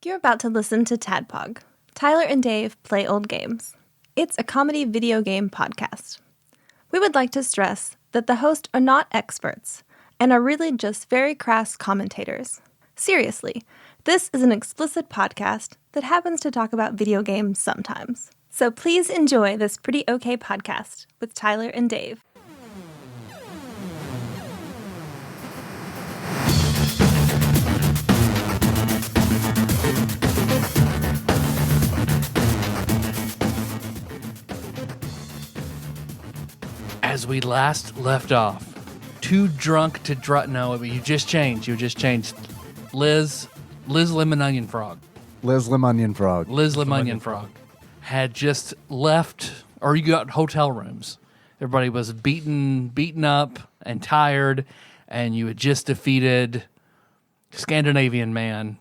You're about to listen to TADPOG. Tyler and Dave play old games. It's a comedy video game podcast. We would like to stress that the hosts are not experts and are really just very crass commentators. Seriously, this is an explicit podcast that happens to talk about video games sometimes. So please enjoy this pretty okay podcast with Tyler and Dave. As we last left off, too drunk to no, you just changed. Liz Lemon Onion Frog. Liz Lemon Onion Frog. Liz Lemon Onion Frog had just left, or you got hotel rooms. Everybody was beaten up and tired, and you had just defeated Scandinavian Man,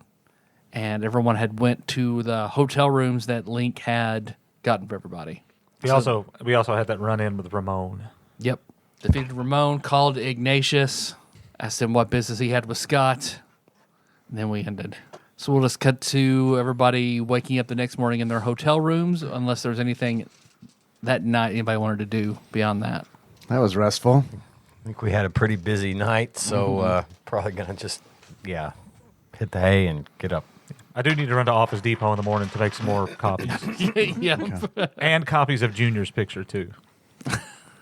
and everyone had went to the hotel rooms that Link had gotten for everybody. We also had that run-in with Ramon. Yep. Defeated Ramon, called Ignatius, asked him what business he had with Scott, and then we ended. So we'll just cut to everybody waking up the next morning in their hotel rooms, unless there's anything that night anybody wanted to do beyond that. That was restful. I think we had a pretty busy night, so probably going to just, hit the hay and get up. I do need to run to Office Depot in the morning to make some more copies. Yeah. Okay. And copies of Junior's picture, too.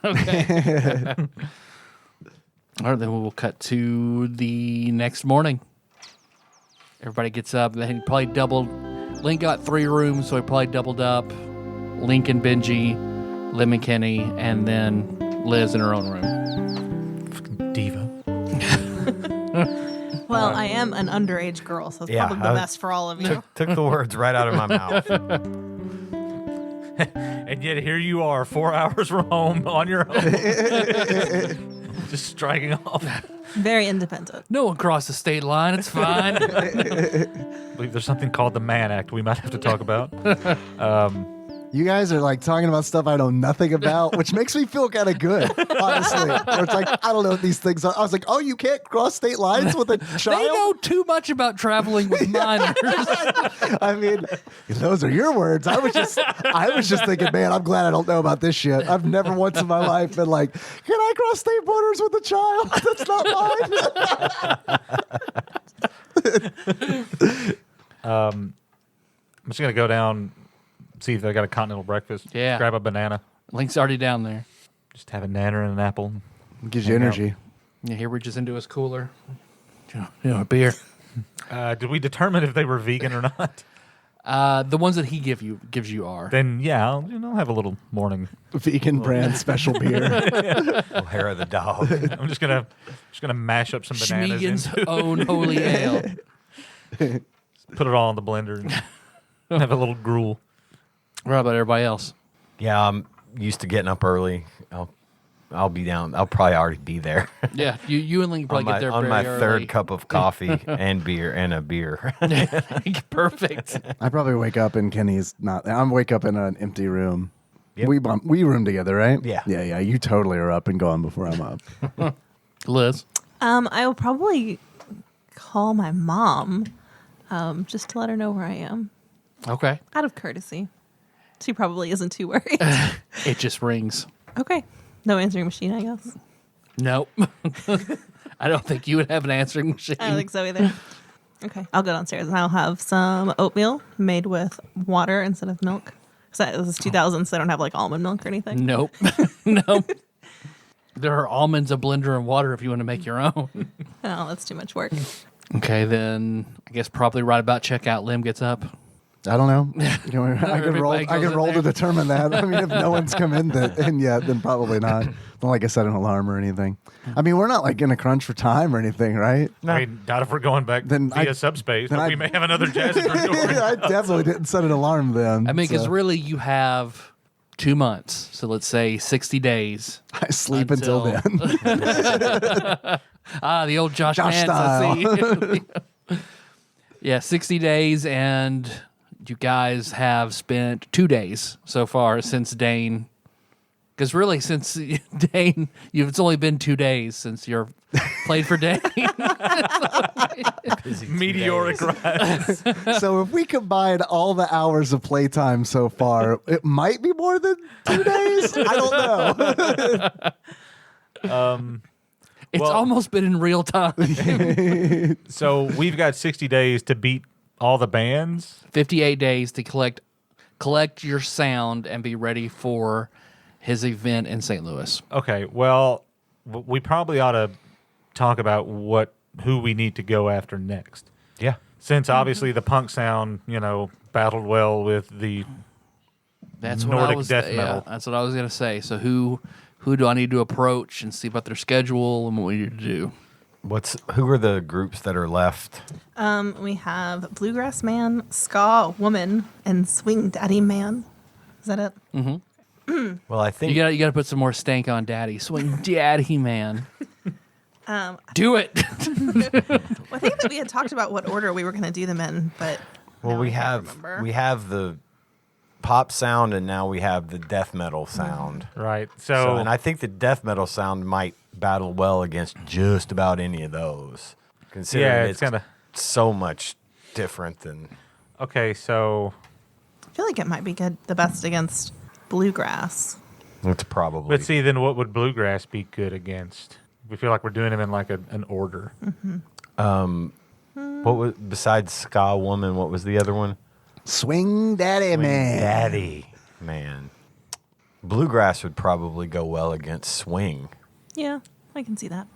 Okay. All right, then we'll cut to the next morning. Everybody gets up. They probably doubled. Link got 3 rooms, so he probably doubled up. Link and Benji, Lim and Kenny, and then Liz in her own room. Fucking diva. Well, I am an underage girl, so it's probably the best for all of you. Took the words right out of my mouth. And yet here you are, 4 hours from home on your own. Just striking off. Very independent. No one crossed the state line. It's fine. I believe there's something called the Mann Act we might have to talk about. You guys are like talking about stuff I know nothing about, which makes me feel kind of good, honestly. Where it's like, I don't know what these things are. I was like, oh, you can't cross state lines with a child? They know too much about traveling with minors. I mean, those are your words. I was just thinking, man, I'm glad I don't know about this shit. I've never once in my life been like, can I cross state borders with a child? That's not mine. I'm just going to go down, see if they got a continental breakfast. Yeah. Grab a banana. Link's already down there. Just have a nanner and an apple. Gives you energy. Yeah, he reaches into his cooler. A beer. Did we determine if they were vegan or not? The ones that he gives you are. Then, yeah, I'll have a little morning. Vegan brand special beer. Oh, hair of the dog. I'm just gonna mash up some bananas. Schmegan's into own holy ale. Put it all in the blender and have a little gruel. What about everybody else? Yeah, I'm used to getting up early. I'll be down. I'll probably already be there. Yeah, you and Link probably get there on very my early. third cup of coffee and a beer. Perfect. I probably wake up and Kenny's not. I'm wake up in an empty room. Yep. We room together, right? Yeah. Yeah. You totally are up and gone before I'm up. Liz? I will probably call my mom just to let her know where I am. Okay. Out of courtesy. She probably isn't too worried. It just rings. Okay. No answering machine, I guess. Nope. I don't think you would have an answering machine. I don't think so either. Okay. I'll go downstairs and I'll have some oatmeal made with water instead of milk. Because this is 2000, so they don't have like almond milk or anything. Nope. Nope. There are almonds, a blender, and water if you want to make your own. No, that's too much work. Okay, then I guess probably right about checkout, Lim gets up. I don't know. I can roll. Everybody I goes can in roll there. to determine that. I mean, if no one's come in yet, then probably not. Don't like I set an alarm or anything. I mean, we're not like in a crunch for time or anything, right? I mean, not if we're going back Then via I- subspace, then but I- we may have another jazz door. I definitely didn't set an alarm then. I mean, because so really you have 2 months. So let's say 60 days. I sleep until then. The old Josh Josh Nance, I see. Yeah, 60 days, and you guys have spent 2 days so far since Dane Because really, since Dane, it's only been 2 days since you're played for Dane. Meteoric rise. So if we combine all the hours of playtime so far, it might be more than 2 days. I don't know. It's Well- almost been in real time. So we've got 60 days to beat all the bands. 58 days to collect your sound and be ready for his event in St. Louis. Okay, well, we probably ought to talk about who we need to go after next. Yeah. Since obviously the punk sound, battled well with the That's what I Nordic was. death Yeah, metal. that's what I was gonna say. So who do I need to approach and see about their schedule and what we need to do? Who are the groups that are left? We have Bluegrass Man, Ska Woman, and Swing Daddy Man. Is that it? Well, I think You got to put some more stank on Daddy. Swing Daddy, man. Do it. Well, I think that we had talked about what order we were going to do them in, but well now we I can't have remember. we have the pop sound and now we have the death metal sound. right. So, and I think the death metal sound might battle well against just about any of those. Considering Yeah, it's it's kinda- so much different than okay, so I feel like it might be the best against Bluegrass. it's probably. but see, then what would bluegrass be good against? We feel like we're doing them in like an order. What was besides Ska Woman? What was the other one? Swing Daddy Man. Daddy man. Bluegrass would probably go well against swing. Yeah, I can see that.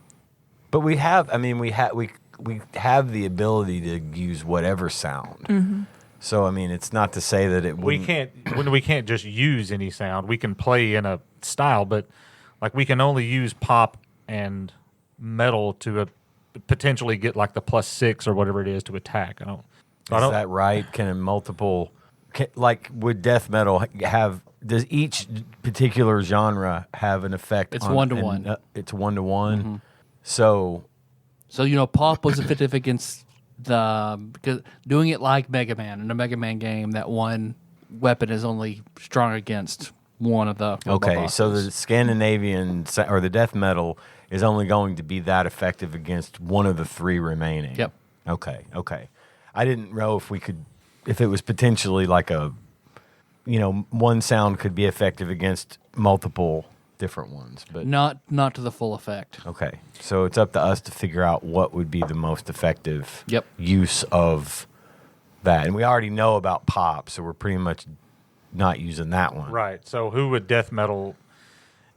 But we have the ability to use whatever sound. So I mean, it's not to say that it We wouldn't. we can't just use any sound. We can play in a style, but like we can only use pop and metal to potentially get like the +6 or whatever it is to attack. I don't. Is that right? Would death metal have? Does each particular genre have an effect? It's on, 1-to-1. It's 1-to-1. So So pop was effective against because doing it like Mega Man in a Mega Man game. That one weapon is only strong against one of the okay, so the bosses. Scandinavian or the death metal is only going to be that effective against one of the 3 remaining. Yep. Okay. I didn't know if it was potentially like one sound could be effective against multiple different ones, but not to the full effect. okay. So it's up to us to figure out what would be the most effective Yep. use of that. And we already know about pop, so we're pretty much not using that one. Right. So who would death metal?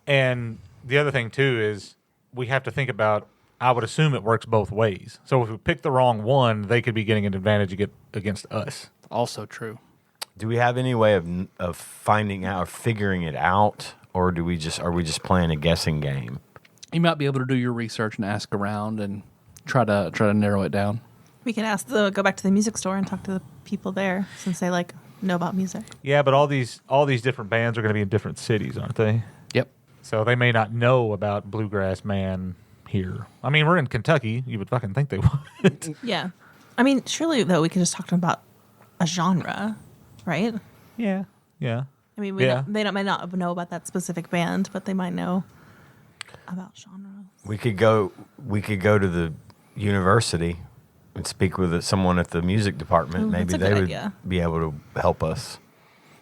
And the other thing too is we have to think about. I would assume it works both ways. So if we pick the wrong one, they could be getting an advantage against us. Also true. Do we have any way of finding out or figuring it out, or are we just playing a guessing game? You might be able to do your research and ask around and try to narrow it down. We can go back to the music store and talk to the people there since they know about music. Yeah, but all these different bands are going to be in different cities, aren't they? Yep. So they may not know about Bluegrass Man here. I mean, we're in Kentucky. You would fucking think they would. Yeah. I mean, surely, though, we could just talk to them about a genre, right? Yeah. I mean, Yeah. they might not know about that specific band, but they might know about genres. We could go to the university and speak with someone at the music department. Ooh, Maybe that's a they good would idea. be able to help us.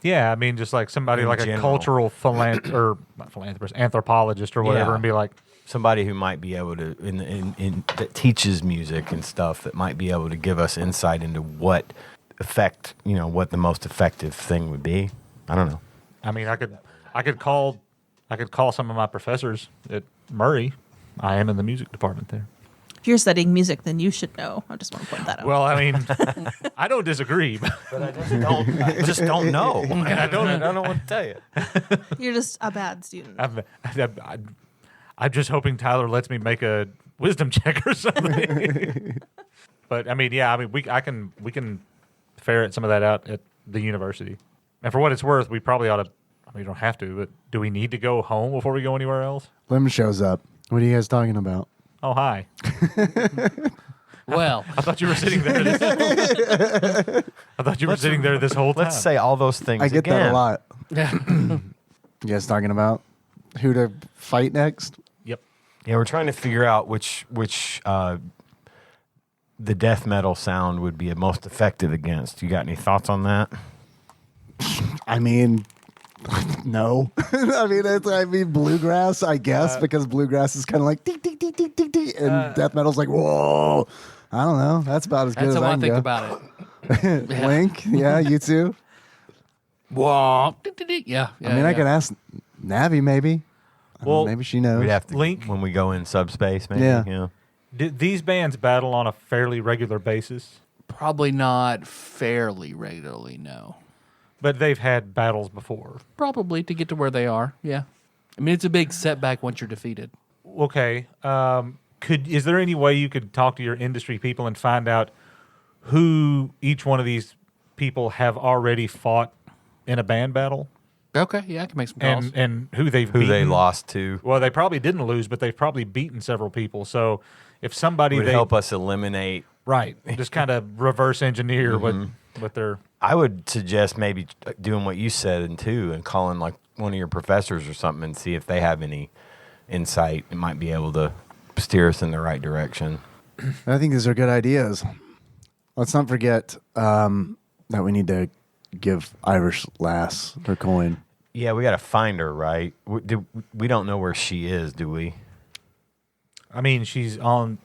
Yeah, I mean, just like somebody In like a general. cultural not philanthropist, anthropologist or whatever, Yeah. and be like, Somebody who might be able to that teaches music and stuff that might be able to give us insight into what the most effective thing would be. I don't know. I mean, I could call some of my professors at Murray. I am in the music department there. If you're studying music, then you should know. I just want to point that out. Well, I mean, I don't disagree, but I just don't know. I don't know what to tell you. You're just a bad student. I'm just hoping Tyler lets me make a wisdom check or something. But I mean, yeah, I mean, we can ferret some of that out at the university. And for what it's worth, we probably ought to. I mean, you don't have to, but do we need to go home before we go anywhere else? Lim shows up. What are you guys talking about? Oh, hi. Well, I thought you were sitting there. This whole time. Let's say all those things. I get that again. a lot. yeah. You guys talking about? who to fight next. Yep. Yeah, we're trying to figure out which the death metal sound would be most effective against. You got any thoughts on that? I mean, no. I mean bluegrass, I guess, because bluegrass is kind of like dee, dee, dee, dee, dee, dee, and death metal's like whoa. I don't know. That's about as good That's as how I I can think go. about it. Link, yeah, you too. Wah. Yeah. I mean, I could ask Navi maybe. Well, Maybe she knows. We'd have to Link? when we go in subspace, maybe. Yeah. You know? These bands battle on a fairly regular basis, Probably not fairly regularly, no. but they've had battles before. Probably to get to where they are, yeah. I mean, it's a big setback once you're defeated. Okay. Is there any way you could talk to your industry people and find out who each one of these people have already fought in a band battle Okay, yeah, I can make some calls. and who they've Who they beaten? lost to Well, they probably didn't lose, but they've probably beaten several people. So if somebody would they help us eliminate. right, just kind of reverse engineer what their I would suggest maybe doing what you said and calling like one of your professors or something and see if they have any insight. It might be able to steer us in the right direction. I think these are good ideas. Let's not forget that we need to give Irish Lass her coin. Yeah, we got to find her, right? We don't know where she is, do we? I mean, she's on.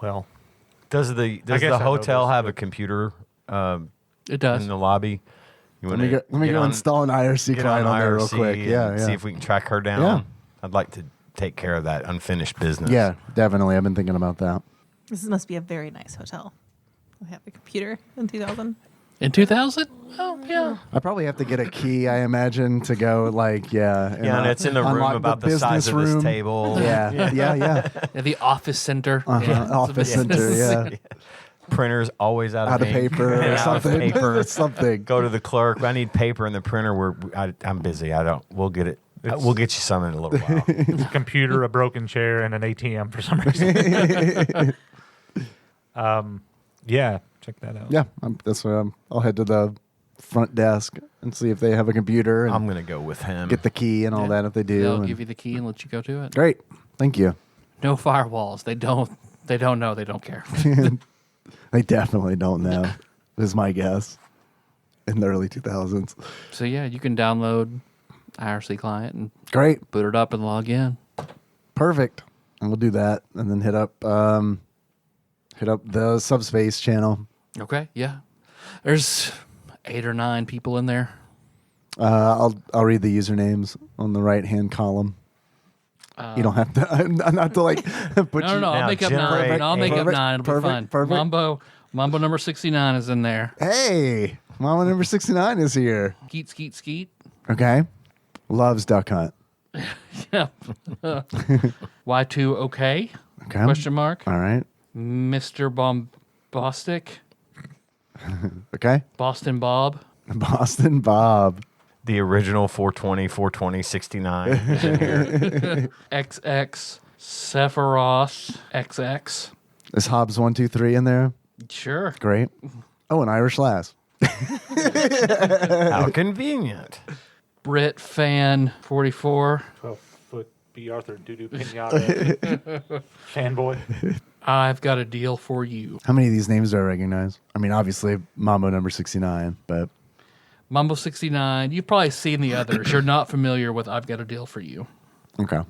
Well, Does the guess I know hotel this, have a but- computer It does. in the lobby? You Let me go install an IRC get on client on there real IRC quick. and Yeah, see yeah. if we can track her down. Yeah. I'd like to take care of that unfinished business. Yeah, definitely. I've been thinking about that. This must be a very nice hotel. We have a computer in 2000. In 2000? Oh, yeah. I probably have to get a key, I imagine, to go Yeah, and it's in the room unlock about the size business of this room. table. Yeah, yeah. Yeah, the office center. Yeah, Office center, yeah. Printer's always out Out of paper or Out of something. paper. Something. Go to the clerk. I need paper in the printer. I'm busy. We'll get it. We'll get you some in a little while. it's a computer, a broken chair, and an ATM for some reason. Yeah, check that out. Yeah, that's what I'll head to the front desk and see if they have a computer and I'm gonna go with him. get the key and all that if they do. They'll and- give you the key and let you go to it. Great. Thank you. No firewalls. They don't know. They don't care. They definitely don't know, is my guess, in the early 2000s. So yeah, you can download IRC client and Great. boot it up and log in. Perfect. And we'll do that and then hit up the subspace channel. Okay, yeah. There's 8 or 9 people in there. I'll read the usernames on the right hand column. You don't have to not to like put No, you. I'll now make up generate 9. I'll make up Perfect, 9. It'll perfect, be fun. perfect. Mambo number 69 is in there. Hey, Mama number 69 is here. Skeet, skeet, skeet. Okay. Loves Duck Hunt. Yeah. Y2 okay? Okay. Question mark. All right. Mr. Bombastic. Okay. Boston Bob. Boston Bob. the original 420, 69. is in here. XX Sephiroth XX. Is Hobbs 123 in there? Sure. Great. Oh, an Irish Lass. How convenient. Brit Fan 44. 12-foot B. Arthur Doo-Doo Pinata fanboy. I've got a deal for you. How many of these names do I recognize? I mean, obviously Mambo number 69, but Mumbo 69. You've probably seen the others. You're not familiar with I've got a deal for you. okay.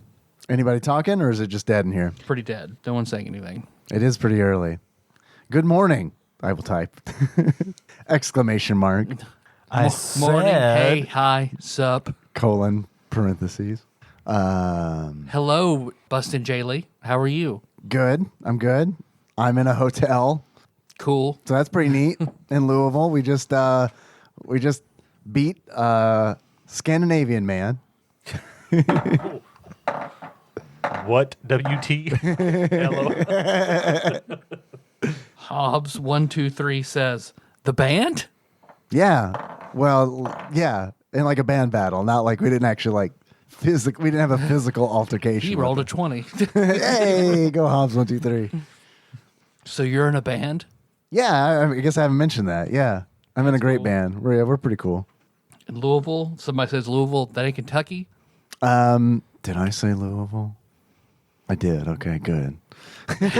Anybody talking, or is it just dead in here? Pretty dead. No one's saying anything. It is pretty early. Good morning. I will type. Exclamation mark, I Morning. Hey. said, Hi. Sup. colon, parentheses. Hello, Bustin' Jaylee. How are you? Good. I'm good. I'm in a hotel. Cool. So that's pretty neat. In Louisville, we just beat Scandinavian Man. What? WT? Hello. Hobbs 123 says the band. Yeah. Well, yeah, in like a band battle, not like we didn't actually like physical. We didn't have a physical altercation. He with rolled a him. 20. Hey, go Hobbs 1, 2, 3. So you're in a band Yeah, I guess I haven't mentioned that. Yeah, I'm in a great cool. band. We're pretty cool. in Louisville. Somebody says Louisville. That ain't Kentucky. Did I say Louisville? I did. Okay, good. In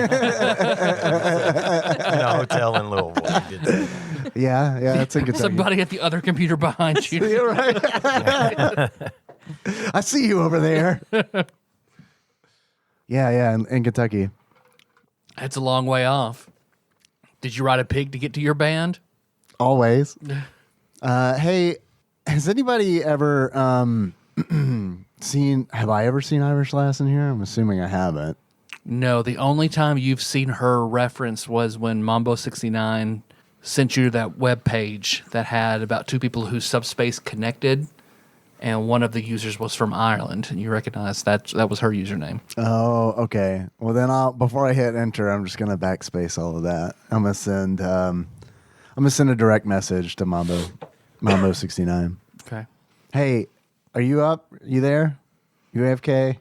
a hotel in Louisville. You did say that. Yeah, that's a good. Somebody at the other computer behind you. You're right. I see you over there. Yeah, in Kentucky. That's a long way off. Did you ride a pig to get to your band? Always. Hey, has anybody ever have I ever seen Irish Lass in here? I'm assuming I haven't. No, the only time you've seen her referenced was when Mambo69 sent you that web page that had about two people whose subspace connected, and one of the users was from Ireland, and you recognize that was her username. Oh, okay. Well, then before I hit enter, I'm just gonna backspace all of that. I'm gonna send a direct message to Mambo69. Okay. Hey, are you up? You there? You AFK?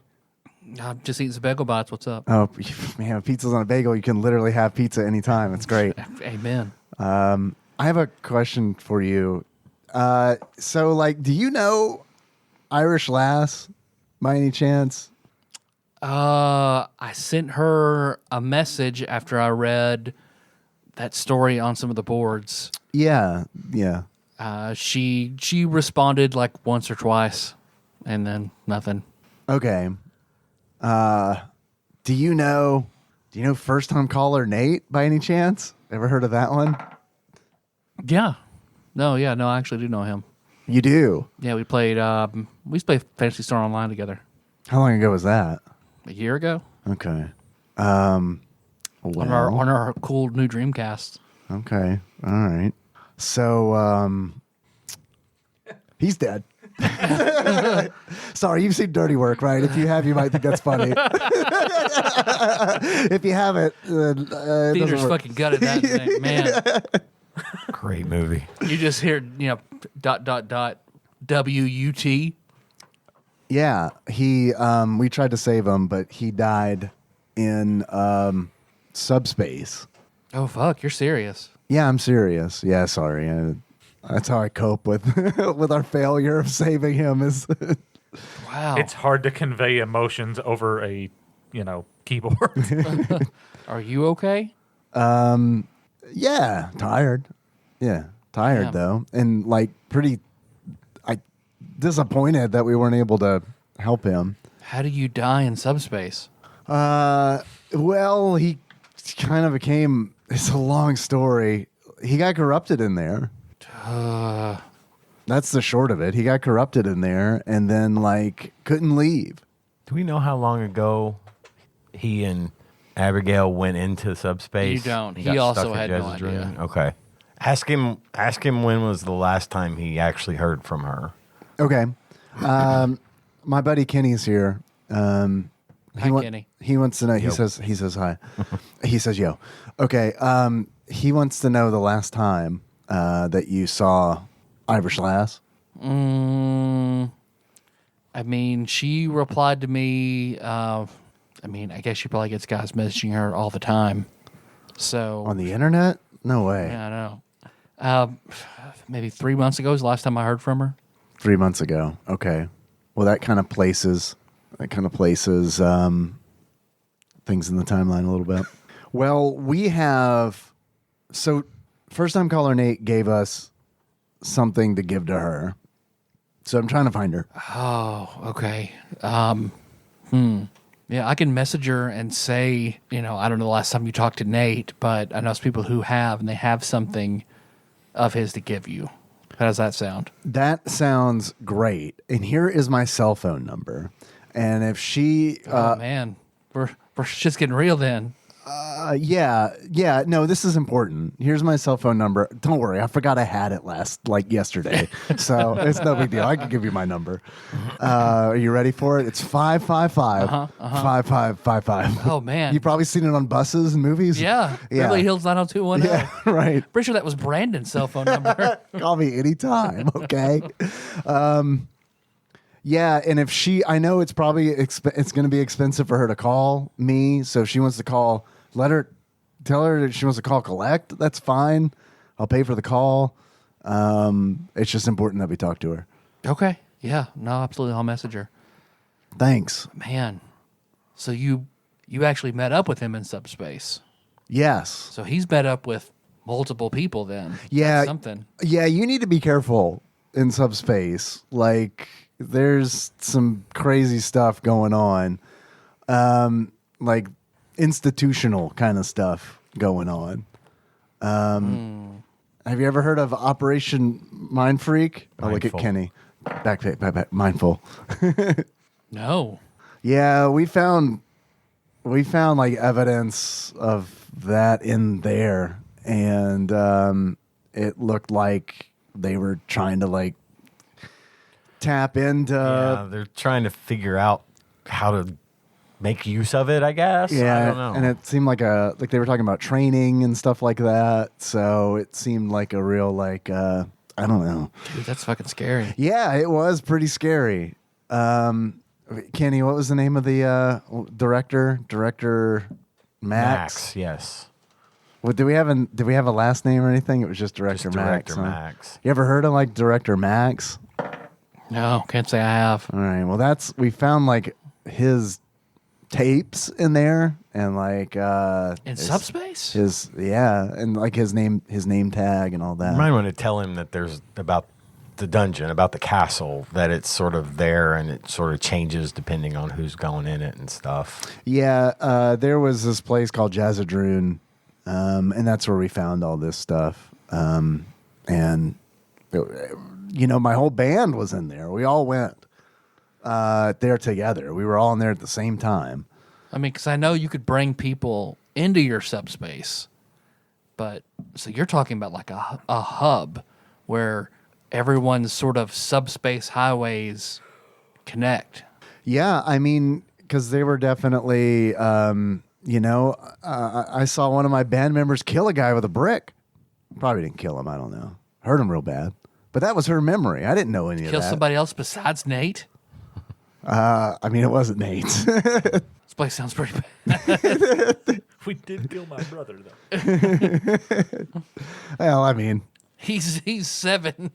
I'm just eating some bagel bites. What's up? Oh, man, pizza's on a bagel. You can literally have pizza anytime. It's great. Amen. I have a question for you. So, like, do you know Irish Lass by any chance? I sent her a message after I read that story on some of the boards. Yeah. She responded like once or twice, and then nothing. Okay. Do you know first time caller Nate by any chance? Ever heard of that one? Yeah. No, I actually do know him. You do? Yeah, we played Fantasy Star Online together. How long ago was that? A year ago? Okay. On our cool new Dreamcast. Okay. All right. So he's dead. Sorry, you've seen Dirty Work, right? If you have, you might think that's funny. If you haven't, Theater's fucking gutted that thing, man. Great movie. You just hear, WUT. Yeah, he. We tried to save him, but he died in subspace. Oh, fuck, you're serious. Yeah, I'm serious. Yeah, sorry. That's how I cope with with our failure of saving him. Is Wow. It's hard to convey emotions over a, keyboard. Are you okay? yeah, tired. Yeah, tired Damn. though, and like pretty. Disappointed that we weren't able to help him. How do you die in subspace? Well, he kind of became. It's a long story. He got corrupted in there. That's the short of it. He got corrupted in there, and then couldn't leave. Do we know how long ago he and Abigail went into subspace? You don't. He got He also stuck in had no Jez's idea. dream? Okay. Ask him when was the last time he actually heard from her. Okay. My buddy Kenny's here. Hi, Kenny. He wants to know. He Yo. says hi. He says yo. Okay. He wants to know the last time that you saw Irish Lass. I mean, she replied to me. I guess she probably gets guys messaging her all the time. So On the internet? No way. yeah, I know. Maybe 3 months ago was the last time I heard from her. 3 months ago. Okay. Well, that kind of places things in the timeline a little bit. Well, we have first time caller Nate gave us something to give to her. So I'm trying to find her. Oh, okay. Yeah, I can message her and say, I don't know the last time you talked to Nate, but I know some people who have, and they have something of his to give you. How does that sound? That sounds great. And here is my cell phone number. And if she Oh man, we're just getting real then. yeah, no, this is important. Here's my cell phone number. Don't worry, I forgot I had it yesterday. So it's no big deal. I can give you my number. Are you ready for it? It's 555-5555. Oh man, You've probably seen it on buses and movies. yeah, Beverly Hills 90210. Yeah, right. Pretty sure that was Brandon's cell phone number. Call me anytime, okay? Yeah, and if I know it's probably it's going to be expensive for her to call me, so if she wants to call, tell her that she wants to call collect. That's fine. I'll pay for the call. It's just important that we talk to her. Okay, yeah, no, absolutely, I'll message her. Thanks. Man, so you actually met up with him in subspace. Yes. So he's met up with multiple people then. Yeah. That's something. Yeah, you need to be careful in subspace. Like, there's some crazy stuff going on. Like institutional kind of stuff going on. Have you ever heard of Operation Mind Freak? Oh, look at Mindful. Kenny. Back. Mindful. No. Yeah, we found like evidence of that in there, and it looked like they were trying to like tap into. Yeah, they're trying to figure out how to make use of it, I guess. Yeah, I don't know. and it seemed like they were talking about training and stuff like that. So it seemed like a real like I don't know. Dude, that's fucking scary. Yeah, it was pretty scary. Kenny, what was the name of the director? Director Max. Yes. Well, did we have a last name or anything? It was just Director Just Max. Director huh? Max. You ever heard of like Director Max? No, can't say I have. All right. Well, we found like his tapes in there and like In subspace? and like his name tag and all that. You might want to tell him that there's about the dungeon, about the castle, that it's sort of there and it sort of changes depending on who's going in it and stuff. Yeah, there was this place called Jazzadroon, and that's where we found all this stuff. And my whole band was in there. We all went there together. We were all in there at the same time. I mean, because I know you could bring people into your subspace, but so you're talking about like a hub where everyone's sort of subspace highways connect. Yeah, I mean, because they were definitely, I saw one of my band members kill a guy with a brick. Probably didn't kill him. I don't know. Hurt him real bad. But that was her memory. I didn't know any Kill of that. somebody else besides Nate? I mean, it wasn't Nate. This place sounds pretty bad. We did kill my brother, though. Well, I mean, He's 7.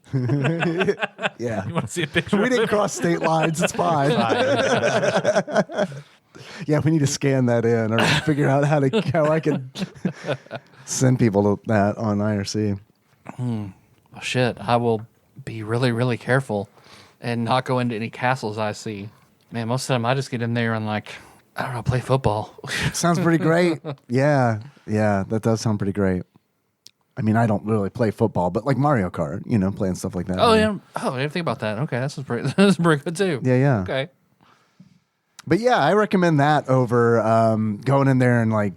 yeah. You want to see a picture We of didn't it? cross state lines. It's fine. Yeah, we need to scan that in or figure out how I can send people to that on IRC. Oh, shit. I will be really, really careful and not go into any castles I see. Man, most of the time I just get in there and like, I don't know, play football. Sounds pretty great. Yeah, that does sound pretty great. I mean, I don't really play football, but like Mario Kart, playing stuff like that. Oh, I mean, yeah. Oh, I didn't think about that. Okay, that's pretty good too. Yeah. Okay. But yeah, I recommend that over going in there and like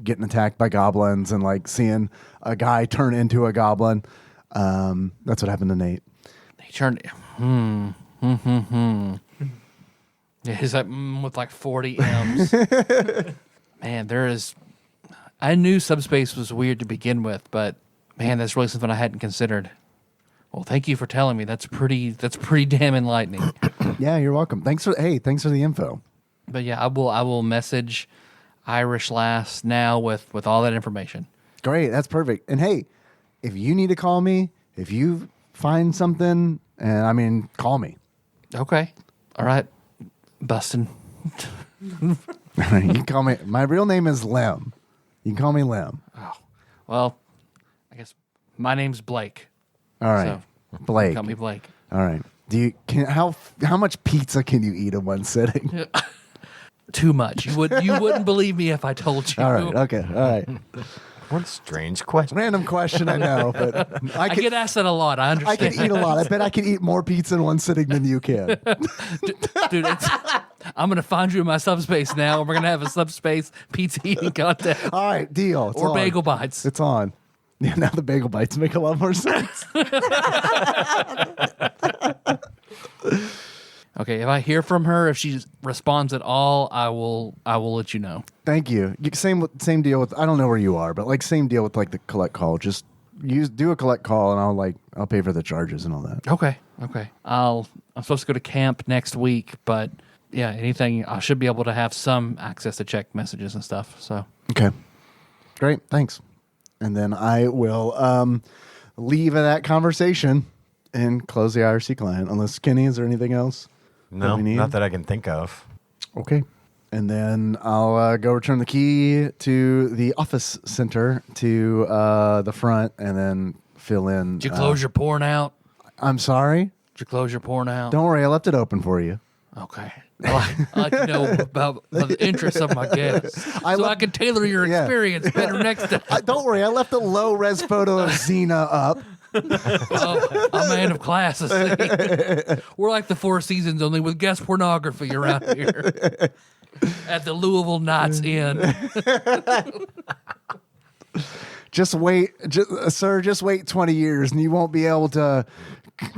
getting attacked by goblins and like seeing a guy turn into a goblin. That's what happened to Nate. He turned. Yeah, he's like with like 40 M's. Man, there is. I knew subspace was weird to begin with, but man, that's really something I hadn't considered. Well, thank you for telling me. That's pretty damn enlightening. Yeah, you're welcome. Thanks for the info. But yeah, I will message Irish Lass now with all that information. Great, that's perfect. And hey, if you need to call me, if you find something, and I mean, call me. Okay. All right. Bustin'. You can call me. My real name is Lem. You can call me Lem. Well, I guess my name's Blake. All right, So, Blake. Call me Blake. All right. How much pizza can you eat in one sitting? Too much. You wouldn't believe me if I told you. All right. Okay. All right. What a strange question. Random question, I know, but I get asked that a lot. I I understand. can eat a lot. I bet I can eat more pizza in one sitting than you can. Dude, I'm gonna find you in my subspace now, and we're gonna have a subspace pizza eating contest All right, deal. It's or on. bagel bites. It's on. Yeah, now the bagel bites make a lot more sense. Okay, if I hear from her, if she responds at all, I will let you know. Thank you. Same deal with. I don't know where you are, but like same deal with like the collect call. Just do a collect call, and I'll pay for the charges and all that. Okay. I'm supposed to go to camp next week, but yeah, anything I should be able to have some access to check messages and stuff. So Okay. Great. Thanks. And then I will leave that conversation and close the IRC client. Unless Kenny, is there anything else? No, we need? not that I can think of. Okay. And then I'll go return the key to the office center to the front and then fill in. Did you close your porn out? I'm sorry? Did you close your porn out? Don't worry, I left it open for you. Okay. I like to know about the interests of my guests, I can tailor your Yeah. experience better next time. Don't worry, I left a low res photo of Xena up. Oh, a man of class. I see. We're like the Four Seasons, only with guest pornography around here at the Louisville Knights Inn. Just wait, sir. Just wait 20 years, and you won't be able to.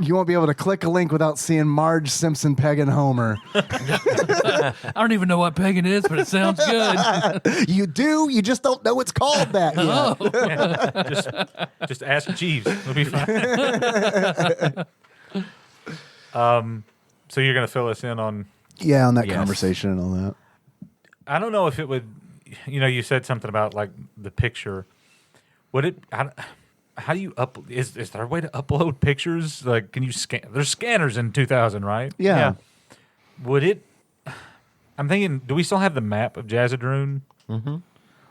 You won't be able to click a link without seeing Marge Simpson pegging Homer. I don't even know what pegging is, but it sounds good. You do. You just don't know it's called that yet. Oh, Just ask Jeeves. It'll be fine. So you're going to fill us in on. Yeah, on that Yes. conversation and all that. I don't know if it would. You said something about like the picture. Would it? How do you is there a way to upload pictures? Like, can you scan? There's scanners in 2000, right? Yeah. Would it? I'm thinking. Do we still have the map of Jazzadroon? Mm-hmm.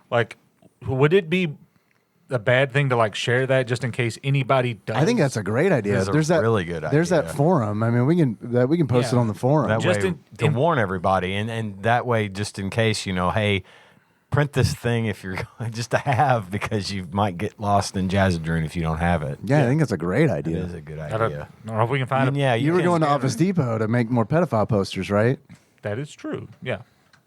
Like, would it be a bad thing to like share that just in case anybody does? I think that's a great idea. That's a There's that really good There's that idea. forum. I mean, we can post it Yeah. on the forum. That Just way to warn everybody, and that way, just in case, hey, print this thing if you're just to have, because you might get lost in Jazzadroon if you don't have it. yeah, I think that's a great It idea. is a good I don't idea. know if we can find it. Yeah, You were can going to scan Office it. Depot to make more pedophile posters, right? That is true. Yeah.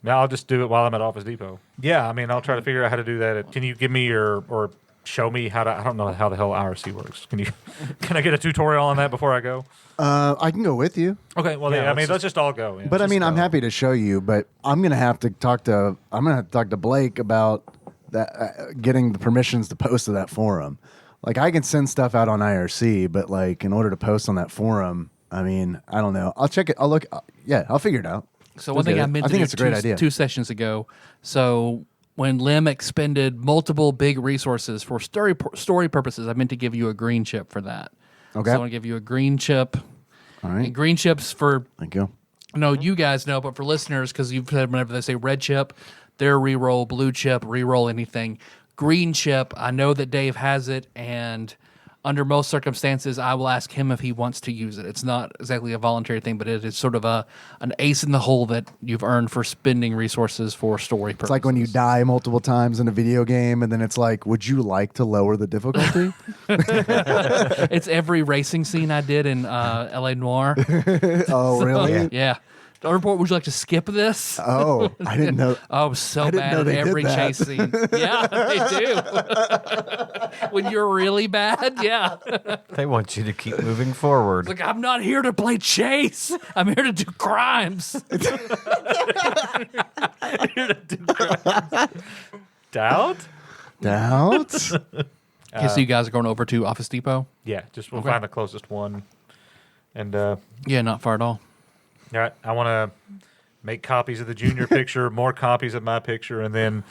Now I'll just do it while I'm at Office Depot. Yeah, I mean, I'll try to figure out how to do that. Can you give me or show me how to? I don't know how the hell IRC works. Can I get a tutorial on that before I go? I can go with you. Okay. Well, Yeah, let's just all go. Yeah. But I mean, I'm go. happy to show you. But I'm gonna have to talk to Blake about that, getting the permissions to post to that forum. Like, I can send stuff out on IRC, but like in order to post on that forum, I mean, I don't know. I'll check it. I'll look. Yeah, I'll figure it out. so We'll one thing get I it. meant I to think do it's a great idea. 2 sessions ago. So when Lim expended multiple big resources for story purposes, I meant to give you a green chip for that. Okay. So I want to give you a green chip. All And right. green chips for Thank you. no, you guys know, but for listeners, because you've said whenever they say red chip, they're reroll, blue chip, reroll anything. Green chip, I know that Dave has it, and under most circumstances, I will ask him if he wants to use it. It's not exactly a voluntary thing, but it is sort of an ace in the hole that you've earned for spending resources for story purposes. It's like when you die multiple times in a video game, and then it's like, would you like to lower the difficulty? It's every racing scene I did in L.A. Noir. Oh, really? Yeah. Don't report, would you like to skip this? Oh, I didn't know. Oh, so I didn't bad know at they did every that. chase scene. Yeah, they do. When you're really bad, yeah. They want you to keep moving forward. Like, I'm not here to play chase. I'm here to do crimes. Doubt? Doubt? Okay, so you guys are going over to Office Depot? Yeah. Just we'll Okay. find the closest one. And Yeah, not far at all. all right, I want to make copies of the junior picture, more copies of my picture, and then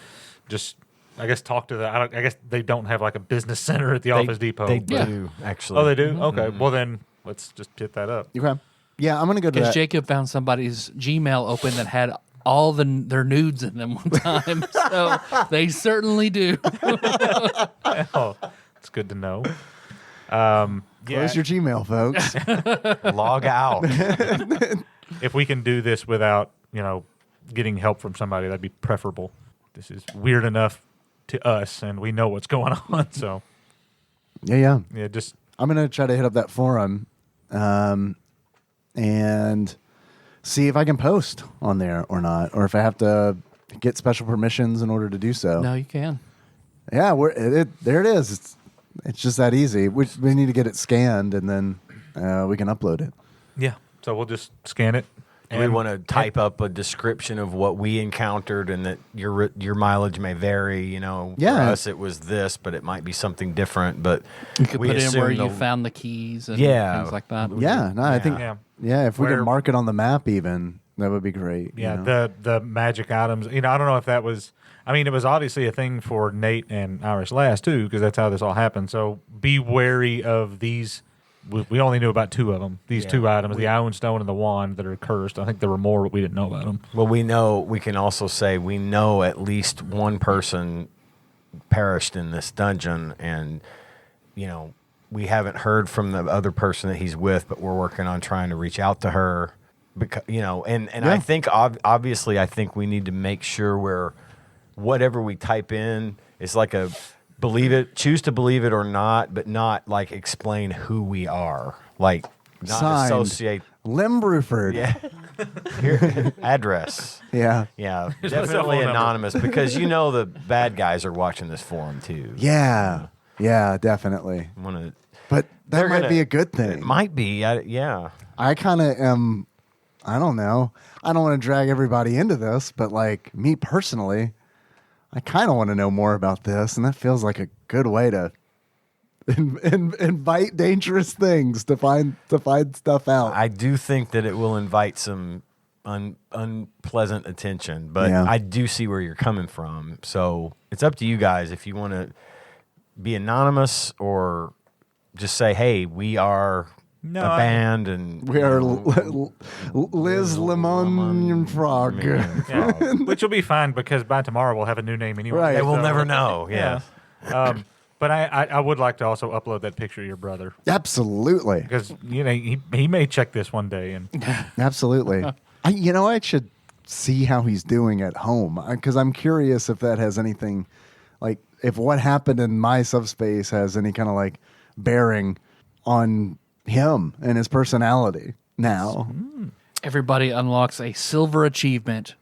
just, I guess, talk to I guess they don't have like a business center at the Office Depot. They but- do, actually. Oh, they do? Okay. Well, then let's just hit that up. Okay. Yeah, I'm going to go to Because that. Jacob found somebody's Gmail open that had all their nudes in them one time. So they certainly do. Oh, it's good to know. Yeah, Close your Gmail, folks. Log out. if we can do this without, getting help from somebody, that'd be preferable. This is weird enough to us, and we know what's going on. So, Yeah. yeah, just I'm going to try to hit up that forum and see if I can post on there or not, or if I have to get special permissions in order to do so. No, you can. Yeah, there it is. It's just that easy. We need to get it scanned, and then we can upload it. yeah. So we'll just scan it. We want to type up a description of what we encountered, and that your mileage may vary. Yeah. For us it was this, but it might be something different. But You could we put in assume where you the- found the keys and Yeah. things like that. Yeah, no, I think Yeah. if we Where- can mark it on the map, even that would be great. Yeah, you know? the magic items. I don't know if that was. I mean, it was obviously a thing for Nate and Iris Last too, because that's how this all happened. So be wary of these we only knew about 2 of them. These 2 items, the Iron Stone and the wand that are cursed. I think there were more, but we didn't know about them. Well, we can also say we know at least one person perished in this dungeon, and, we haven't heard from the other person that he's with, but we're working on trying to reach out to her. Because, I think, obviously, I think we need to make sure whatever we type in is like a choose to believe it or not, but not like explain who we are. Like, not Signed, associate. Lim Bruford. Yeah. Here, address. Yeah. Yeah. Here's my cell Definitely phone number. anonymous because the bad guys are watching this forum too. Yeah. Yeah, definitely. But that might be a good thing. It might be. Yeah. I kind of am, I don't know. I don't want to drag everybody into this, but like me personally, I kind of want to know more about this, and that feels like a good way to invite dangerous things to find stuff out. I do think that it will invite some unpleasant attention, but Yeah. I do see where you're coming from. So it's up to you guys if you want to be anonymous or just say, "Hey, we are a band, and We are Liz Lemon Frog. Yeah. Which will be fine because by tomorrow we'll have a new name anyway. Right. They will So- never know." Yeah. Yeah. But I would like to also upload that picture of your brother Absolutely. because he may check this one day and Absolutely. I should see how he's doing at home because I'm curious if that has anything, like if what happened in my subspace has any kind of like bearing on him and his personality now. Everybody unlocks a silver achievement.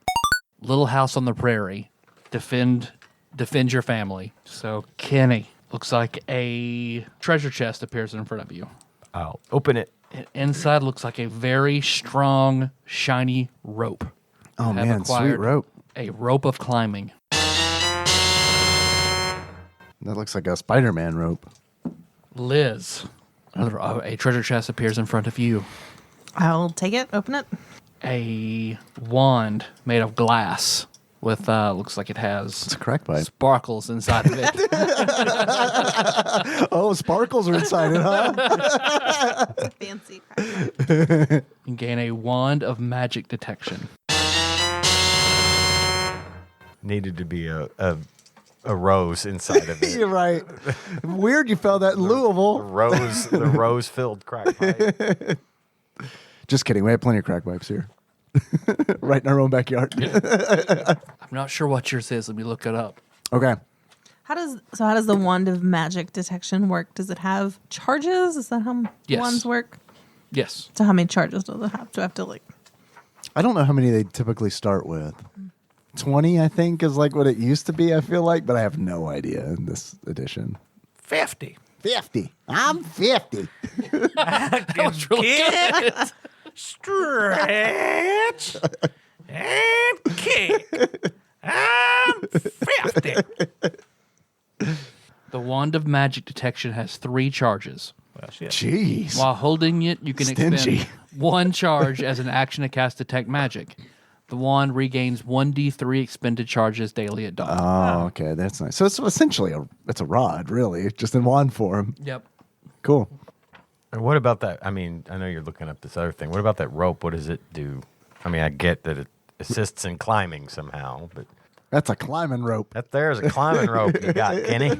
Little house on the prairie. Defend your family. So Kenny, looks like a treasure chest appears in front of you. I'll open it. And inside looks like a very strong, shiny rope. Oh Have man, sweet acquired rope. A rope of climbing. That looks like a Spider-Man rope. Liz, a treasure chest appears in front of you. I'll take it, open it. A wand made of glass with looks like it has It's a crack pipe. sparkles inside of it. Oh, sparkles are inside it, huh? Fancy. You gain a wand of magic detection. Needed to be a rose inside of it. You're right. Weird you found that in Louisville. The rose-filled crack pipe. Just kidding. We have plenty of crack pipes here. Right in our own backyard. I'm not sure what yours is. Let me look it up. Okay. How does the wand of magic detection work? Does it have charges? Is that how Yes. wands work? Yes. So how many charges does it have? Do I have to like? I don't know how many they typically start with. 20, I think, is like what it used to be, I feel like, but I have no idea in this edition. 50. 50. I'm 50. That was really good. Stretch and kick. I'm 50. The wand of magic detection has 3 charges. Well, shit. Jeez. While holding it, you can Stingy. expend 1 charge as an action to cast detect magic. The wand regains 1d3 expended charges daily at dawn. Oh, okay. That's nice. So it's essentially it's a rod, really, just in wand form. Yep. Cool. And what about that? I mean, I know you're looking up this other thing. What about that rope? What does it do? I mean, I get that it assists in climbing somehow, but That's a climbing rope. that there's a climbing rope you got, Kenny.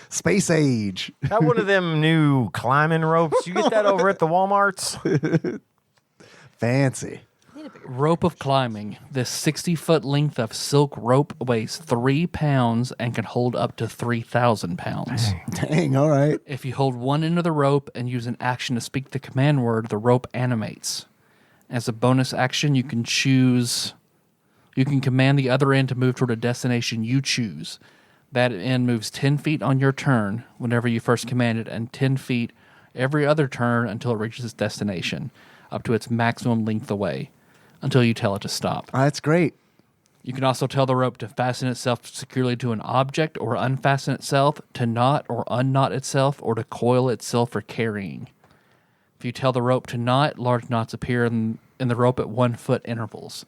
Space age. Got one of them new climbing ropes. You get that over at the Walmarts? Fancy. Rope of climbing. This 60-foot length of silk rope weighs 3 pounds and can hold up to 3,000 pounds. Dang, all right. If you hold one end of the rope and use an action to speak the command word, the rope animates. As a bonus action, you can command the other end to move toward a destination you choose. That end moves 10 feet on your turn whenever you first command it, and 10 feet every other turn until it reaches its destination, up to its maximum length away, until you tell it to stop. That's great. You can also tell the rope to fasten itself securely to an object or unfasten itself, to knot or unknot itself, or to coil itself for carrying. If you tell the rope to knot, large knots appear in the rope at 1 foot intervals.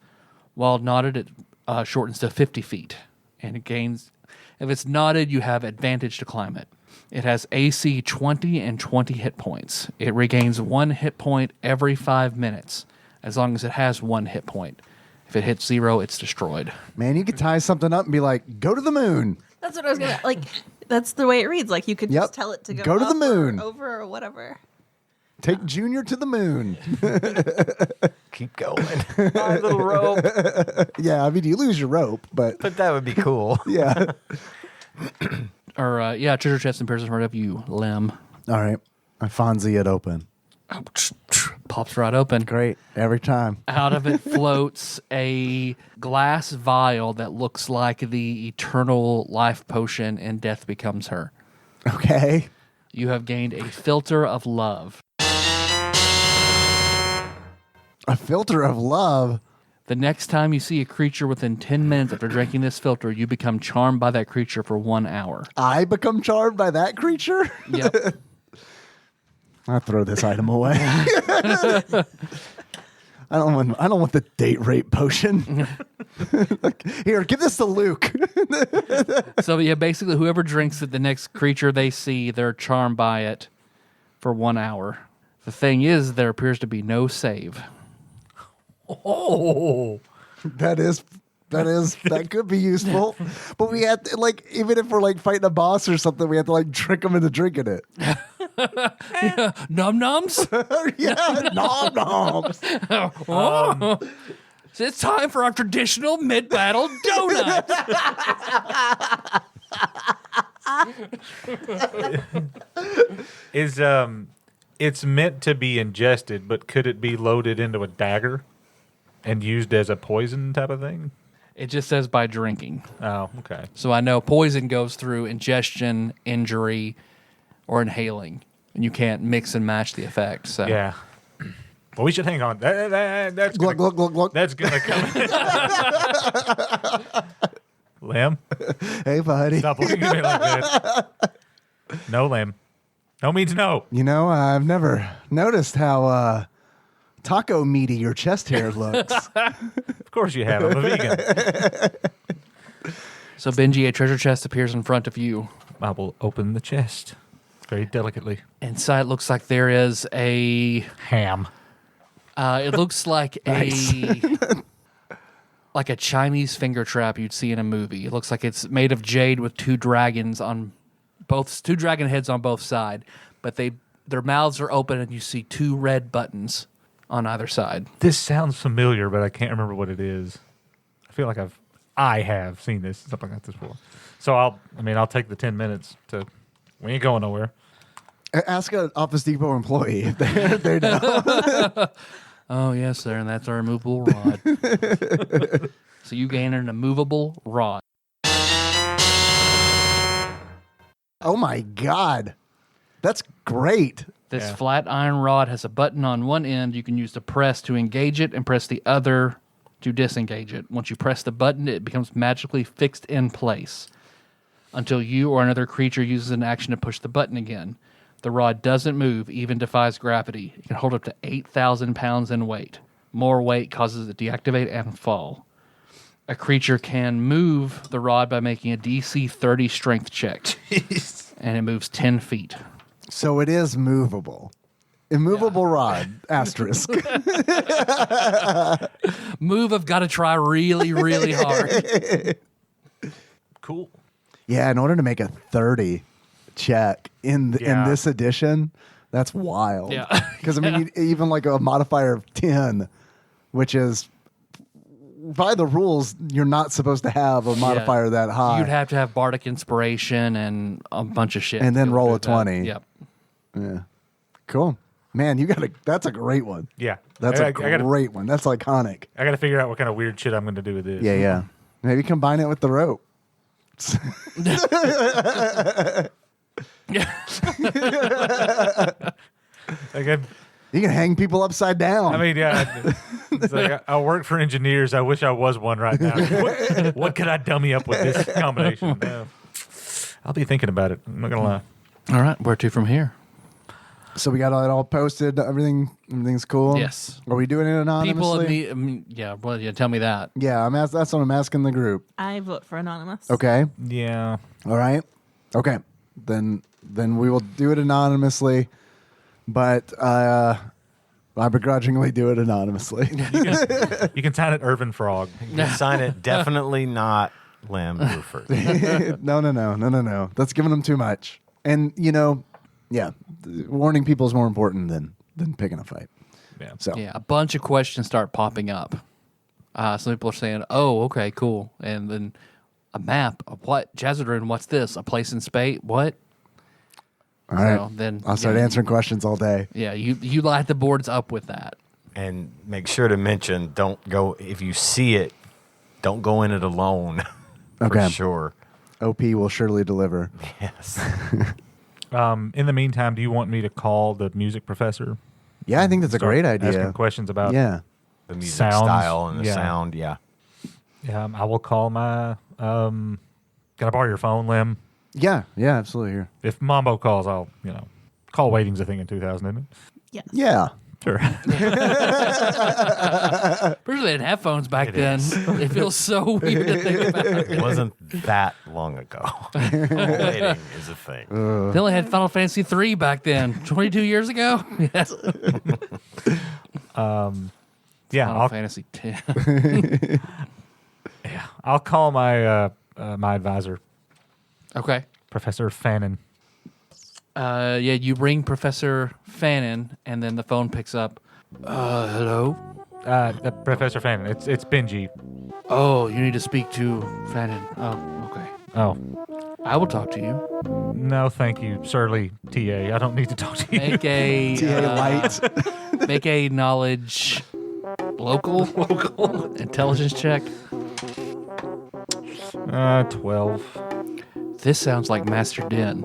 While knotted, it shortens to 50 feet, and it gains. If it's knotted, you have advantage to climb it. It has AC 20 and 20 hit points. It regains 1 hit point every 5 minutes, as long as it has 1 hit point. If it hits 0, it's destroyed. Man, you could tie something up and be like, go to the moon. That's what I was gonna like. That's the way it reads. Like you could Yep. just tell it to go Go to the up moon. or over or whatever. Take Junior to the moon. Keep going. My little rope. Yeah, I mean, you lose your rope, but But that would be cool. yeah. Or, treasure chest appears in front of you, Lem. All right. I Fonzie it open. Pops right open. Great. Every time. Out of it floats a glass vial that looks like the eternal life potion in Death Becomes Her. Okay. You have gained a filter of love. A filter of love. The next time you see a creature within 10 minutes after drinking this filter, you become charmed by that creature for 1 hour. I become charmed by that creature? Yep. I throw this item away. I don't want the date rape potion. Here, give this to Luke. So, basically, whoever drinks it, the next creature they see, they're charmed by it for 1 hour. The thing is, there appears to be no save. Oh, That could be useful. But we have to, even if we're fighting a boss or something, we have to trick them into drinking it. Num nums? Yeah, nom noms. It's time for our traditional mid-battle donut. it's meant to be ingested, but could it be loaded into a dagger and used as a poison type of thing? It just says by drinking. Oh, okay. So I know poison goes through ingestion, injury, or inhaling, and you can't mix and match the effects. So. Yeah. Well, we should hang on. That's Glug, gonna, glug, glug, glug. That's gonna come. Lamb, Hey, buddy. stop looking at me like that. No, Lamb. No means no. You know, I've never noticed how taco meaty your chest hair looks. Of course you have. I'm a vegan. So Benji, a treasure chest appears in front of you. I will open the chest very delicately. Inside looks like there is a. Ham. It looks like like a Chinese finger trap you'd see in a movie. It looks like it's made of jade with two dragon heads on both sides, but their mouths are open and you see 2 red buttons on either side. This sounds familiar, but I can't remember what it is. I feel like I have seen this something like this before. So I'll take the 10 minutes to. We ain't going nowhere. Ask an Office Depot employee if they know. Oh, yes, sir, and that's our immovable rod. So you gain an immovable rod. Oh, my God. That's great. This Yeah. flat iron rod has a button on one end you can use to press to engage it and press the other to disengage it. Once you press the button, it becomes magically fixed in place until you or another creature uses an action to push the button again. The rod doesn't move, even defies gravity. It can hold up to 8,000 pounds in weight. More weight causes it to deactivate and fall. A creature can move the rod by making a DC 30 strength check. And it moves 10 feet. So it is movable. Immovable rod, asterisk. Move, I've got to try really, really hard. Cool. Yeah, in order to make a 30 check in Yeah. this edition, that's wild. Yeah. Because, even a modifier of 10, which is, by the rules, you're not supposed to have a modifier that high. You'd have to have Bardic Inspiration and a bunch of shit. And to then go roll through a that. 20. Yep. Yeah. Cool. Man, that's a great one. Yeah. That's I a gotta great one. That's iconic. I got to figure out what kind of weird shit I'm going to do with this. Yeah. Maybe combine it with the rope. Like You can hang people upside down. yeah. It's like I work for engineers. I wish I was one right now. What could I dummy up with this combination? I'll be thinking about it. I'm not going to lie. All right, where to from here? So we got it all posted. Everything's cool. Yes. Are we doing it anonymously? People, tell me that. Yeah, that's what I'm asking the group. I vote for anonymous. Okay. Yeah. All right. Okay. Then then we will do it anonymously. But I begrudgingly do it anonymously. You can sign it Irvin Frog. You sign it, definitely not Lamb Buford. No. That's giving them too much. And, warning people is more important than picking a fight. Yeah. So, Yeah, a bunch of questions start popping up. Some people are saying, "Oh, okay, cool," and then a map. What? Jazadrin? What's this? A place in space? What? all right. So then I'll start answering questions all day. Yeah, you light the boards up with that. And make sure to mention, don't go, if you see it, don't go in it alone. Okay. For sure. OP will surely deliver. Yes. In the meantime, do you want me to call the music professor? Yeah, I think that's a Start great idea. Asking questions about Yeah. The music Sounds, style and the yeah. sound, yeah. I will call my. Can I borrow your phone, Lim? Yeah, absolutely. Here. If Mambo calls, I'll call waiting's a thing in 2000, isn't it? Yes. Yeah. Sure. First, they didn't have phones back It then. is. It feels so weird to think about. It wasn't that long ago. Waiting is a thing. They only had Final Fantasy 3 back then, 22 years ago. Yes. Yeah, Final Fantasy 10. I'll call my my advisor, Okay. Professor Fannin. You ring Professor Fannin, and then the phone picks up. Hello? Professor Fannin. It's Benji. Oh, you need to speak to Fannin. Oh, okay. Oh, I will talk to you. no, thank you, surly TA. I don't need to talk to you. Make a TA light. make a knowledge local intelligence check. 12. This sounds like Master Den.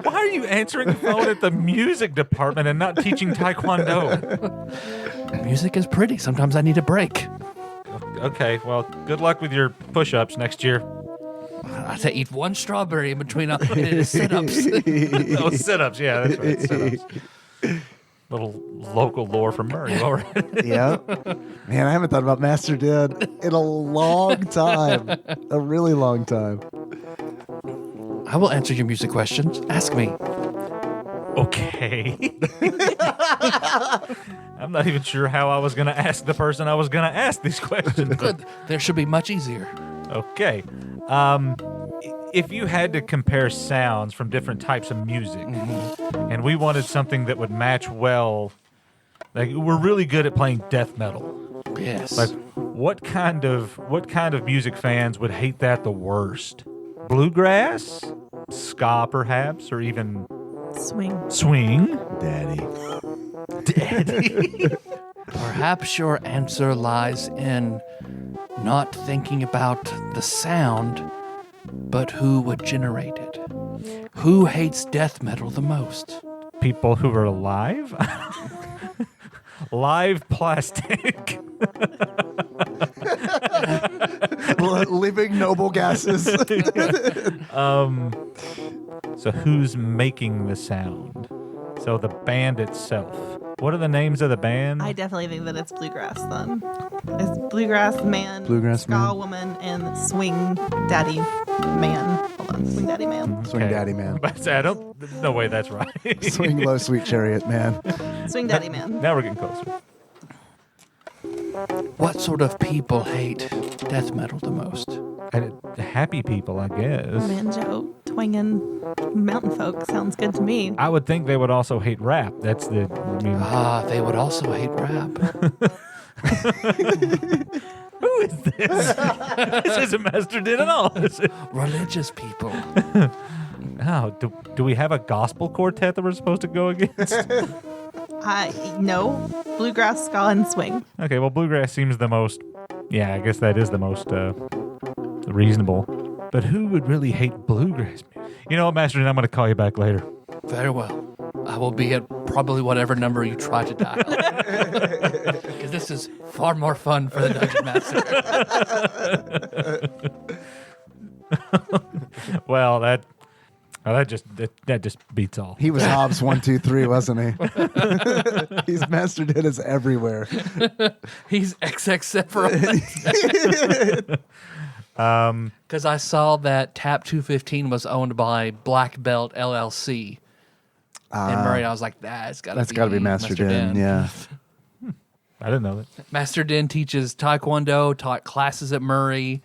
Why are you answering the phone at the music department and not teaching Taekwondo? Music is pretty. Sometimes I need a break. Okay, well, good luck with your push-ups next year. I say eat one strawberry in between sit-ups. Oh, sit-ups. Yeah, that's right. Sit-ups. Little local lore from Murray already. Yeah. Man, I haven't thought about Master Dad in a long time. A really long time. I will answer your music questions. Ask me. Okay. I'm not even sure how I was going to ask the person I was going to ask these questions. Good. There should be much easier. Okay. If you had to compare sounds from different types of music, and we wanted something that would match well, like we're really good at playing death metal. Yes. Like, what kind of music fans would hate that the worst? Bluegrass, ska, perhaps, or even Swing. swing. Daddy. Perhaps your answer lies in not thinking about the sound, but who would generate it. Who hates death metal the most? People who are alive. Live plastic. Living noble gases. So who's making the sound? So the band itself. What are the names of the band? I definitely think that it's bluegrass then. It's bluegrass man, Bluegrass ska man. woman, and swing daddy man. Hold on, swing daddy man. Swing daddy man. But I don't. No way, that's right. Swing low, sweet chariot man. Swing daddy man. Now we're getting closer. What sort of people hate death metal the most? And happy people, I guess. Banjo, twanging, mountain folk sounds good to me. I would think they would also hate rap. That's the. I mean, They would also hate rap. who is this? This isn't Master Din at all. Is it? Religious people. Oh, do we have a gospel quartet that we're supposed to go against? No, bluegrass, ska, and swing. Okay, well, bluegrass seems the most. Yeah, I guess that is the most reasonable. But who would really hate bluegrass? You know what, Master Din, I'm going to call you back later. Very well. I will be at probably whatever number you try to dial. Because this is far more fun for the Dungeon Master. Well, that just beats all. He was Hobbs 1, 2, 3, wasn't he? He's Master Dennis everywhere. He's XX Sephiroth. Because I saw that Tap 215 was owned by Black Belt LLC. In Murray, I was like, that's got to be Master Den. Yeah. I didn't know that. Master Den teaches Taekwondo, taught classes at Murray.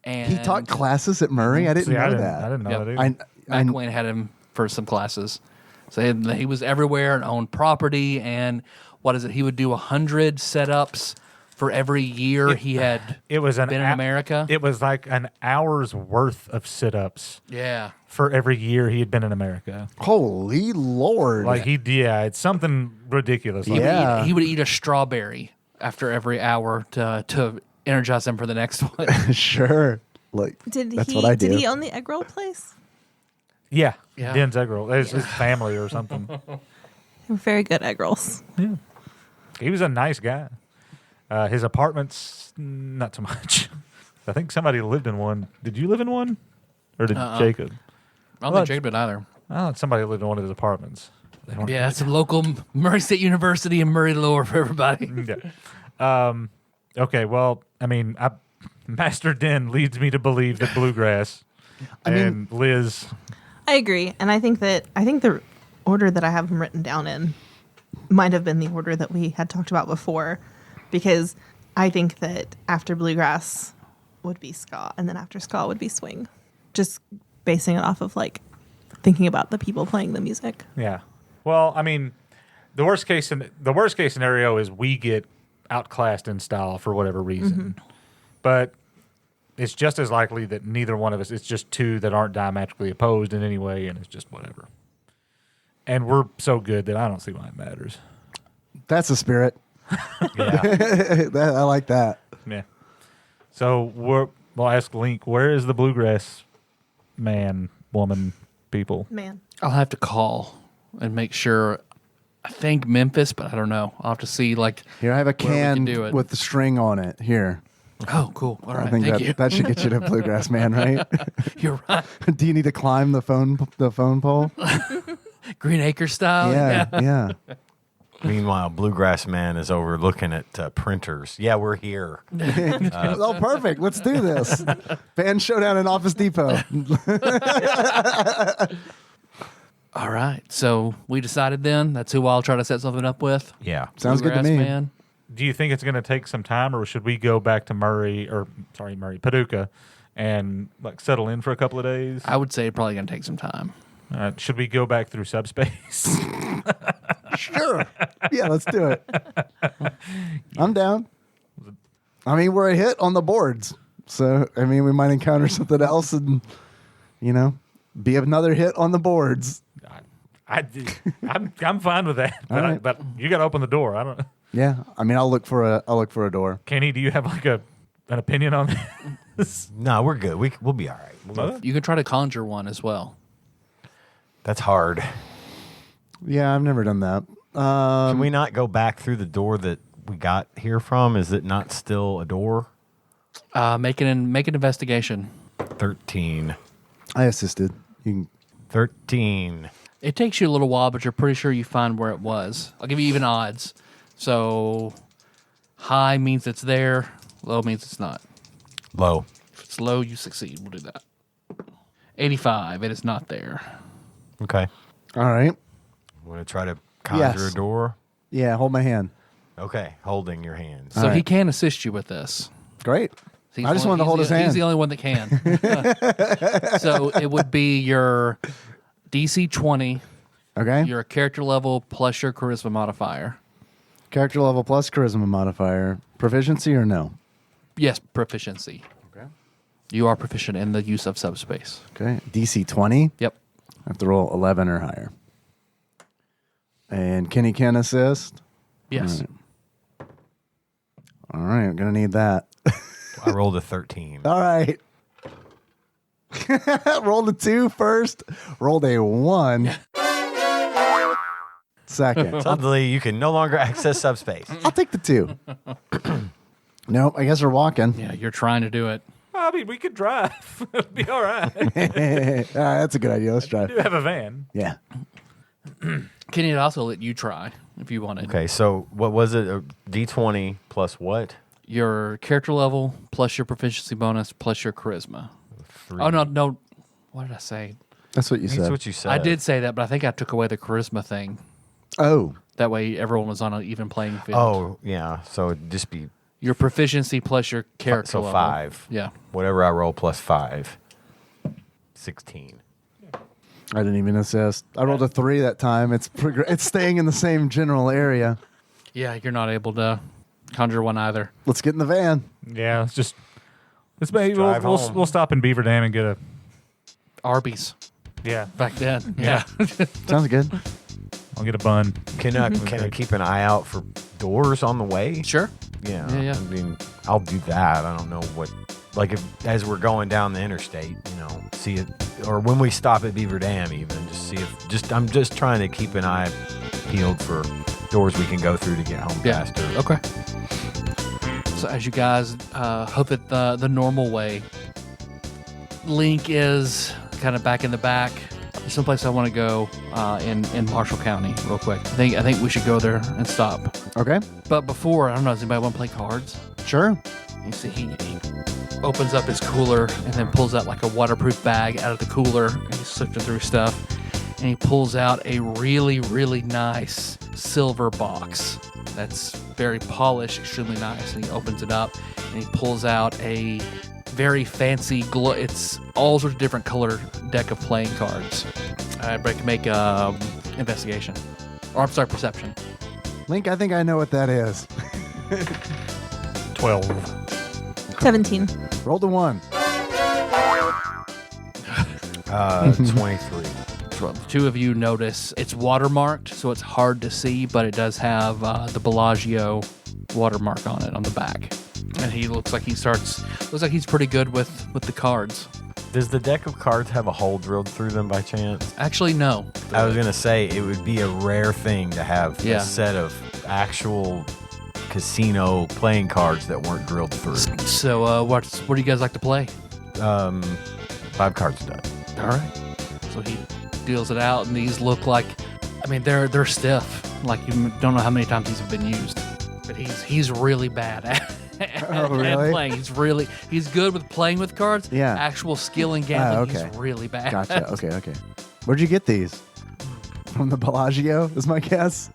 And He taught classes at Murray. I didn't See, know that. I didn't know Yep. that either. McElwain had him for some classes. So he was everywhere and owned property. And what is it? He would do 100 setups for every year he had It was been in America. It was like an hour's worth of sit-ups Yeah. for every year he had been in America. Holy Lord. Like it's something ridiculous. Like Yeah. He would eat a strawberry after every hour to energize him for the next one. Sure. Like, that's what I do. Did he own the egg roll place? Yeah. Yeah. Den's egg roll. It's his family or something. They were very good egg rolls. He was a nice guy. His apartments, not so much. I think somebody lived in one. Did you live in one? Or did Jacob? I don't think Jacob did either. Oh, somebody lived in one of his apartments. They weren't- Yeah, it's a local Murray State University in Murray Lower for everybody. Yeah. Okay, well, I mean, Master Den leads me to believe that Bluegrass and Liz. I agree, and I think the order that I have them written down in might have been the order that we had talked about before, because I think that after bluegrass would be ska, and then after ska would be swing. Just basing it off of like thinking about the people playing the music. Yeah. Well, I mean, the worst case scenario is we get outclassed in style for whatever reason, but it's just as likely that neither one of us. It's just two that aren't diametrically opposed in any way, and it's just whatever. And we're so good that I don't see why it matters. That's the spirit. Yeah. I like that. Yeah. So we'll ask Link, where is the bluegrass man, woman, people? Man, I'll have to call and make sure. I think Memphis, but I don't know. I'll have to see. Like, Here, I have a where we can can do it. with the string on it. Here. Oh, cool. All right, I think thank you. that should get you to Bluegrass Man, right? You're right. Do you need to climb the phone pole? Green Acre style. Yeah. Meanwhile, Bluegrass Man is over looking at printers. Yeah, we're here. Oh, perfect. Let's do this. Band showdown in Office Depot. All right. So we decided then that's who I'll try to set something up with. Yeah. Sounds good to Bluegrass me. Man. Do you think it's going to take some time, or should we go back to Paducah, and like settle in for a couple of days? I would say it's probably going to take some time. Should we go back through subspace? Sure. Yeah, let's do it. I'm down. I mean, we're a hit on the boards. So, I mean, we might encounter something else and, be another hit on the boards. I'm fine with that, but, All right. but you got to open the door. I don't. Yeah. I mean, I'll look for a door. Kenny, do you have like an opinion on this? No, we're good. We'll be all right. You can try to conjure one as well. That's hard. Yeah, I've never done that. Can we not go back through the door that we got here from? Is it not still a door? Make an investigation. 13. I assisted. You can 13. It takes you a little while, but you're pretty sure you find where it was. I'll give you even odds. So high means it's there. Low means it's not. Low. If it's low, you succeed. We'll do that. 85. It is not there. Okay. All right. Want to try to conjure Yes. a door? Yeah, hold my hand. Okay. Holding your hands. So All he right. can assist you with this. Great. He's I just wanted to hold his He's hand. the only one that can. So it would be your DC 20, Okay. your character level plus your charisma modifier. Character level plus charisma modifier. Proficiency or no? Yes, proficiency. Okay. You are proficient in the use of subspace. Okay. DC 20. Yep. I have to roll 11 or higher. And Kenny can assist. Yes. All right. I'm going to need that. I rolled a 13. All right. Rolled a 2 first. Rolled a 1. Second. Suddenly, you can no longer access subspace. I'll take the 2. Nope. I guess we're walking. Yeah, you're trying to do it. I mean, we could drive. It'd be all right. All right, that's a good idea. Let's We try. do have a van. Yeah. Kenny would also let you try if you wanted. Okay, so what was it? A D20 plus what? your character level plus your proficiency bonus plus your charisma. 3. Oh no! What did I say? That's what you That's said. what you said. I did say that, but I think I took away the charisma thing. Oh, That way, everyone was on an even playing field. Oh, yeah. So it'd just be Your proficiency plus your character so level. 5. Yeah. Whatever I roll plus 5. 16. I didn't even assist. I rolled a 3 that time. It's it's staying in the same general area. Yeah, you're not able to conjure one either. Let's get in the van. Yeah, let's maybe drive home. we'll stop in Beaver Dam and get a Arby's yeah. back then. Yeah. Sounds good. I'll get a bun. Can I keep an eye out for doors on the way? Sure. Yeah. Yeah. I mean, I'll do that. I don't know what. Like as we're going down the interstate, see it, or when we stop at Beaver Dam, even just see if. I'm just trying to keep an eye peeled for doors we can go through to get home Yeah. faster. Okay. So as you guys hope it the normal way, Link is kind of back in the back. There's someplace I want to go in Marshall County real quick. I think we should go there and stop. Okay. But before, I don't know, does anybody want to play cards? Sure. You see, he opens up his cooler and then pulls out like a waterproof bag out of the cooler, and he's sifting through stuff, and he pulls out a really, really nice silver box that's very polished, extremely nice, and he opens it up, and he pulls out a very fancy it's all sorts of different colored deck of playing cards. I'd make investigation, or I'm sorry, perception. Link, I think I know what that is. 12. 17. Roll the 1. 23. The two of you notice it's watermarked, so it's hard to see, but it does have the Bellagio watermark on it on the back. And he looks like he's pretty good with the cards. Does the deck of cards have a hole drilled through them by chance? Actually, no. I was gonna say it would be a rare thing to have Yeah. a set of actual casino playing cards that weren't drilled through. So what do you guys like to play? 5 cards done. All right. So he deals it out, and these look like, they're stiff. Like you don't know how many times these have been used. But he's really bad at really? playing. He's good with playing with cards. Yeah. Actual skill and gambling, okay. he's really bad. Gotcha. Okay. Where'd you get these? From the Bellagio, is my guess.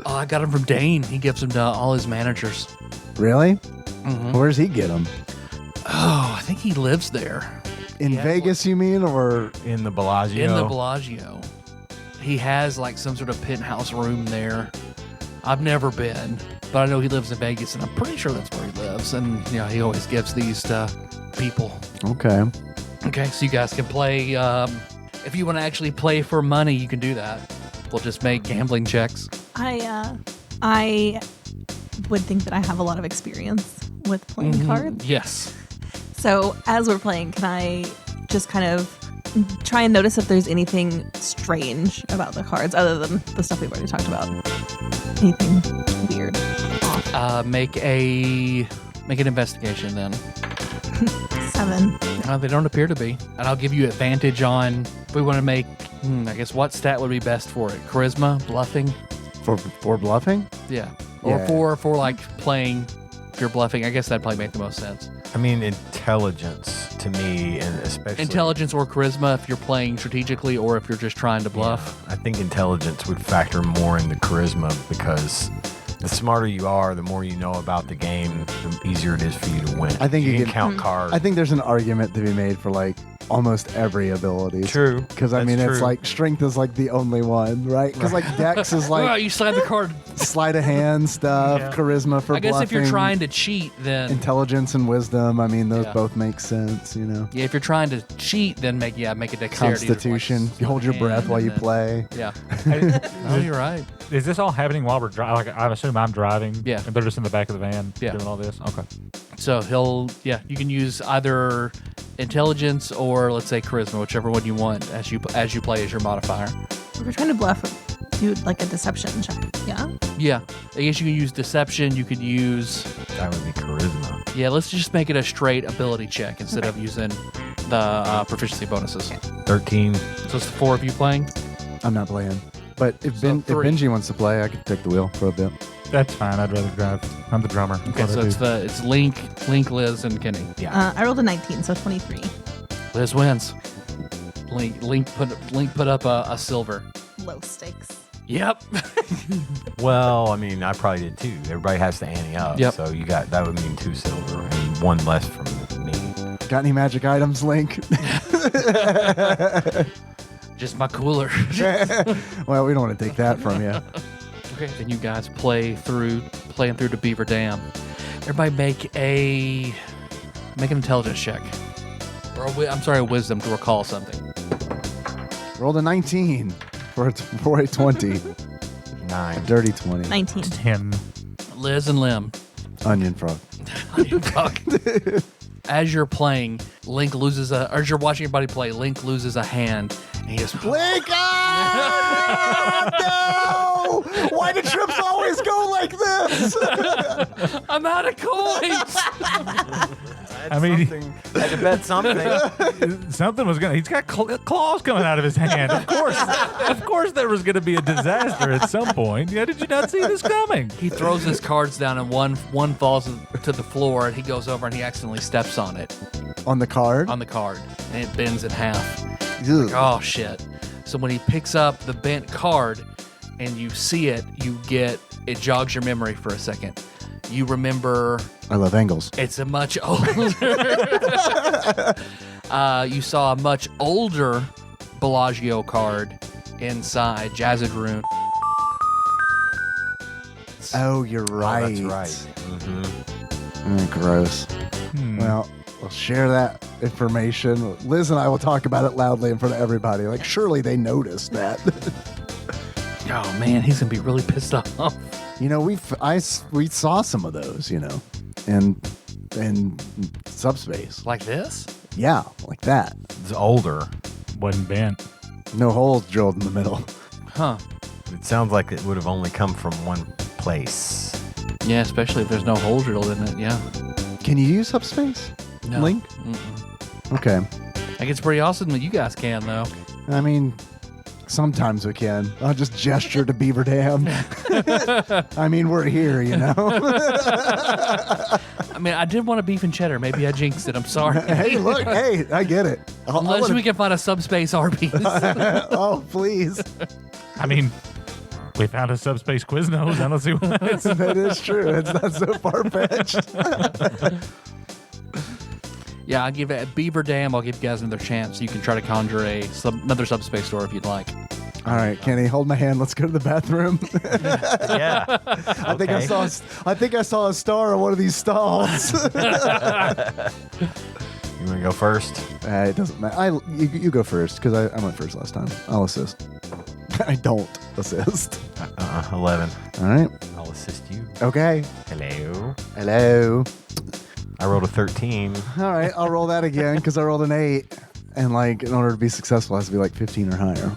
Oh, I got him from Dane. He gives them to all his managers. Really? Mhm. Where's he get them? Oh, I think he lives there. In Yeah, Vegas, you mean, or In the Bellagio. In the Bellagio. He has like some sort of penthouse room there. I've never been, but I know he lives in Vegas, and I'm pretty sure that's where he lives. And he always gives these to people. okay? Okay, so you guys can play. If you want to actually play for money, you can do that. We'll just make gambling checks. I would think that I have a lot of experience with playing cards. Yes. So as we're playing, can I just kind of try and notice if there's anything strange about the cards other than the stuff we've already talked about? Anything weird? Off. Make an investigation then. 7. They don't appear to be, and I'll give you advantage on. If we want to make, I guess what stat would be best for it? Charisma, bluffing. For bluffing? Yeah. Or Yeah. for like playing. If you're bluffing, I guess that'd probably make the most sense. I mean, intelligence to me, and especially Intelligence or charisma if you're playing strategically, or if you're just trying to bluff. Yeah, I think intelligence would factor more into charisma because the smarter you are, the more you know about the game, the easier it is for you to win. I think you can can- count cards. I think there's an argument to be made for like almost every ability. True. Because I That's mean, it's true. like strength is like the only one, right? Because like Dex is Well, like you slide the card. sleight of hand stuff, Yeah. charisma for I guess if you're bluffing, trying to cheat, then intelligence and wisdom. I mean, those Yeah. both make sense, yeah, if you're trying to cheat, then make a dexterity. Constitution. You hold your breath while you play. Yeah. Hey, Oh, you're right. is this all happening while we're driving? Like, I assume I'm driving. Yeah. And they're just in the back of the van Yeah. doing all this. Okay. So you can use either intelligence or let's say charisma, whichever one you want as you play as your modifier. If we're trying to bluff, do like a deception check. Yeah. Yeah, I guess you can use deception. You could use That would be charisma. yeah. Let's just make it a straight ability check instead of using the proficiency bonuses. 13. So it's the 4 of you playing. I'm not playing. But if So if 3. Benji wants to play, I could take the wheel for a bit. That's fine. I'd rather drive. I'm the drummer. Okay, so it's Link, Liz, and Kenny. I rolled a 19, so 23. Liz wins. Link put up a silver. Low stakes. Yep. Well, I mean, I probably did too. Everybody has to ante up. Yep. So that would mean 2 silver and 1 less from me. Got any magic items, Link? Just my cooler. Well, we don't want to take that from you. Okay, then you guys playing through to Beaver Dam. Everybody make an intelligence check. Or a wisdom to recall something. Rolled a 19 for a 20. 9. Dirty 20. 19. 10. Liz and Lim. Onion frog. As you're playing, as you're watching everybody play, Link loses a hand, and he just Link! No! Why do trips always go like this? I'm out of coins. I had to bet something. Something was gonna. He's got claws coming out of his hand. Of course, there was gonna be a disaster at some point. Yeah, did you not see this coming? He throws his cards down, and one falls to the floor, and he goes over and he accidentally steps on it, On the card? and it bends in half. Ugh. Oh shit! So when he picks up the bent card, and you see it, it jogs your memory for a second. You remember I love angles. it's a much older. You saw a much older Bellagio card inside Jazzed Rune. Oh, you're right. Oh, that's right. Mm-hmm. Gross. Well, we'll share that information. Liz and I will talk about it loudly in front of everybody. Like, surely they noticed that. Oh man, he's gonna be really pissed off. You know, we saw some of those, you know, in subspace. Like this? Yeah, like that. It's older. Wasn't bent. No holes drilled in the middle. Huh. It sounds like it would have only come from one place. Yeah, especially if there's no hole drilled in it. Yeah. Can you use subspace? No. Link? Okay. I think it's pretty awesome that you guys can though. I mean, sometimes we can. I'll just gesture to Beaver Dam. I mean, we're here, you know. I mean, I did want a beef and cheddar. Maybe I jinxed it. I'm sorry. Hey, look. Hey, I get it. Unless we can find a subspace Arby's. Oh, please. I mean, we found a subspace Quiznos. I don't see what it's. That is true. It's not so far-fetched. Yeah, I'll give it Beaver Dam. I'll give you guys another chance. You can try to conjure another subspace door if you'd like. All right, Kenny, hold my hand. Let's go to the bathroom. Yeah. I think I saw a star on one of these stalls. You want to go first? It doesn't matter. You go first because I went first last time. I'll assist. I don't assist. 11. All right. I'll assist you. Okay. Hello. Hello. I rolled a 13. All right, I'll roll that again because I rolled an 8. And, like, in order to be successful, it has to be, like, 15 or higher.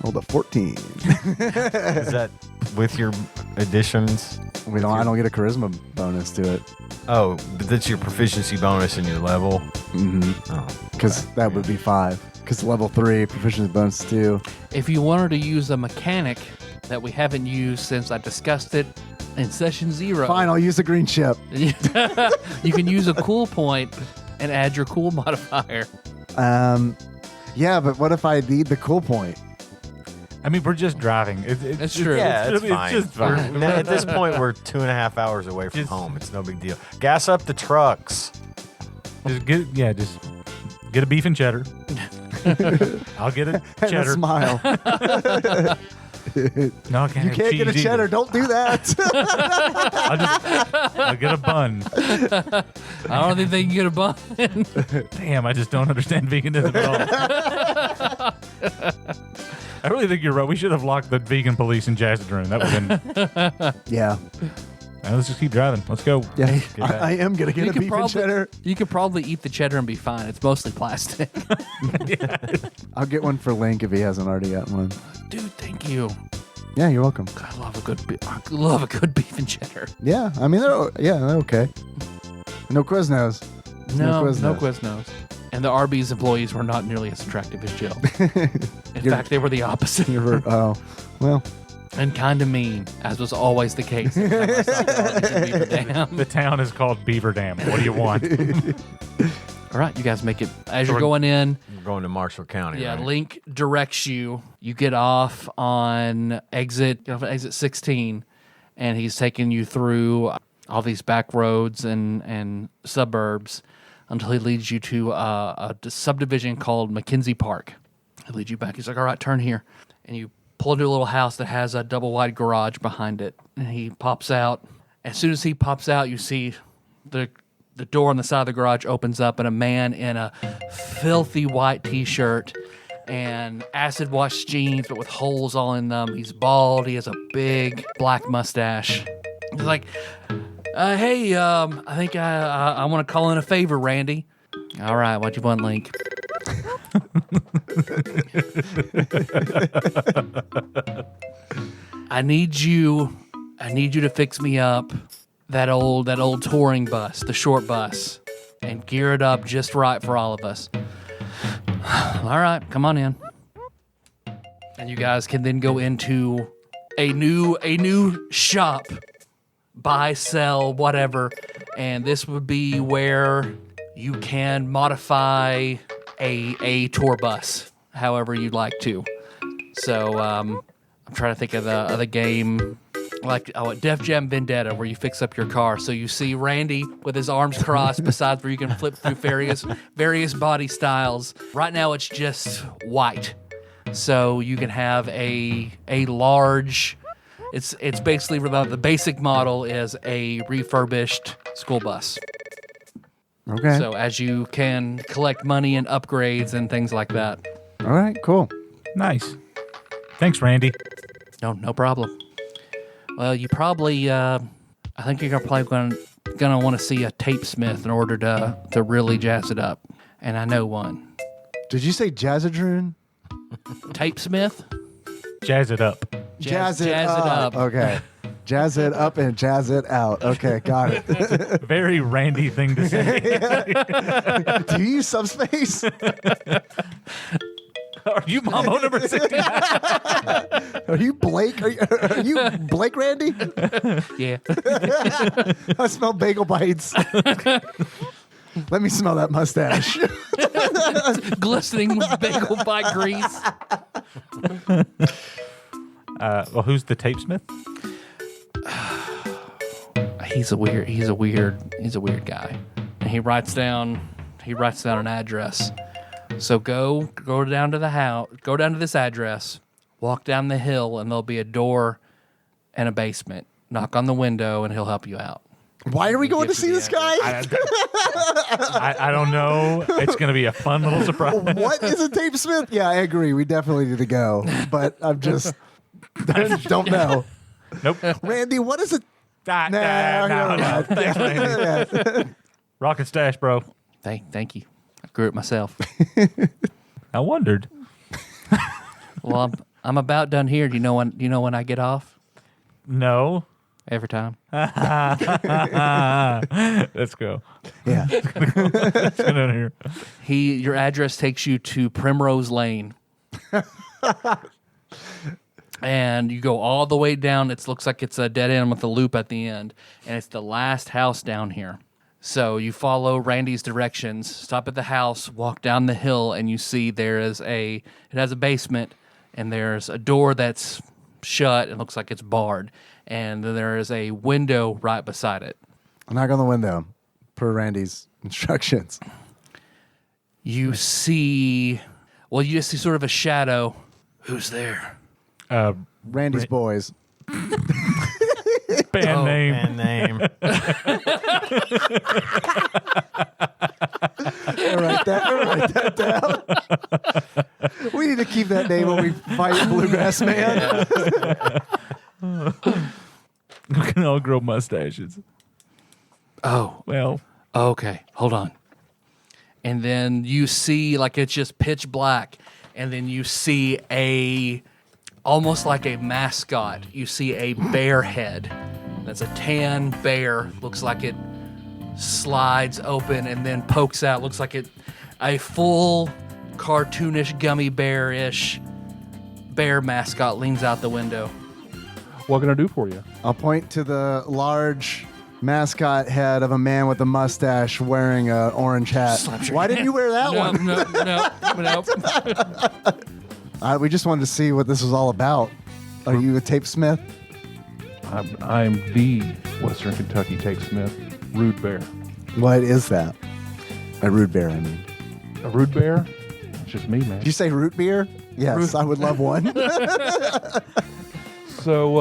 Rolled a 14. Is that with your additions? I don't get a charisma bonus to it. Oh, but that's your proficiency bonus and your level? Mm-hmm. Oh. Because that would be 5. Because level 3, proficiency bonus 2. If you wanted to use a mechanic that we haven't used since I discussed it in session 0. Fine, I'll use the green chip. You can use a cool point and add your cool modifier. Yeah, but what if I need the cool point? I mean, we're just driving. That's true. Yeah, it's fine. just fine. At this point, we're 2.5 hours away from home. It's no big deal. Gas up the trucks. Just get a beef and cheddar. I'll get a And a cheddar. smile. No, I can't. You have can't get a cheese cheddar. either. Don't do that. I'll get a bun. I don't think they can get a bun. Damn, I just don't understand veganism at all. I really think you're right. We should have locked the vegan police in Jazzed Room. That would have been. Yeah. Now, let's just keep driving. Let's go. Yeah. back. I am going to get a beef and cheddar. You could probably eat the cheddar and be fine. It's mostly plastic. I'll get one for Link if he hasn't already got one. Dude, thank you. Yeah, you're welcome. I love a good beef and cheddar. Yeah, I mean, they're okay. No Quiznos. No Quiznos. Quiznos. And the Arby's employees were not nearly as attractive as Jill. In fact, they were the opposite. Oh, well, and kind of mean, as was always the case. every time I saw Garland in Beaver Dam. The town is called Beaver Dam. What do you want? All right, you guys make it. As you're going in, We're going to Marshall County. yeah, right? Link directs you. You get off on exit 16, and he's taking you through all these back roads and suburbs until he leads you to a subdivision called McKenzie Park. He leads you back. He's like, all right, turn here. And you pull into a little house that has a double-wide garage behind it. And he pops out. As soon as he pops out, you see the door on the side of the garage opens up, and a man in a filthy white T-shirt and acid-wash jeans, but with holes all in them. He's bald. He has a big black mustache. He's like, hey, I think I want to call in a favor, Randy. All right, what you want, Link? I need you to fix me up that old touring bus, the short bus, and gear it up just right for all of us. All right, come on in. And you guys can then go into a new shop, buy, sell, whatever, and this would be where you can modify a tour bus however you'd like to. So I'm trying to think of the game, like Def Jam Vendetta, where you fix up your car. So you see Randy with his arms crossed, besides where you can flip through various body styles. Right now it's just white, so you can have a large. It's basically the basic model is a refurbished school bus. Okay. So as you can collect money and upgrades and things like that. All right, cool. Nice. Thanks, Randy. No problem. Well, you probably, I think you're probably gonna want to see a tape smith in order to really jazz it up. And I know one. Did you say Jazzadroon? Tape smith? Jazz it up. Jazz it up. Okay. Jazz it up and jazz it out. Okay, got it. Very Randy thing to say. Do you use subspace? Are you Mambo number 69? Are you Blake? Are you Blake Randy? Yeah. I smell bagel bites. Let me smell that mustache. Glistening with bagel bite grease. Well, who's the tape smith? He's a weird guy. And he writes down an address. So go down to the house, go down to this address, walk down the hill, and there'll be a door and a basement. Knock on the window, and he'll help you out. Why are we going to see this guy? I don't know. It's going to be a fun little surprise. What is a tape smith? Yeah, I agree. We definitely need to go, but I don't know. Nope. Randy, what is it? No. no. Thanks, Randy. Rocket stash, bro. Thank you. I grew it myself. I wondered. Well, I'm about done here. Do you know when I get off? No. Every time. Let's go. Yeah. Let's get in here. Your address takes you to Primrose Lane. And you go all the way down. It looks like it's a dead end with a loop at the end. And it's the last house down here. So you follow Randy's directions, stop at the house, walk down the hill, and you see it has a basement, and there's a door that's shut and looks like it's barred. And then there is a window right beside it. Knock on the window, per Randy's instructions. You just see sort of a shadow. Who's there? Randy's boys. Band name. And name. Write that down. We need to keep that name when we fight Bluegrass Man. We can all grow mustaches. Oh, Well, okay. Hold on. And then you see, like, it's just pitch black. And then you see almost like a mascot. You see a bear head. That's a tan bear. Looks like it slides open and then pokes out. Looks like a full cartoonish gummy bear-ish bear mascot leans out the window. What can I do for you? I'll point to the large mascot head of a man with a mustache wearing an orange hat. Why didn't you wear that one? No. We just wanted to see what this was all about. Are you a tape smith? I'm the Western Kentucky Tape Smith, Rude Bear. What is that? A rude bear, I mean. A Rude Bear? It's just me, man. Did you say root beer? Yes, I would love one. So,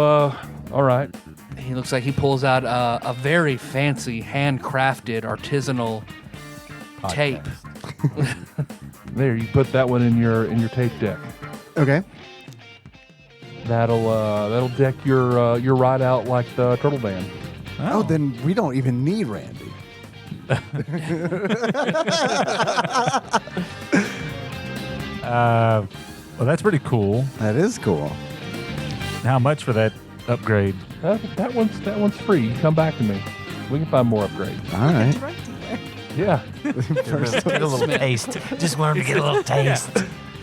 all right. He looks like he pulls out a very fancy, handcrafted, artisanal tape. There, you put that one in your tape deck. Okay. That'll deck your ride out like the turtle van. Oh, then we don't even need Randy. Well, that's pretty cool. That is cool. How much for that upgrade? That one's free. You come back to me. We can find more upgrades. All right. Drug dealer. Yeah. Get a little taste. Just want him to get a little taste.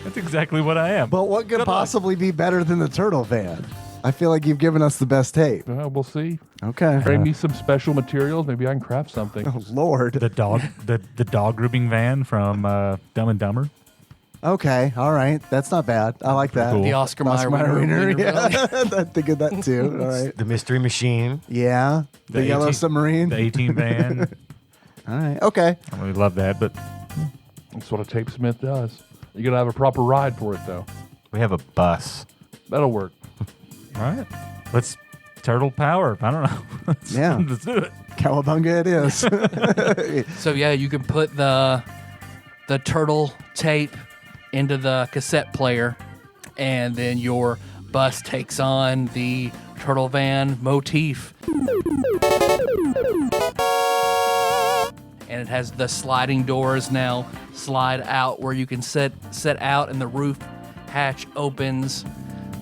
That's exactly what I am. But what could possibly be better than the turtle van? I feel like you've given us the best tape. We'll see. Okay. Bring me some special materials. Maybe I can craft something. Oh, Lord. The dog grouping van from Dumb and Dumber. Okay. All right. That's not bad. I like that. Cool. The Oscar Mayer winner. Yeah. I think of that too. All right. The mystery machine. Yeah. The yellow 18 submarine. The 18 van. All right. Okay. I really love that, but That's what a tape smith does. You gotta have a proper ride for it, though. We have a bus. That'll work. all right. Let's turtle power. I don't know. Yeah. Let's do it. Cowabunga it is. So yeah, you can put the turtle tape into the cassette player, and then your bus takes on the turtle van motif. And it has the sliding doors now slide out where you can set out, and the roof hatch opens.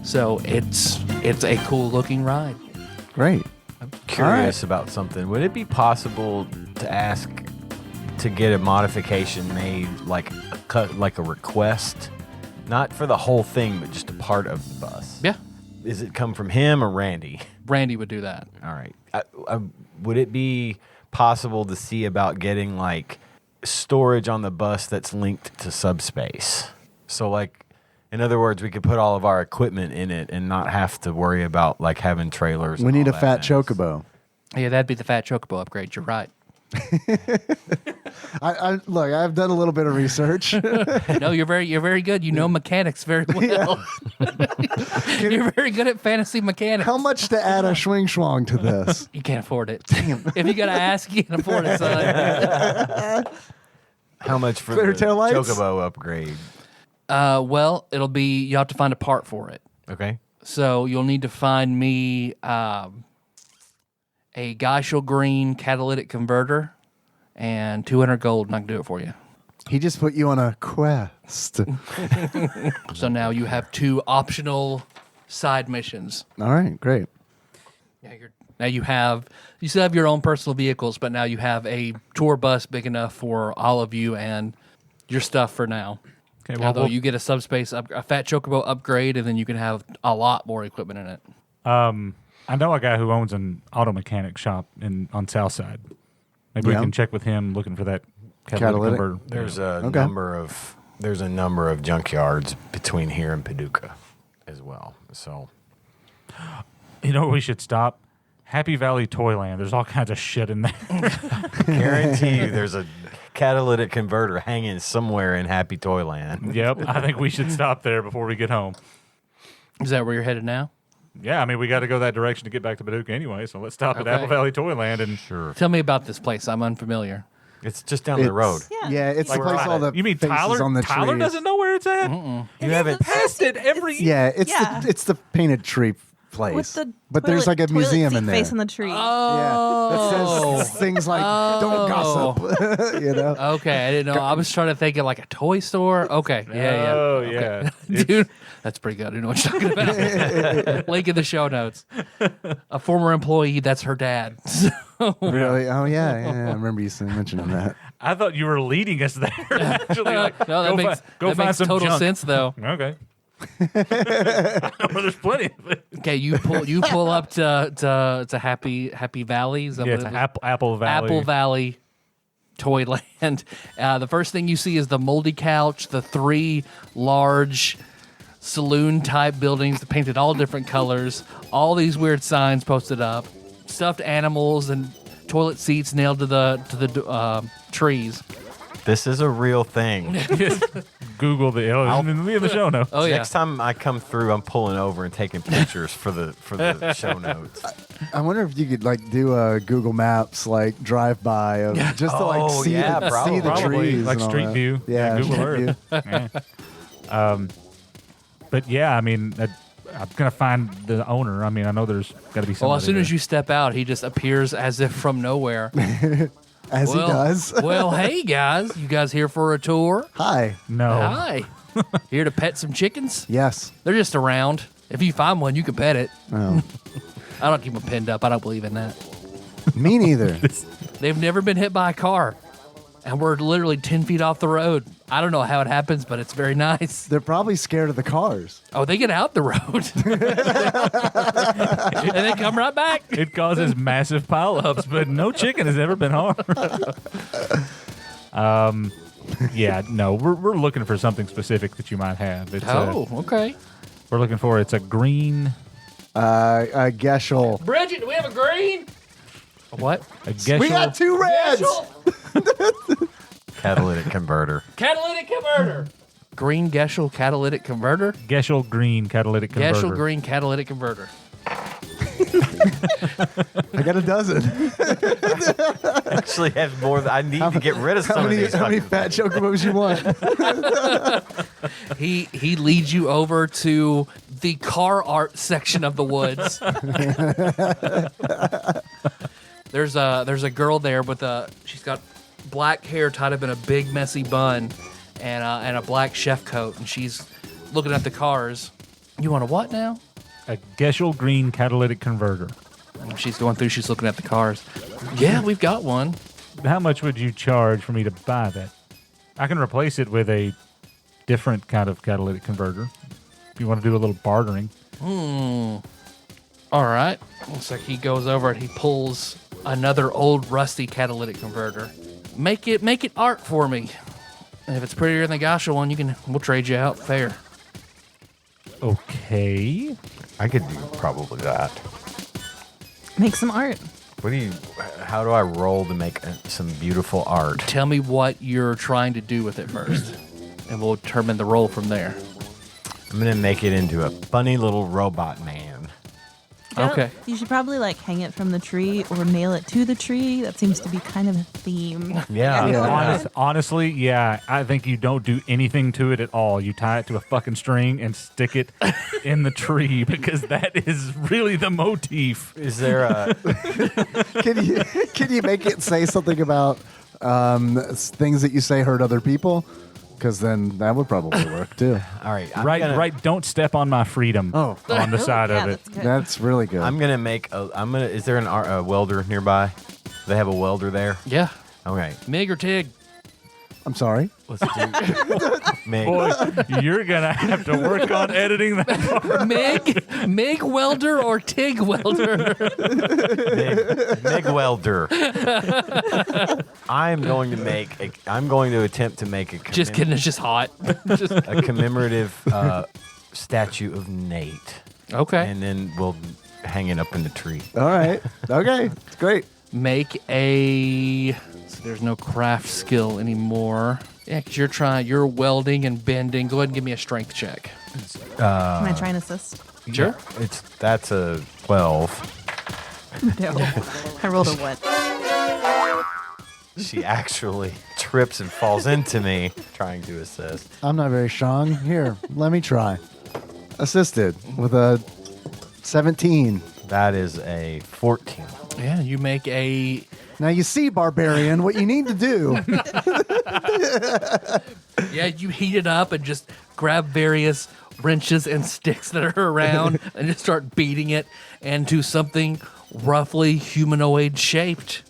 So it's a cool looking ride. Great. Curious about something. Would it be possible to ask to get a modification made, like a request, not for the whole thing, but just a part of the bus? Yeah, Is it come from him or Randy? Randy would do that. All right. Would it be possible to see about getting like storage on the bus that's linked to subspace? So like, in other words, we could put all of our equipment in it and not have to worry about like having trailers. We and need all a that fat mess. chocobo. Yeah, that'd be the Fat Chocobo upgrade. You're right. Look, I've done a little bit of research. No, you're very good. You know mechanics very well. You're very good at fantasy mechanics. How much to add a swing schwang to this? You can't afford it. Damn. If you gotta ask, you can afford it, son. How much for Clear the taillights? chocobo upgrade? Well, it'll be you have to find a part for it. Okay. So you'll need to find me a Geishel green catalytic converter and 200 gold, and I can do it for you. He just put you on a quest. So now you have 2 optional side missions. All right, great. Yeah, now you still have your own personal vehicles, but now you have a tour bus big enough for all of you and your stuff for now. Okay, well, Although you get a subspace, a Fat Chocobo upgrade, and then you can have a lot more equipment in it. I know a guy who owns an auto mechanic shop on Southside. Maybe Yeah. we can check with him looking for that Catalytic. converter. There's a Okay. number of junkyards between here and Paducah as well. So You know where we should stop? Happy Valley Toyland. There's all kinds of shit in there. guarantee you there's a catalytic converter hanging somewhere in Happy Toyland. Yep. I think we should stop there before we get home. Is that where you're headed now? Yeah, I mean, we got to go that direction to get back to Paducah anyway, so let's stop at Okay. Apple Valley Toyland and Sure. Tell me about this place. I'm unfamiliar. It's just down the road. Yeah. Yeah, it's the Like, place all the you mean faces Tyler? on the Tyler trees. doesn't know where it's at. You haven't Passed it every year. Yeah, it's Yeah. it's the painted tree place. With the but there's like a toilet museum seat in there. facing the tree. Yeah, that says things like "Don't gossip." You know. Okay, I didn't know. I was trying to think of like a toy store. Okay, yeah. Oh, Okay. yeah. Dude, that's pretty good. I didn't know what you're talking about. Link in the show notes. A former employee, that's her dad. Really? Oh yeah. I remember you mentioning that. I thought you were leading us there. Actually, like, No, that makes go find makes some total junk. sense, though. Okay. There's plenty of it. Okay, you pull up to Happy Valley. Is that Yeah, what it's it is? Apple Valley. Apple Valley Toyland. The first thing you see is the moldy couch, the 3 large saloon type buildings painted all different colors, all these weird signs posted up, stuffed animals and toilet seats nailed to the trees. This is a real thing. Google the in the show notes. Oh yeah. Next time I come through, I'm pulling over and taking pictures for the show notes. I wonder if you could like do a Google Maps like drive by of just to like Oh, see, yeah, see the probably. trees, Like and all Street that. View. Yeah, Google Street Earth. View. Yeah. But yeah, I mean, I'm gonna find the owner. I mean, I know there's got to be somebody. Well, as soon as there. you step out, he just appears as if from nowhere. As he does. Well, hey guys, you guys here for a tour? Hi. No. Hi. Here to pet some chickens? Yes. They're just around. If you find one, you can pet it. Oh. I don't keep them pinned up. I don't believe in that. Me neither. They've never been hit by a car, and we're literally 10 feet off the road. I don't know how it happens, but it's very nice. They're probably scared of the cars. Oh, they get out the road. And they come right back. It causes massive pileups, but no chicken has ever been harmed. Yeah, no, we're looking for something specific that you might have. It's Okay. we're looking for it's a green. Geschel. Bridget, do we have a green? A what? A Geschel, We got 2 reds. Catalytic converter. Catalytic converter. Green Geschel catalytic converter? Geschel green catalytic converter. Geschel green catalytic converter. I got a dozen. Actually, have more. I need to get rid of some How of these. many fucking- fat chocobos you want? He leads you over to the car art section of the woods. There's a girl there with she's got black hair tied up in a big messy bun and a black chef coat, and she's looking at the cars. You want a what now? A Geschel green catalytic converter. And she's going through. She's looking at the cars. Yeah, we've got one. How much would you charge for me to buy that? I can replace it with a different kind of catalytic converter. If you want to do a little bartering. All right. Looks like he goes over and he pulls another old rusty catalytic converter. Make it art for me. And if it's prettier than the Gasha one, we'll trade you out fair. Okay. I could do probably that. Make some art. How do I roll to make some beautiful art? Tell me what you're trying to do with it first, and we'll determine the roll from there. I'm gonna make it into a funny little robot man. Okay. You should probably like hang it from the tree or nail it to the tree. That seems to be kind of a theme. Yeah. Yeah. Honestly, yeah, I think you don't do anything to it at all. You tie it to a fucking string and stick it in the tree because that is really the motif. Is there a? Can you make it say something about things that you say hurt other people? Because then that would probably work too. All right. Right. Don't step on my freedom. Oh. On the side Yeah, of it. that's good. That's really good. I'm gonna make a. Is there a welder nearby? Do they have a welder there? Yeah. Okay. Mig or Tig? I'm sorry. Let's do. Meg. Boy, you're gonna have to work on editing that. Mig welder or Tig welder? Mig welder. I'm going to attempt to make a. Just kidding. It's just hot. A commemorative statue of Nate, Okay. and then we'll hang it up in the tree. All right. Okay. It's great. Make a. So there's no craft skill anymore. Yeah, because you're welding and bending. Go ahead and give me a strength check. Can I try and assist? Sure. That's a 12. No. I rolled a what? She actually trips and falls into me trying to assist. I'm not very strong. Here, let me try. Assisted with a 17. That is a 14. Yeah, you make a. Now you see, barbarian, what you need to do. Yeah, you heat it up and just grab various wrenches and sticks that are around and just start beating it into something roughly humanoid shaped.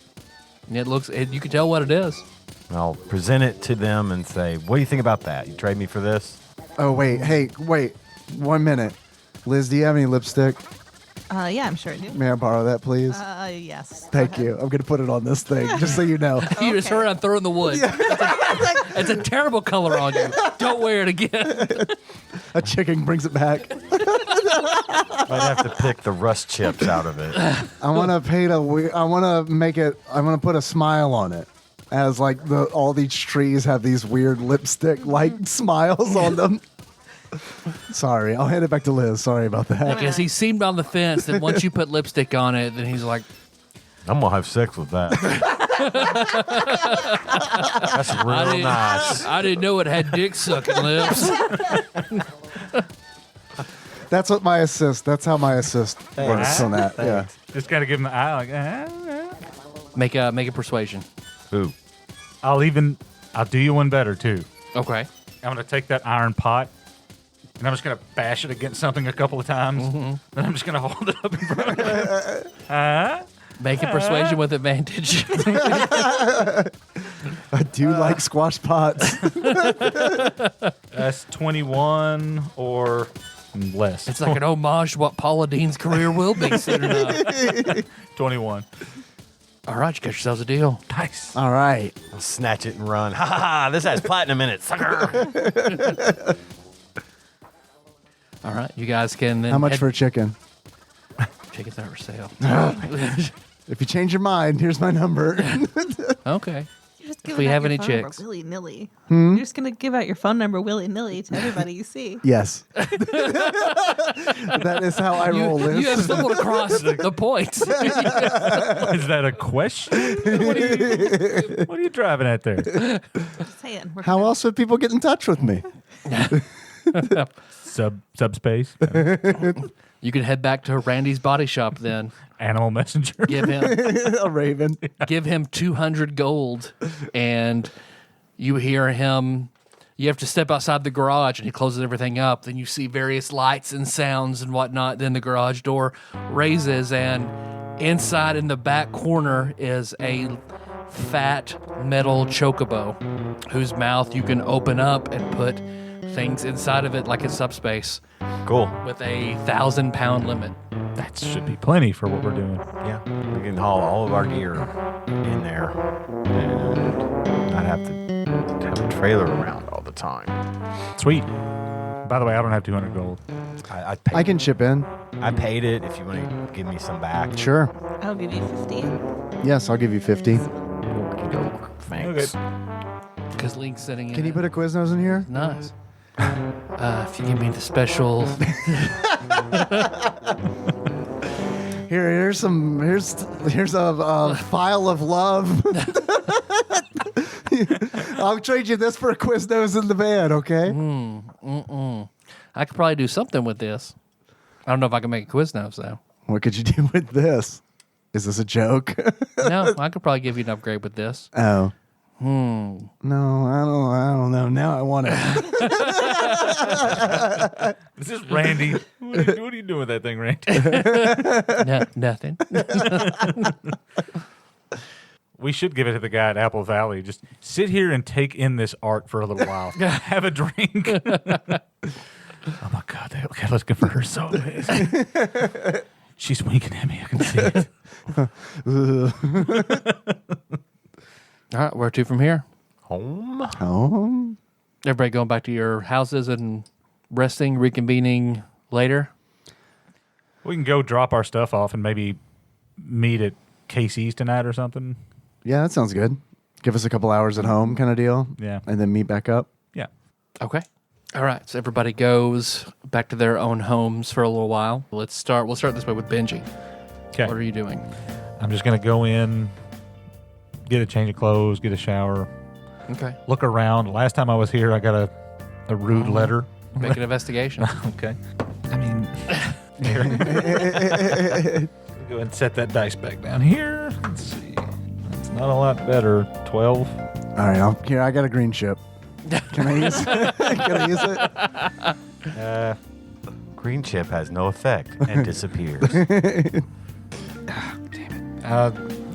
And you can tell what it is. I'll present it to them and say, "What do you think about that? You trade me for this?" Oh, wait. Hey, wait. 1 minute. Liz, do you have any lipstick? Yeah, I'm sure I do. May I borrow that, please? Yes. Thank you. I'm going to put it on this thing, just so you know. You just hurry on throwing the wood. It's a terrible color on you. Don't wear it again. A chicken brings it back. Might have to pick the rust chips out of it. I want to paint I want to make it. I want to put a smile on it, as like all these trees have these weird lipstick like smiles on them. Sorry, I'll hand it back to Liz. Sorry about that. Because he seemed on the fence that once you put lipstick on it, then he's like, I'm gonna have sex with that. That's real nice. I didn't know it had dick sucking lips. That's what my assist. That's how my assist works on that. Yeah. Just got to give him the eye. Like, Make a persuasion. Ooh. I'll do you one better too. Okay. I'm gonna take that iron pot, and I'm just gonna bash it against something a couple of times, and I'm just gonna hold it up in front of it. Make a persuasion with advantage. I do like squash pots. That's 21 or less. It's like an homage to what Paula Dean's career will be soon enough. 21. All right, you got yourselves a deal. Nice. All right. I'll snatch it and run. Ha ha ha! This has platinum in it, sucker. All right, you guys can then. How much for a chicken? Chickens not for sale. If you change your mind, here's my number. Okay. You're just If giving we out have your any phone number chicks. willy-nilly. You're just going to give out your phone number willy-nilly to everybody you see. Yes. That is how I roll, Liz. You have stumbled across the point. Is that a question? What are you driving at there? Just saying. How else would people get in touch with me? Subspace. You can head back to Randy's body shop then. Animal messenger. Give him A raven. 200 gold, and you hear him. You have to step outside the garage, and he closes everything up. Then you see various lights and sounds and whatnot. Then the garage door raises, and inside in the back corner is a fat metal chocobo, whose mouth you can open up and put things inside of it like a subspace, Cool. with a 1,000-pound limit. That should be plenty for what we're doing. Yeah. We can haul all of our gear in there and not have to have a trailer around all the time. Sweet. By the way, I don't have 200 gold. I can chip in. I paid it if you want to give me some back. Sure. I'll give you 50. Yes, I'll give you 50. Thanks. Because Link's sitting in Can you it. put a Quiznos in here? Nice. If you give me the special. Here's a file of love. I'll trade you this for a Quiznos in the van, okay? I could probably do something with this. I don't know if I can make a Quiznos though. What could you do with this? Is this a joke? No, I could probably give you an upgrade with this. Oh. No, I don't know. Now I want it. This is Randy. What are you doing with that thing, Randy? No, nothing. We should give it to the guy at Apple Valley. Just sit here and take in this art for a little while. Have a drink. Oh my God, that looks good for her so amazing. She's winking at me. I can see it. All right, where to from here? Home? Oh. Everybody going back to your houses and resting, reconvening later? We can go drop our stuff off and maybe meet at Casey's tonight or something. Yeah, that sounds good. Give us a couple hours at home kind of deal. Yeah. And then meet back up. Yeah. Okay. All right, so everybody goes back to their own homes for a little while. We'll start this way with Benji. Okay. What are you doing? I'm just going to go in, get a change of clothes, get a shower, Okay. look around. Last time I was here, I got a rude letter. Make an investigation. Okay. I mean, here. Go ahead and set that dice back down here. Let's see. That's not a lot better. 12. All right, here, I got a green chip. Can I use it? Can I use it? Green chip has no effect and disappears.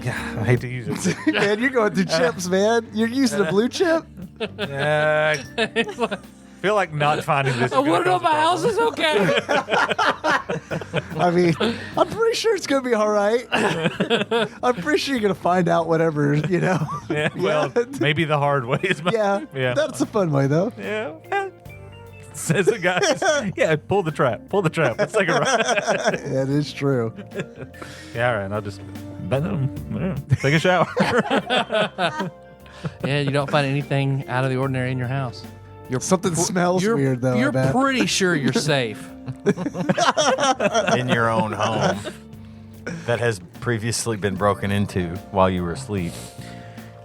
Yeah, I hate to use it. Man, you're going through chips, man. You're using a blue chip? feel like not finding this. I want to know if my house is okay. I mean, I'm pretty sure it's gonna be all right. I'm pretty sure you're gonna find out whatever, you know. Yeah, well, maybe the hard way is my, Yeah, yeah. that's a fun way though. Yeah. Says the guy. Yeah, pull the trap. Pull the trap. Let's take a ride. That is true. Yeah, all right. I'll just take a shower. Yeah, you don't find anything out of the ordinary in your house. Something smells weird though. I You're bet. pretty sure you're safe. In your own home that has previously been broken into while you were asleep.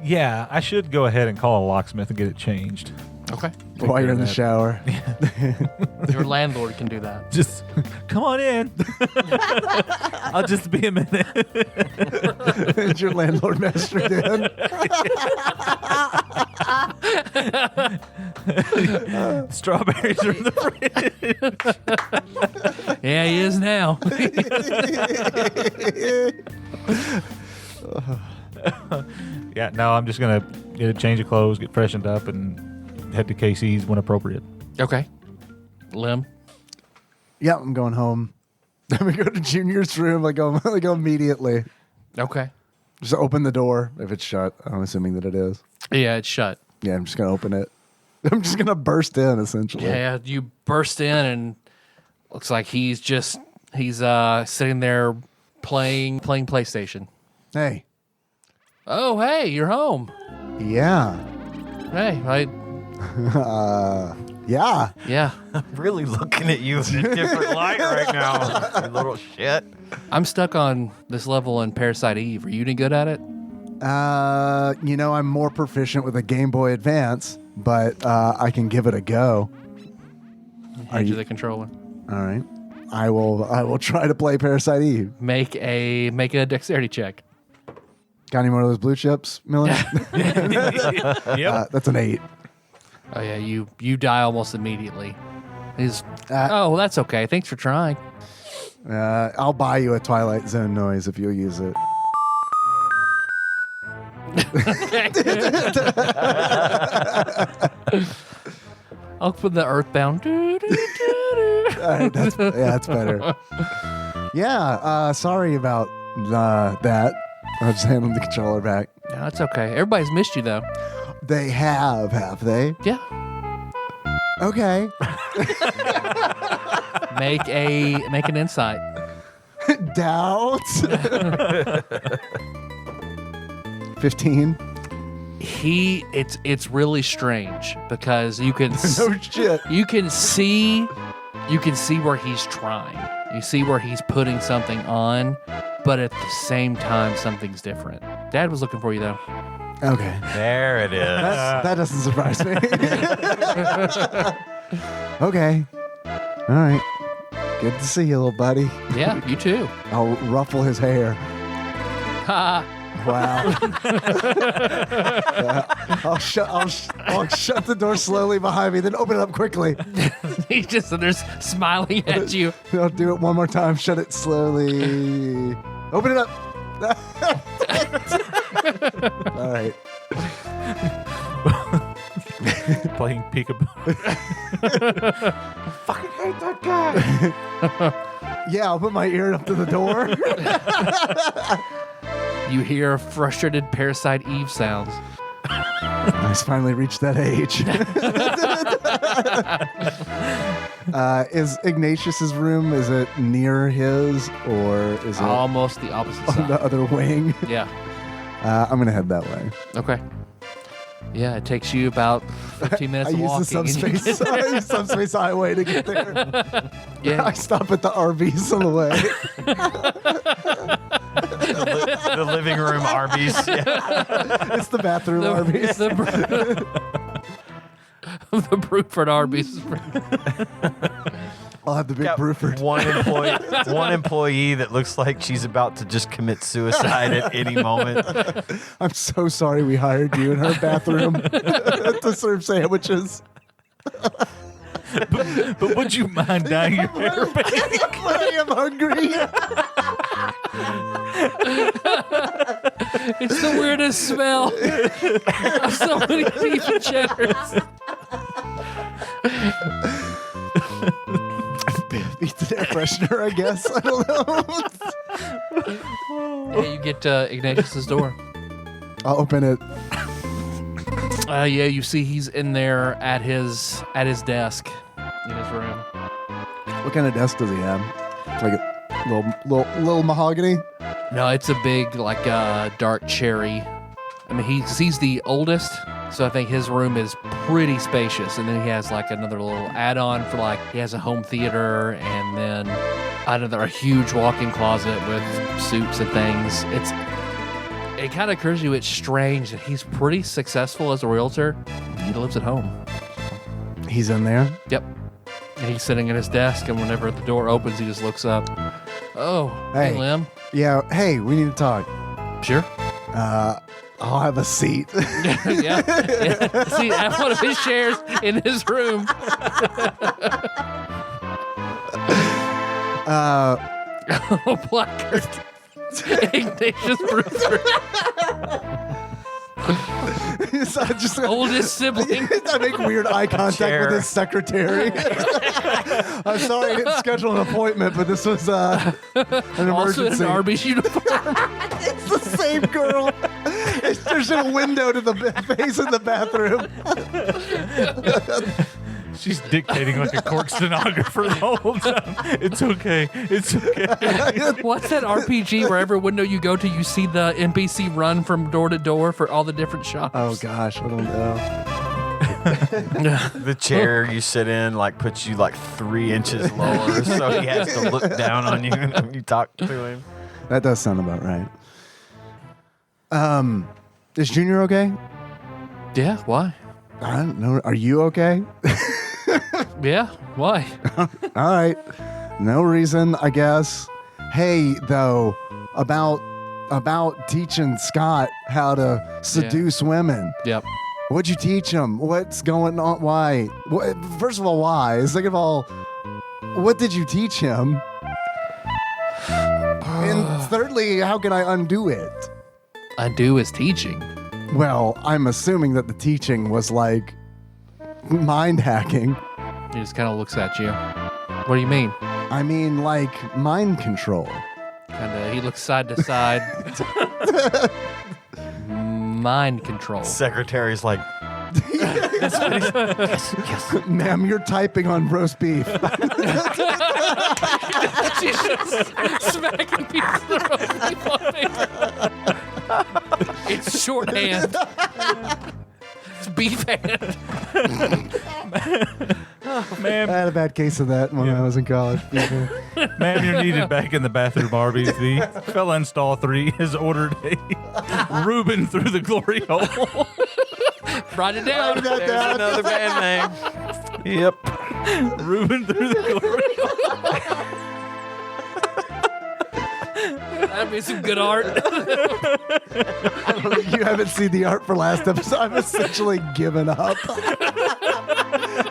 Yeah, I should go ahead and call a locksmith and get it changed. Okay. While you're in the shower. Your landlord can do that. Just come on in. I'll just be a minute. Is your landlord master in? Strawberries are in the fridge. Yeah, he is now. Yeah, no, I'm just going to get a change of clothes, get freshened up, and head to KC's when appropriate. Okay. Lim. Yeah, I'm going home. I'm gonna go to Junior's room. Like go immediately. Okay. Just open the door if it's shut. I'm assuming that it is. Yeah, it's shut. Yeah, I'm just gonna open it. I'm just gonna burst in essentially. Yeah, you burst in and looks like he's sitting there playing PlayStation. Hey. Oh, hey, you're home. Yeah. Hey, Yeah. yeah. I'm really looking at you in a different light right now, you little shit. I'm stuck on this level in Parasite Eve. Are you any good at it? I'm more proficient with a Game Boy Advance, but I can give it a go. Hand you the controller. All right. I will try to play Parasite Eve. Make a dexterity check. Got any more of those blue chips, Millie? Yep. That's an 8. Oh yeah, you die almost immediately. Oh, that's okay. Thanks for trying. I'll buy you a Twilight Zone noise if you'll use it. I'll put the Earthbound. All right, that's better. Yeah, sorry about that. I'll just hand them the controller back. No, that's okay. Everybody's missed you though. They have they? Yeah. Okay. Make an insight. Doubt. 15. It's really strange because you can No shit. you can see where he's trying. You see where he's putting something on, but at the same time something's different. Dad was looking for you though. Okay. There it is. That doesn't surprise me. Okay. All right. Good to see you, little buddy. Yeah, you too. I'll ruffle his hair. Ha. Wow. I'll shut the door slowly behind me, then open it up quickly. He's just there's smiling at you. I'll do it one more time. Shut it slowly. Open it up. All right. Playing peekaboo. Fucking hate that guy. Yeah, I'll put my ear up to the door. You hear frustrated Parasite Eve sounds. I finally reached that age. Is Ignatius's room, is it near his or is it Almost the opposite on the side. other wing? Yeah. I'm going to head that way. Okay. Yeah, it takes you about 15 minutes I of use walking. the and you get subspace, I use subspace highway to get there. Yeah. I stop at the Arby's on the way. The living room Arby's. Yeah. It's the bathroom Arby's. The Bruford Arby's. I'll have the big Got Bruford. one employee that looks like she's about to just commit suicide at any moment. I'm so sorry we hired you in her bathroom to serve sandwiches. But would you mind dyeing your hair pink? I am hungry. It's the weirdest smell of so many beef and cheddars. Beats an air freshener, I guess. I don't know. Yeah, you get Ignatius's door. I'll open it. Yeah, you see he's in there at his desk in his room. What kind of desk does he have? Like a little mahogany? No, it's a big, like, dark cherry. I mean, he's the oldest, so I think his room is pretty spacious. And then he has, like, another little add-on for, like, he has a home theater and then a huge walk-in closet with suits and things. It kind of occurs to you it's strange that he's pretty successful as a realtor. He lives at home. He's in there? Yep. And he's sitting at his desk, and whenever the door opens, he just looks up. Oh, hey Lim. Yeah, hey, we need to talk. Sure. I'll have a seat. Yeah. See, I have one of his chairs in his room. Placard. Ignatius Brewster. So just Oldest sibling. I make weird eye contact Chair. with his secretary. I'm sorry I didn't schedule an appointment, but this was an emergency. Also in an Arby's uniform. It's the same girl. There's a window to the face in the bathroom. She's dictating like a court stenographer the whole time. It's okay. It's okay. What's that RPG where every window you go to, you see the NPC run from door to door for all the different shops? Oh gosh, I don't know. The chair you sit in like puts you like 3 inches lower, so he has to look down on you when you talk to him. That does sound about right. Is Junior okay? Yeah, why? I don't know. Are you okay? Yeah, why? All right. No reason, I guess. Hey, though, about teaching Scott how to seduce women. Yep. What'd you teach him? What's going on? Why? First of all, why? Second of all, what did you teach him? And thirdly, how can I undo it? Undo his teaching. Well, I'm assuming that the teaching was like mind hacking. He just kind of looks at you. What do you mean? I mean, like mind control. He looks side to side. Mind control. Secretary's like, Ma'am, you're typing on roast beef. She's just smacking pieces of roast beef on paper. It's shorthand. It's beef hand. I Ma'am, had a bad case of that when I was in college. ma'am, you're needed back in the bathroom, Arby's. The fella in stall 3 has ordered a Reuben through the glory hole. Write it down. there's another band name. Yep. Reuben through the glory hole. That'd be some good art. You haven't seen the art for last episode. I've essentially given up.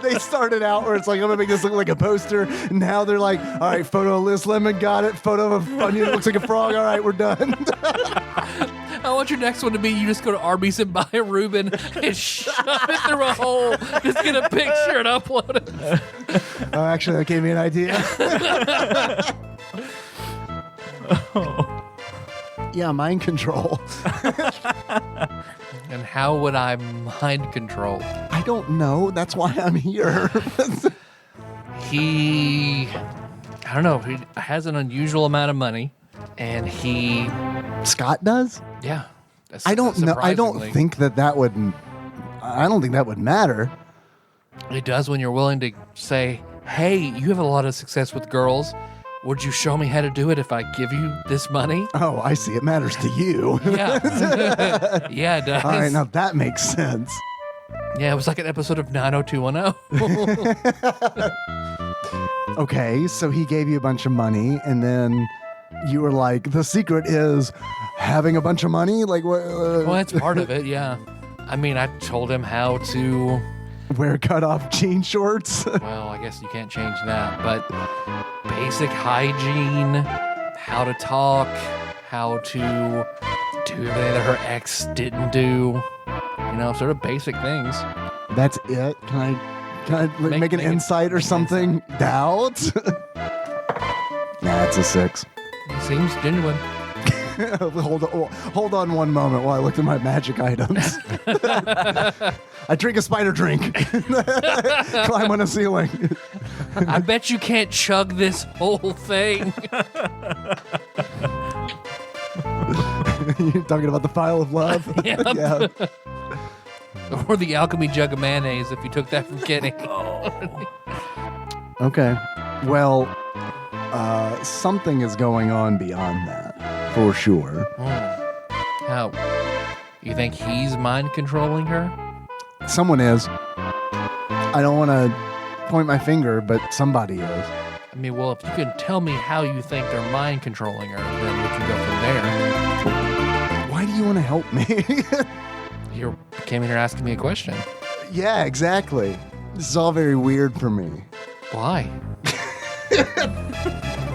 They started out where it's like, I'm going to make this look like a poster. Now they're like, all right, photo of Liz Lemon, got it. Photo of a onion that looks like a frog. All right, we're done. I want your next one to be you just go to Arby's and buy a Reuben and shove it through a hole. Just get a picture and upload it. Oh, actually, that gave me an idea. Yeah, mind control. And how would I mind control? I don't know. That's why I'm here. I don't know, he has an unusual amount of money, and Scott does? yeah. I don't know. I don't surprisingly. think that would matter. It does when you're willing to say, hey, you have a lot of success with girls. Would you show me how to do it if I give you this money? Oh, I see. It matters to you. Yeah. Yeah, it does. All right, now that makes sense. Yeah, it was like an episode of 90210. Okay, so he gave you a bunch of money, and then you were like, the secret is having a bunch of money? Like, what? Well, that's part of it, yeah. I mean, I told him how to... Wear cut-off jean shorts? Well, I guess you can't change that, but basic hygiene, how to talk, how to do everything that her ex didn't do. You know, sort of basic things. That's it? Can I Can I make an insight or something? Doubt? Nah, it's a 6. Seems genuine. Hold on one moment while I look at my magic items. I drink a spider drink. Climb on a ceiling. I bet you can't chug this whole thing. You're talking about the file of love? Yep. Yeah. Or the alchemy jug of mayonnaise if you took that from Kenny. Okay. Well, something is going on beyond that, for sure. How? You think he's mind controlling her? Someone is. I don't want to point my finger, but somebody is. I mean, well, if you can tell me how you think they're mind controlling her, then we can go from there. Why do you want to help me? You came in here asking me a question. Yeah, exactly. This is all very weird for me. Why?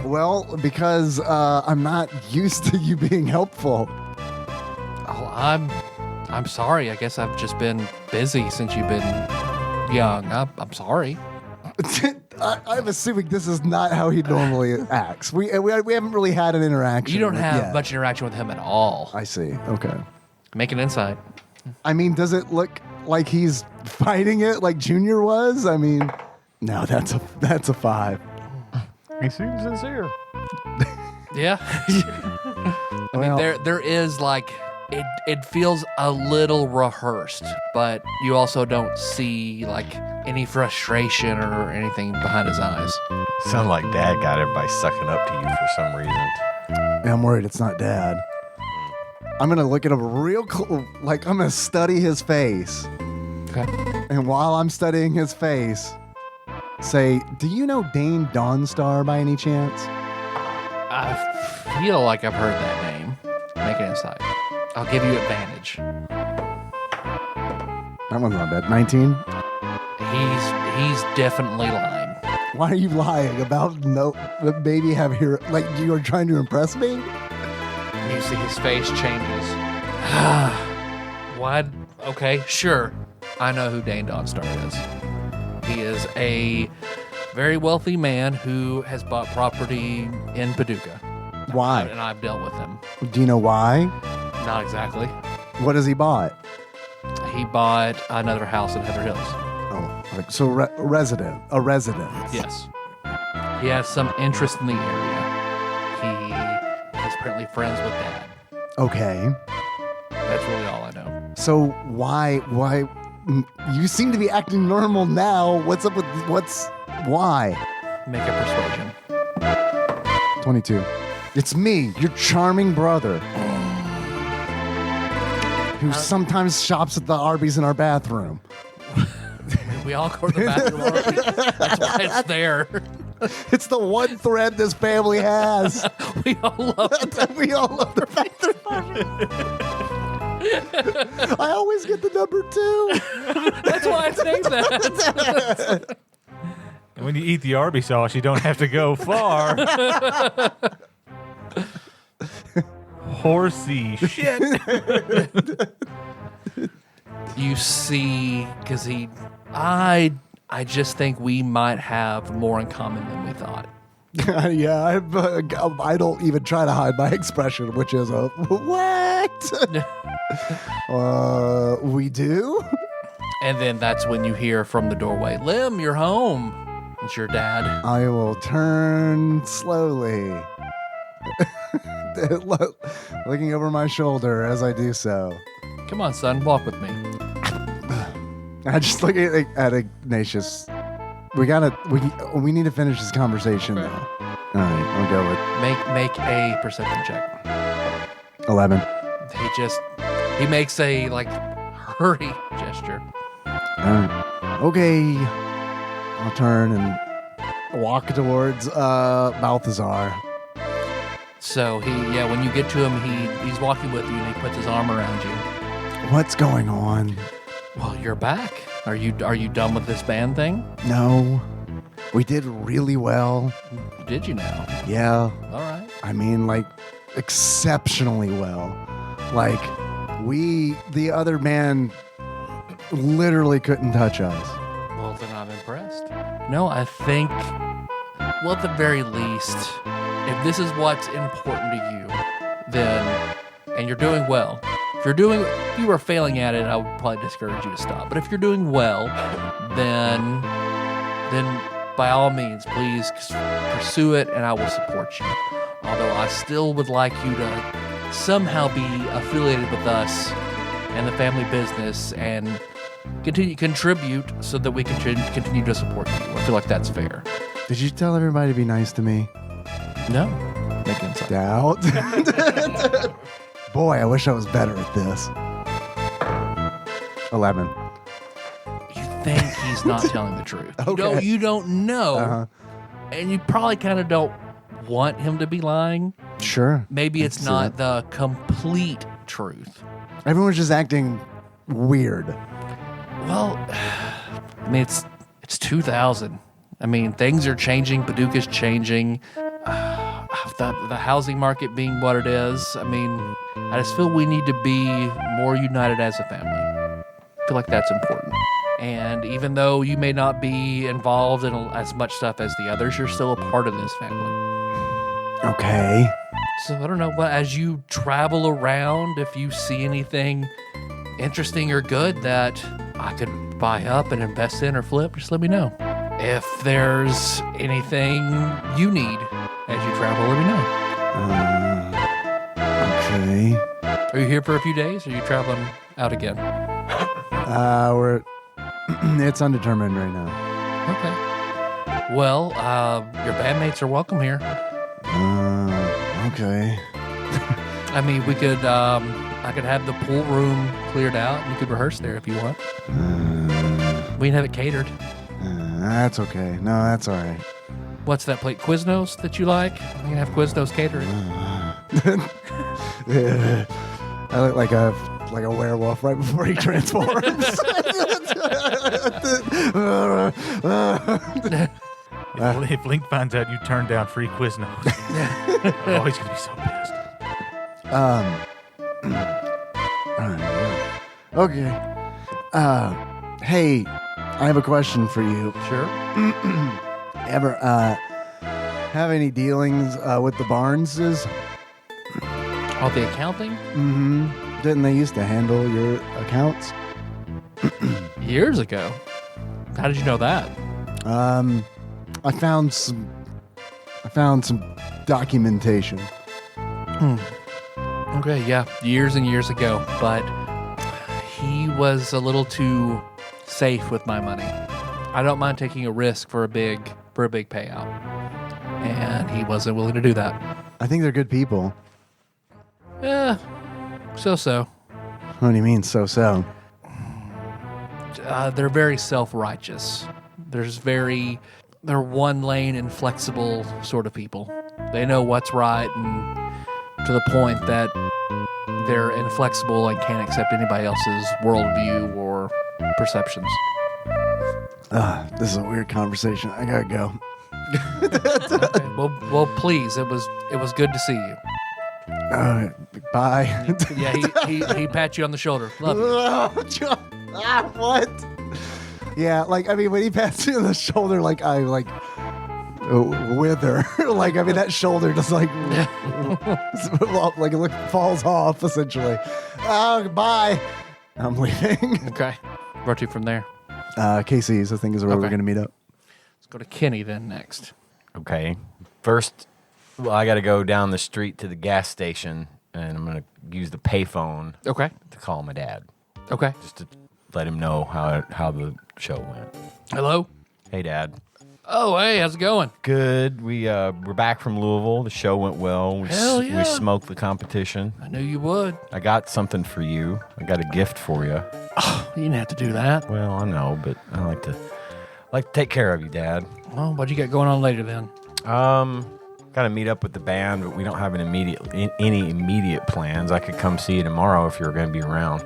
Well, because I'm not used to you being helpful. Oh, I'm sorry. I guess I've just been busy since you've been young. I'm sorry. I'm assuming this is not how he normally acts. We haven't really had an interaction. You don't have yet. much interaction with him at all. I see. Okay. Make an insight. I mean, does it look like he's fighting it like Junior was? I mean, no, that's a 5. He seems sincere. Yeah. I mean, there is like it feels a little rehearsed, but you also don't see like any frustration or anything behind his eyes. Sound like Dad got everybody sucking up to you for some reason. I'm worried it's not Dad. I'm gonna look at him real like I'm gonna study his face. Okay. And while I'm studying his face, say, do you know Dane Dawnstar by any chance? I feel like I've heard that name. Make an insight. I'll give you advantage. That one's not bad. 19? He's definitely lying. Why are you lying about maybe have here like you are trying to impress me? You see his face changes. Why? Okay, sure. I know who Dane Dawnstar is. He is a very wealthy man who has bought property in Paducah. Why? And I've dealt with him. Do you know why? Not exactly. What has he bought? He bought another house in Heather Hills. Oh, like so a residence. Yes. He has some interest in the area. He is apparently friends with Dad. Okay. That's really all I know. So why you seem to be acting normal now. What's up with why? Make a persuasion. 22. It's me, your charming brother. Who sometimes shops at the Arby's in our bathroom. We all go to the bathroom already. That's why it's there. It's the one thread this family has. We all love it. We all love the bathroom. I always get the number 2. That's why I think that. And when you eat the Arby sauce, you don't have to go far. Horsey shit. You see, because I just think we might have more in common than we thought. Yeah, I don't even try to hide my expression, which is a what? We do? And then that's when you hear from the doorway, Lim, you're home. It's your dad. I will turn slowly, looking over my shoulder as I do so. Come on, son, walk with me. I just look at Ignatius. We need to finish this conversation Okay. now. All right, I'll go with Make a perception check. 11. He makes a hurry gesture. All right. Okay. I'll turn and walk towards Balthazar. So when you get to him, he's walking with you and he puts his arm around you. What's going on? Well, you're back. Are you done with this band thing? No. We did really well. Did you now? Yeah. All right. I mean, exceptionally well. The other man literally couldn't touch us. Well, then I'm impressed. No, I think, well, at the very least, if this is what's important to you, then, and you're doing well, if you are failing at it, I would probably discourage you to stop. But if you're doing well, then by all means, please pursue it, and I will support you. Although I still would like you to somehow be affiliated with us and the family business and contribute so that we can continue to support you. I feel like that's fair. Did you tell everybody to be nice to me? No, make it inside. Doubt. Boy, I wish I was better at this. 11. You think he's not telling the truth. Okay. You don't know, Uh-huh. and you probably kind of don't want him to be lying. Sure. Maybe I it's can see not that. the complete truth. Everyone's just acting weird. Well, I mean, it's 2000. I mean, things are changing. Paducah's changing. The housing market being what it is. I mean, I just feel we need to be more united as a family. I feel like that's important. And even though you may not be involved in as much stuff as the others, you're still a part of this family. Okay. So I don't know, but as you travel around, if you see anything interesting or good that I could buy up and invest in or flip, just let me know. If there's anything you need as you travel, let me know. Okay. Are you here for a few days, or are you traveling out again? We're it's undetermined right now. Okay. Well, your bandmates are welcome here. Okay. I mean, we could, I could have the pool room cleared out, and you could rehearse there if you want. We can have it catered. That's okay. No, that's all right. What's that plate? Quiznos that you like? We can have Quiznos catered. I look like a werewolf right before he transforms. If Link finds out you turned down free Quiznos, oh, he's gonna be so pissed. Okay. Hey, I have a question for you. Sure. Ever have any dealings with the Barneses? Oh, the accounting? Mm-hmm. Didn't they used to handle your accounts? Years ago. How did you know that? I found some documentation. Okay, yeah, years and years ago, but he was a little too safe with my money. I don't mind taking a risk for a big payout, and he wasn't willing to do that. I think they're good people. Yeah, so. What do you mean, so? They're very self-righteous. They're one lane inflexible sort of people. They know what's right, and to the point that they're inflexible and can't accept anybody else's worldview or perceptions. This is a weird conversation. I gotta go. Okay. Well, please. It was good to see you. Bye. Yeah, he pat you on the shoulder. Love you. What? Yeah, like, I mean, when he pats me on the shoulder, like, I, like, wither. Like, I mean, that shoulder just, like, like, it falls off, essentially. Bye. I'm leaving. Okay. Where to from there? Casey's, I think, is where we're Okay. going to meet up. Let's go to Kenny then next. Okay. First, well, I got to go down the street to the gas station, and I'm going to use the payphone Okay. to call my dad, Okay. just to let him know how the show went. Hello? Hey, Dad. Oh, hey, how's it going? Good. We're back from Louisville. The show went well. Hell yeah. We smoked the competition. I knew you would. I got something for you. I got a gift for you. You didn't have to do that. Well, I know, but I like to take care of you, Dad. Well, what you got going on later then? Got to meet up with the band, but we don't have any immediate plans. I could come see you tomorrow if you're going to be around,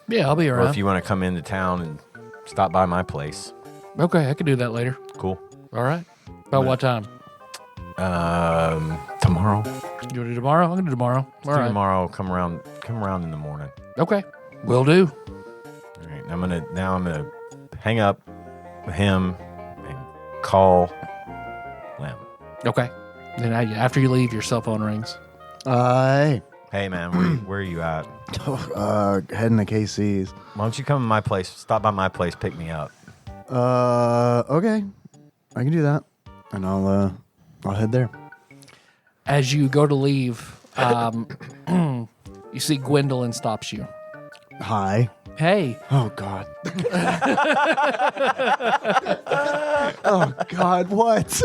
Yeah, I'll be or around. if you want to come into town and stop by my place. Okay, I can do that later. Cool. All right. About what time? Tomorrow. You want to do tomorrow? I'm going to do tomorrow. All right. Tomorrow. Come around in the morning. Okay. Will do. All right. I'm gonna hang up with him and call Lem. Okay. Then after you leave, your cell phone rings. Hey, Hey, man, where are you at? heading to KC's. Why don't you come to my place? Stop by my place, pick me up. Okay, I can do that, and I'll head there. As you go to leave, you see Gwendolyn stops you. Hi. Hey, Oh God. Oh God, what?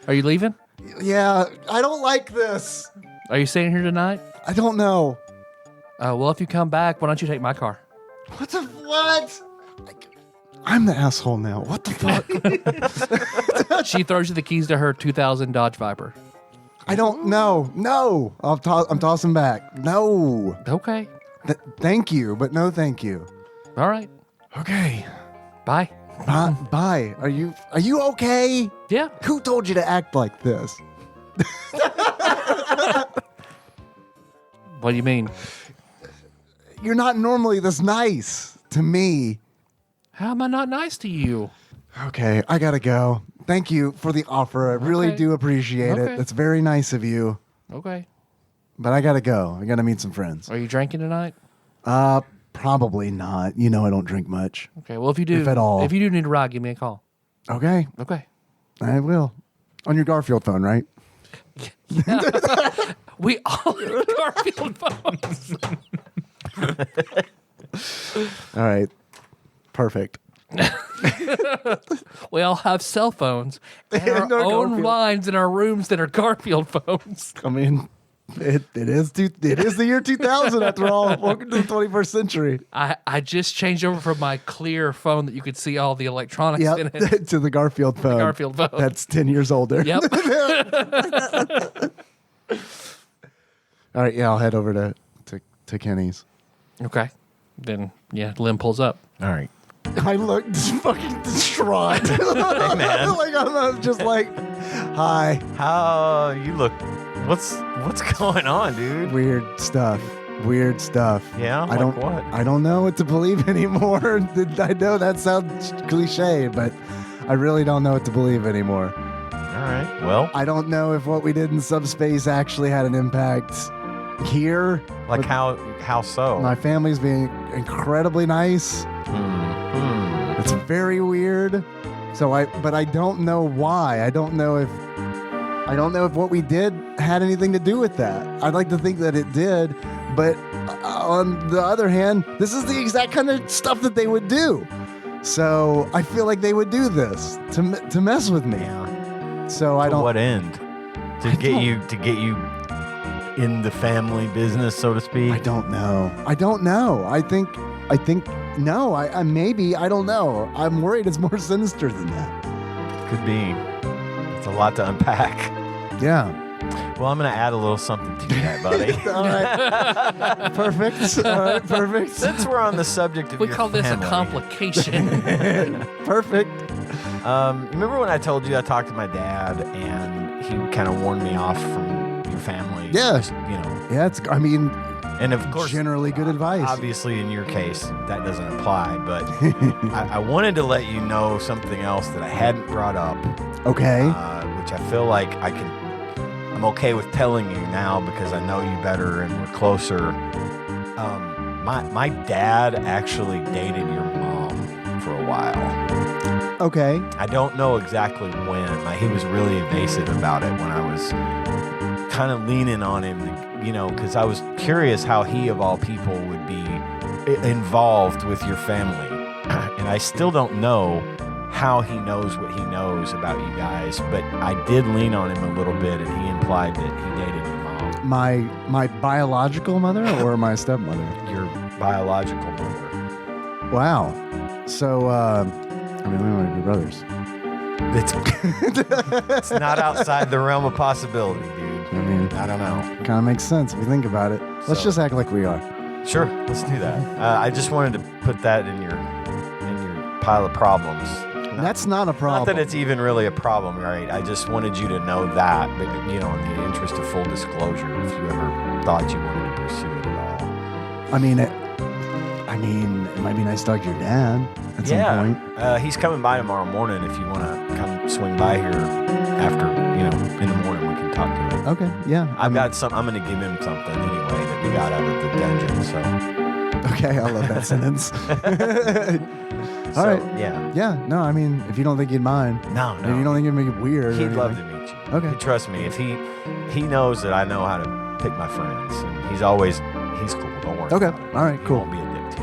are you leaving? Yeah, I don't like this. Are you staying here tonight? I don't know. Well, if you come back, why don't you take my car? What? I'm the asshole now. What the fuck? She throws you the keys to her 2000 Dodge Viper. I don't know. No, I'm tossing back. No. Okay. Thank you, but no thank you. All right. Okay. Bye. Bye. Are you okay? Yeah. Who told you to act like this? What do you mean? You're not normally this nice to me. How am I not nice to you? Okay, I gotta go. Thank you for the offer. I really Okay. do appreciate Okay. it. That's very nice of you. Okay. But I gotta go. I gotta meet some friends. Are you drinking tonight? Probably not. You know I don't drink much. Okay. Well, if you do, If at all. if you do need a ride, give me a call. Okay, Okay. I will. On your Garfield phone, right? We all have Garfield phones. All right. Perfect. We all have cell phones and our And our own Garfield. lines in our rooms that are Garfield phones. I mean, it is the year 2000 after all. Welcome to the 21st century. I just changed over from my clear phone that you could see all the electronics in it. Yep, to the Garfield phone. Garfield phone. That's 10 years older. Yep. All right, yeah, I'll head over to Kenny's. Okay. Then, yeah, Lynn pulls up. All right. I look just fucking distraught. man. Like I'm just like, hi. How you look? What's going on, dude? Weird stuff. Yeah, I like don't. what? I don't know what to believe anymore. I know that sounds cliche, but I really don't know what to believe anymore. All right. Well, I don't know if what we did in subspace actually had an impact here. like with how so? my family's being incredibly nice. It's very weird. But I don't know why. I don't know if what we did had anything to do with that. I'd like to think that it did, but on the other hand, this is the exact kind of stuff that they would do. So I feel like they would do this to mess with me. Yeah. So I To don't. what end? To get you in the family business, so to speak. I don't know. I think no. I maybe I don't know. I'm worried it's more sinister than that. Could be. It's a lot to unpack. Yeah. Well, I'm going to add a little something to that, buddy. All right. Perfect. All right. Perfect. Since we're on the subject of We your call this a family, complication. Perfect. remember when I told you I talked to my dad and he kind of warned me off from your family? Yeah. Just, Yeah. I mean, and of course, generally good advice. Obviously, in your case, that doesn't apply. But I wanted to let you know something else that I hadn't brought up, Okay. which I feel like I'm okay with telling you now because I know you better and we're closer. My dad actually dated your mom for a while. Okay. I don't know exactly when. He was really evasive about it when I was kind of leaning on him, because I was curious how he, of all people, would be involved with your family. And I still don't know how he knows what he knows about you guys, but I did lean on him a little bit, and he implied that he dated your mom. My biological mother or my stepmother? Your biological mother. Wow. So, we want to be brothers. It's not outside the realm of possibility, dude. I mean, I don't know. kind of makes sense if you think about it. Let's So- just act like we are. Sure, let's do that. I just wanted to put that in your pile of problems. That's not a problem. Not that it's even really a problem, right? I just wanted you to know that, but in the interest of full disclosure, if you ever thought you wanted to pursue it at all. I mean, I mean, it might be nice to talk to your dad at some point. He's coming by tomorrow morning. If you want to come swing by here after, in the morning, we can talk to him. Okay, yeah. I'm going to give him something anyway that we got out of the dungeon. So. Okay, I love that sentence. All So, right. Yeah. Yeah, no, I mean, if you don't think he'd mind. No. If you don't think it'd make it weird. He'd love to meet you. Okay. Trust me. If he knows that I know how to pick my friends, and he's cool. Don't worry. Okay. About it. All right. He Cool. won't be a dick to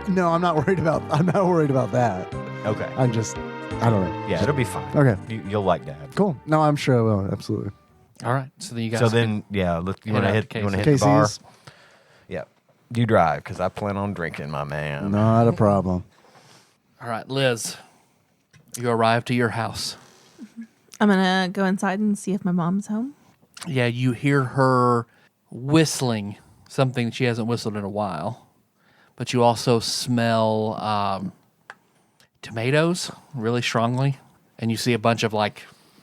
you. No, I'm not worried about that. Okay. I don't know. Yeah, it'll be fine. Okay. You'll like Dad. Cool. No, I'm sure I will. Absolutely. All right. So then you guys. So then, yeah, you want to out hit, to you want to hit the bar? Casey's. Yeah. You drive, because I plan on drinking, my man. Not a problem. All right, Liz. You arrive to your house. I'm gonna go inside and see if my mom's home. Yeah, you hear her whistling something she hasn't whistled in a while, but you also smell tomatoes really strongly, and you see a bunch of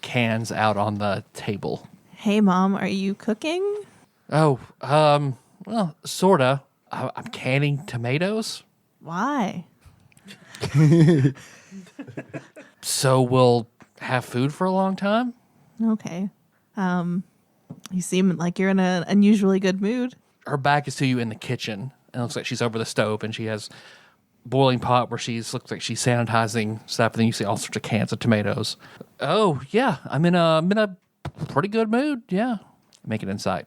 cans out on the table. Hey, Mom, are you cooking? Oh, well, sorta. I'm canning tomatoes, Why? so we'll have food for a long time. Okay. You seem like you're in an unusually good mood. Her back is to you in the kitchen, and it looks like she's over the stove, and she has boiling pot where looks like she's sanitizing stuff, and then you see all sorts of cans of tomatoes. Oh yeah, I'm in a pretty good mood. Yeah, make an insight.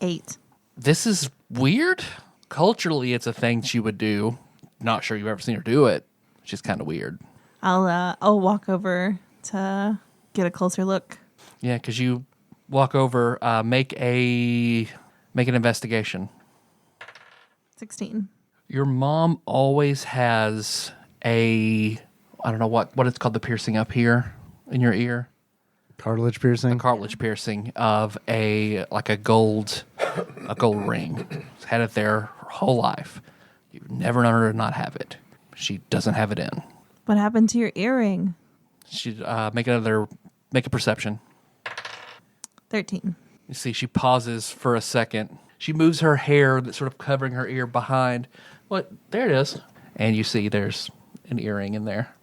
8. This is weird. Culturally, it's a thing she would do. Not sure you've ever seen her do it. It's just kind of weird. I'll walk over to get a closer look. Yeah, because you walk over, make an investigation. 16. Your mom always has I don't know what it's called, the piercing up here in your ear. Cartilage piercing. Cartilage piercing of a gold ring. She's had it there her whole life. You've never known her to not have it. She doesn't have it in. What happened to your earring? She'd make a perception. 13. You see, she pauses for a second. She moves her hair that's sort of covering her ear behind. What? There it is. And you see there's an earring in there.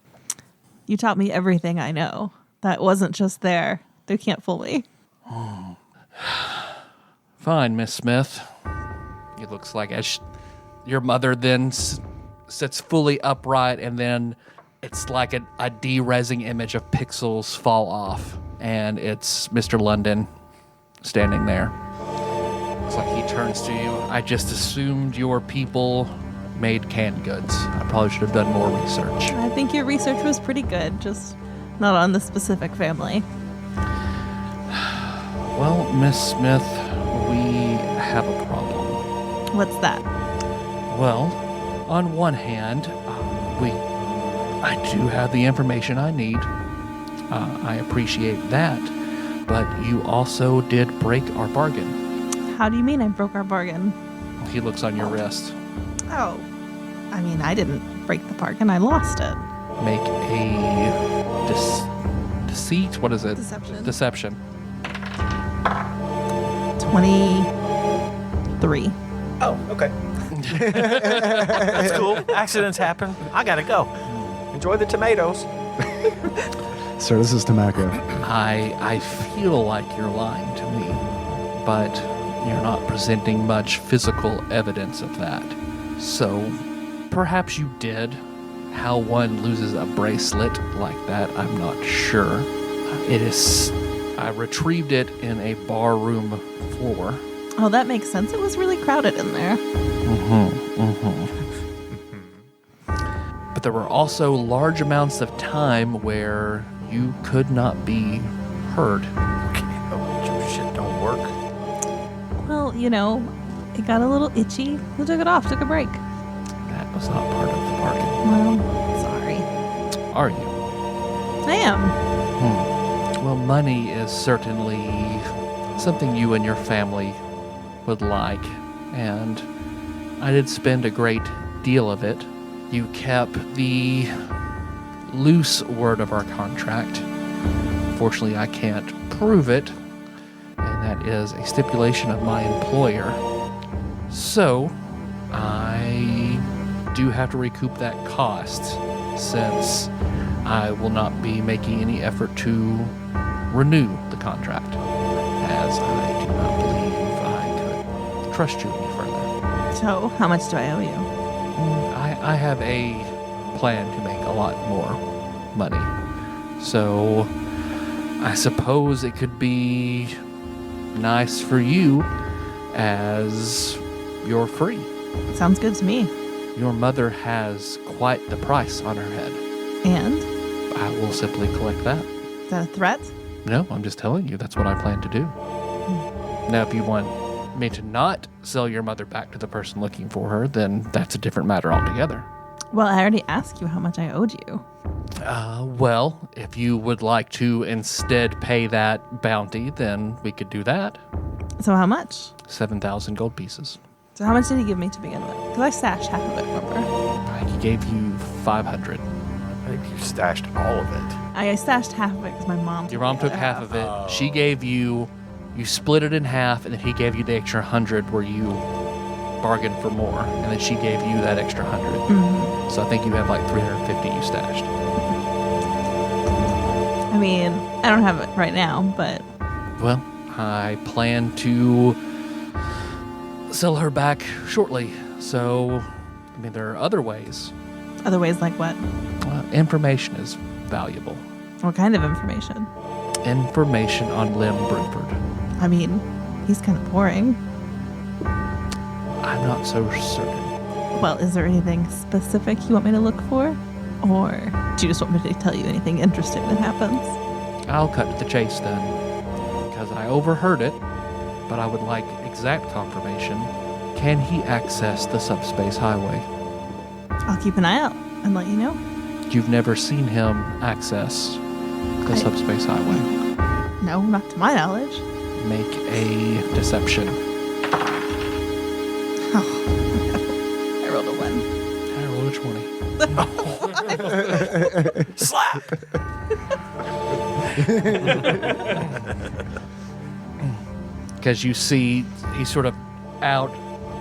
You taught me everything I know. That wasn't just there. They can't fool me. Fine, Miss Smith. It looks like your mother then sits fully upright, and then it's like a de-resing image of pixels fall off, and it's Mr. London standing there. Looks like he turns to you. I just assumed your people made canned goods. I probably should have done more research. I think your research was pretty good, just not on the specific family. Well, Miss Smith, we have a problem. What's that? Well, on one hand, I do have the information I need. I appreciate that, but you also did break our bargain. How do you mean I broke our bargain? He looks on your wrist. Oh, I mean, I didn't break the bargain. I lost it. Make a deceit. What is it? Deception. Deception. 23. Oh, okay. That's cool. Accidents happen. I gotta go. Enjoy the tomatoes. Sir, this is tobacco. I feel like you're lying to me, but you're not presenting much physical evidence of that. So perhaps you did. How one loses a bracelet like that, I'm not sure. I retrieved it in a bar room floor. Oh, that makes sense. It was really crowded in there. But there were also large amounts of time where you could not be heard. Okay. Oh, shit don't work. Well, it got a little itchy. We took it off, took a break. That was not part of the bargain. Well, sorry. Are you? I am. Well, money is certainly something you and your family would like, and I did spend a great deal of it. You kept the loose word of our contract. Fortunately, I can't prove it, and that is a stipulation of my employer. So, I do have to recoup that cost since I will not be making any effort to renew the contract, as I do not believe I could trust you any further. So, how much do I owe you? I have a plan to make a lot more money. So I suppose it could be nice for you as you're free. Sounds good to me. Your mother has quite the price on her head. And? I will simply collect that. Is that a threat? No, I'm just telling you that's what I plan to do. Now, if you want me to not sell your mother back to the person looking for her, then that's a different matter altogether. Well, I already asked you how much I owed you. Well, if you would like to instead pay that bounty, then we could do that. So how much? 7,000 gold pieces. So how much did he give me to begin with? Because I stashed half of it, remember? He gave you 500. I think you stashed all of it. I stashed half of it because my mom Your mom the took other half of it. She gave you split it in half, and then he gave you the extra 100 where you bargained for more, and then she gave you that extra 100. Mm-hmm. So I think you have like 350 you stashed. I mean, I don't have it right now, but Well, I plan to sell her back shortly. So, I mean, there are other ways. other ways like what? Information is valuable. What kind of information? Information on Lim Bruford. I mean, he's kind of boring. I'm not so certain. Well, is there anything specific you want me to look for? Or do you just want me to tell you anything interesting that happens? I'll cut to the chase then, because I overheard it, but I would like exact confirmation. Can he access the subspace highway? I'll keep an eye out and let you know. You've never seen him access the subspace highway. No, not to my knowledge. Make a deception. Oh, I rolled a 1. I rolled a 20. Slap! Because you see he's sort of out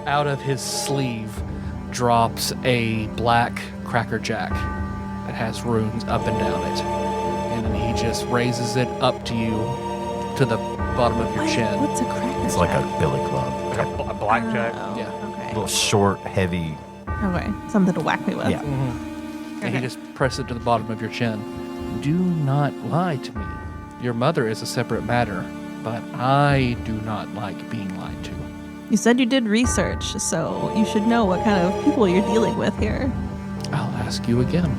of his sleeve drops a black Cracker Jack that has runes up and down it. And then he just raises it up to you to the bottom of your chin. What's a cracker? It's like a billy club. Like a blackjack. Oh, Yeah. A Okay. little short, heavy. Okay. Something to whack me with. Yeah. And he Okay. just presses it to the bottom of your chin. Do not lie to me. Your mother is a separate matter, but I do not like being lied to. You said you did research, so you should know what kind of people you're dealing with here. I'll ask you again.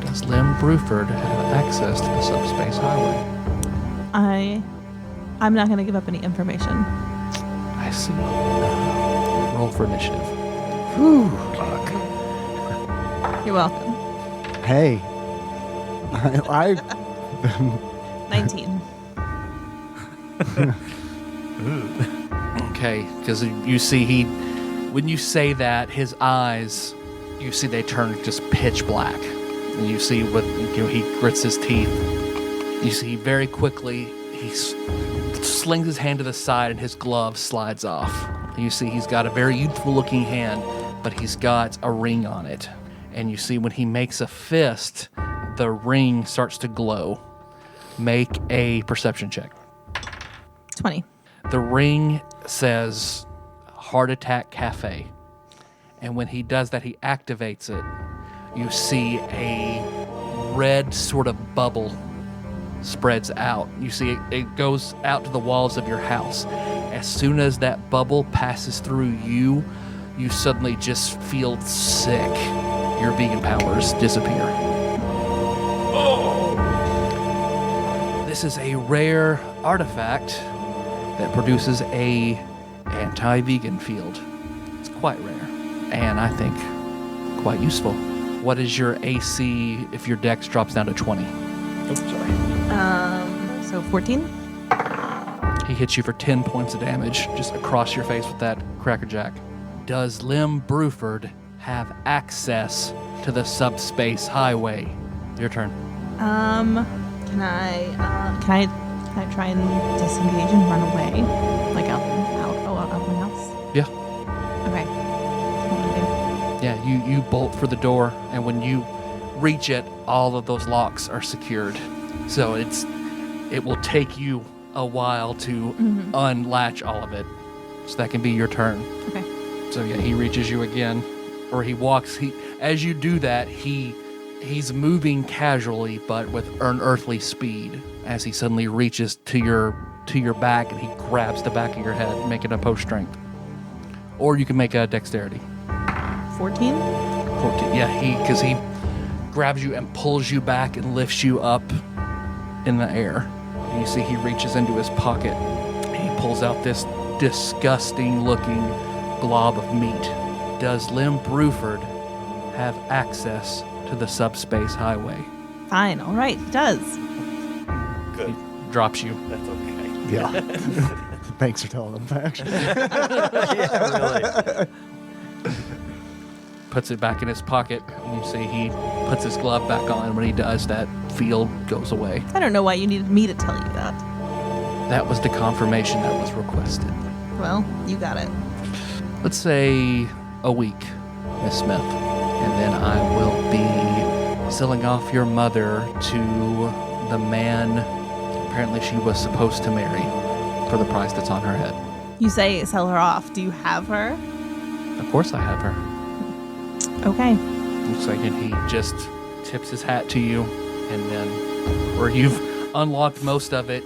Does Lim Bruford have access to the subspace highway? I'm not going to give up any information. I see. Roll for initiative. Whew. You're welcome. Hey. I 19. Okay, because you see when you say that, his eyes, you see they turn just pitch black. And you see he grits his teeth. You see very quickly he slings his hand to the side and his glove slides off. And you see he's got a very youthful looking hand, but he's got a ring on it. And you see when he makes a fist, the ring starts to glow. Make a perception check. 20. The ring says Heart Attack Cafe. And when he does that, he activates it. You see a red sort of bubble spreads out. You see it goes out to the walls of your house. As soon as that bubble passes through you, you suddenly just feel sick. Your vegan powers disappear. This is a rare artifact that produces a anti-vegan field. It's quite rare, and I think quite useful. What is your AC if your dex drops down to 20? Oops, sorry. So 14? He hits you for 10 points of damage just across your face with that Cracker Jack. Does Lim Bruford have access to the subspace highway? Your turn. Can I try and disengage and run away? Like out of my house? Yeah. Okay. That's what I'm gonna Yeah, you bolt for the door, and when you reach it, all of those locks are secured. So it will take you a while to unlatch all of it. So that can be your turn. Okay. So yeah, he reaches you again, or he walks. As you do that, he's moving casually, but with unearthly speed. As he suddenly reaches to your back, and he grabs the back of your head, making a post strength. Or you can make a dexterity. 14? 14. Yeah, because he grabs you and pulls you back and lifts you up in the air. And you see he reaches into his pocket and he pulls out this disgusting looking glob of meat. Does Lim Bruford have access to the subspace highway? Fine. All right. He does. Good. He drops you. That's okay. Yeah. Thanks for telling them, actually. Yeah, really. Puts it back in his pocket. And you see he puts his glove back on. When he does, that field goes away. I don't know why you needed me to tell you that. That was the confirmation that was requested. Well, you got it. Let's say a week, Miss Smith. And then I will be selling off your mother to the man apparently she was supposed to marry for the price that's on her head. You say sell her off. Do you have her? Of course I have her. Okay. Looks like he just tips his hat to you, and then where you've unlocked most of it,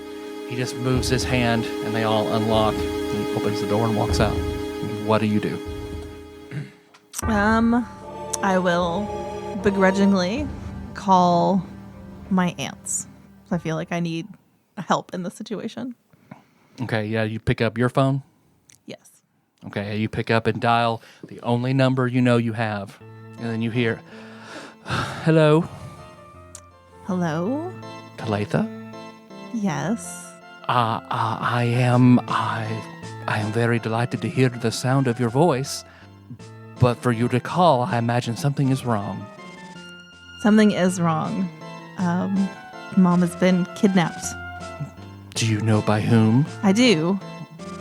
he just moves his hand, and they all unlock. And he opens the door and walks out. What do you do? I will begrudgingly call my aunts. I feel like I need help in this situation. Okay, yeah, you pick up your phone. Yes. Okay, you pick up and dial the only number you know you have, and then you hear, "Hello, Hello? Talitha. Yes. I am very delighted to hear the sound of your voice, but for you to call, I imagine something is wrong." Something is wrong. Mom has been kidnapped. Do you know by whom? I do.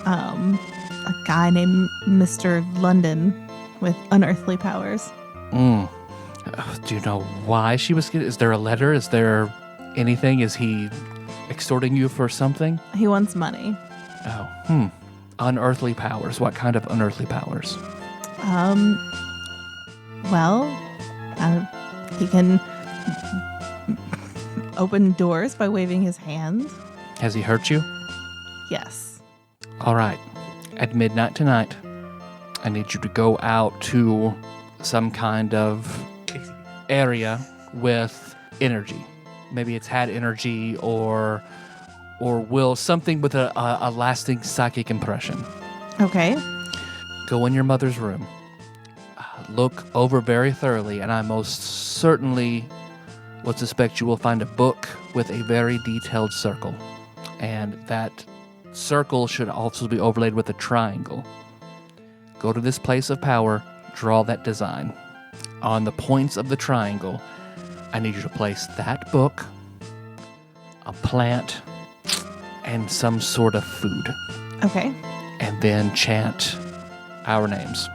A guy named Mr. London with unearthly powers. Do you know why she was? Is there a letter? Is there anything? Is he extorting you for something? He wants money. Oh, unearthly powers. What kind of unearthly powers? Well, he can open doors by waving his hand. Has he hurt you? Yes. All right. At midnight tonight, I need you to go out to some kind of area with energy. Maybe it's had energy or will something with a lasting psychic impression. Okay. Go in your mother's room. Look over very thoroughly, and I most certainly would suspect you will find a book with a very detailed circle. And that circle should also be overlaid with a triangle. Go to this place of power, draw that design. On the points of the triangle, I need you to place that book, a plant, and some sort of food. Okay. And then chant our names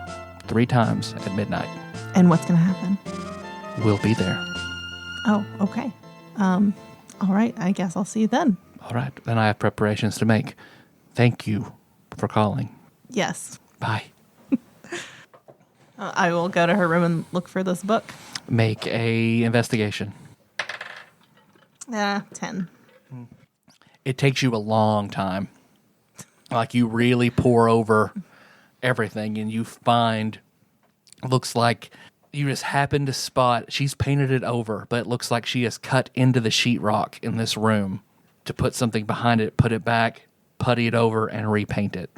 3 times at midnight. And what's going to happen? We'll be there. Oh, okay. All right. I guess I'll see you then. All right. Then I have preparations to make. Thank you for calling. Yes. Bye. I will go to her room and look for this book. Make a investigation. 10. It takes you a long time. Like you really pour over everything and you find, looks like you just happen to spot, she's painted it over, but it looks like she has cut into the sheetrock in this room to put something behind it, put it back, putty it over, and repaint it.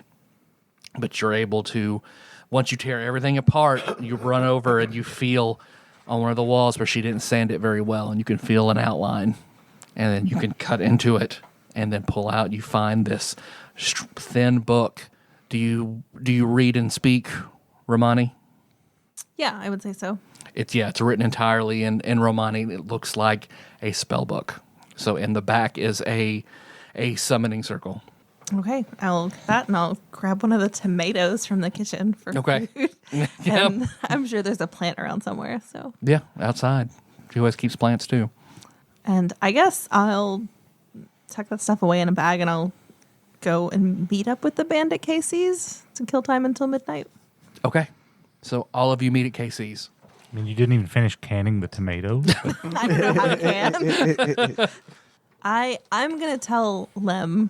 But you're able to, once you tear everything apart, you run over and you feel on one of the walls where she didn't sand it very well, and you can feel an outline. And then you can cut into it and then pull out. You find this thin book. Do you read and speak Romani? Yeah, I would say so. It's written entirely in Romani. It looks like a spell book. So in the back is a summoning circle. Okay, I'll get that, and I'll grab one of the tomatoes from the kitchen for Okay. food. Yep. And I'm sure there's a plant around somewhere. So, Yeah, outside. She always keeps plants too. and I guess I'll tuck that stuff away in a bag, and I'll go and meet up with the band at Casey's to kill time until midnight. Okay. So all of you meet at KC's. I mean, you didn't even finish canning the tomatoes. I don't know how to can. I'm gonna tell Lem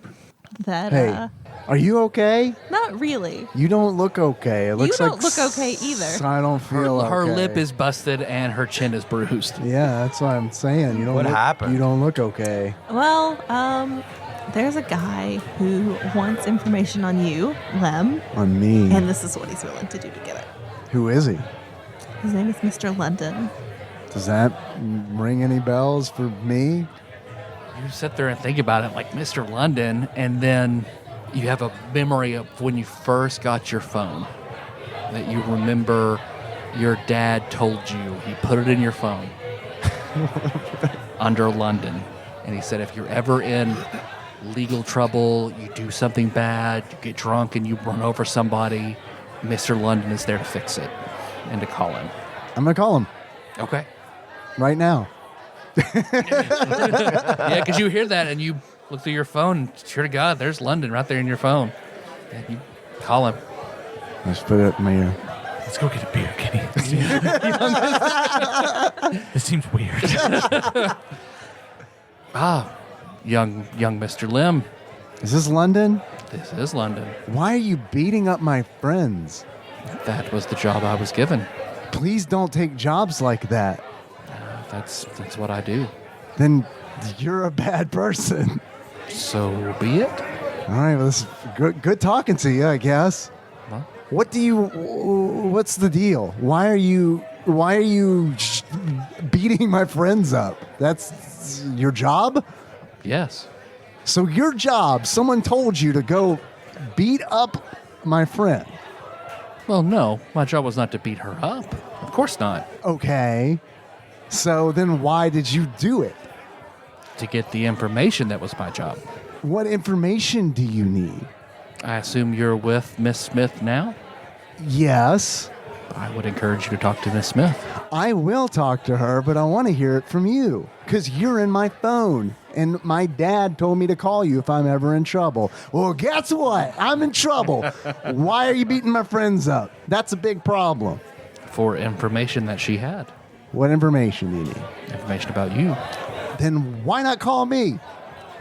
that Hey, are you okay? not really. You don't look okay. It looks don't like look okay either. I don't feel Her okay. lip is busted and her chin is bruised. Yeah, that's what I'm saying. You don't. What look, happened? You don't look okay. Well, there's a guy who wants information on you, Lem, On me. and this is what he's willing to do to get it. Who is he? His name is Mr. London. Does that ring any bells for me? You sit there and think about it like Mr. London, and then you have a memory of when you first got your phone. That you remember your dad told you, he put it in your phone under London. And he said, if you're ever in legal trouble, you do something bad, you get drunk and you run over somebody, Mr. London is there to fix it and to call him. I'm gonna call him Okay. right now. Yeah, because you hear that and you look through your phone, and sure to God, there's London right there in your phone. And you call him. Let's put it in my ear. Let's go get a beer, Kenny. This seems weird. Young Mr. Lim, Is this London? this is London. Why are you beating up my friends? That was the job I was given. Please don't take jobs like that. That's what I do. Then you're a bad person. So be it. All right, well, this is good talking to you, I guess. Huh? What's the deal? Why are you beating my friends up? That's your job? Yes. So your job, someone told you to go beat up my friend. Well, no, my job was not to beat her up. Of course not. Okay. So then why did you do it? To get the information that was my job. What information do you need? I assume you're with Miss Smith now? Yes, I would encourage you to talk to Miss Smith. I will talk to her, but I want to hear it from you because you're in my phone. And my dad told me to call you if I'm ever in trouble. Well, guess what? I'm in trouble. Why are you beating my friends up? That's a big problem. For information that she had. What information do you need? Information about you. Then why not call me?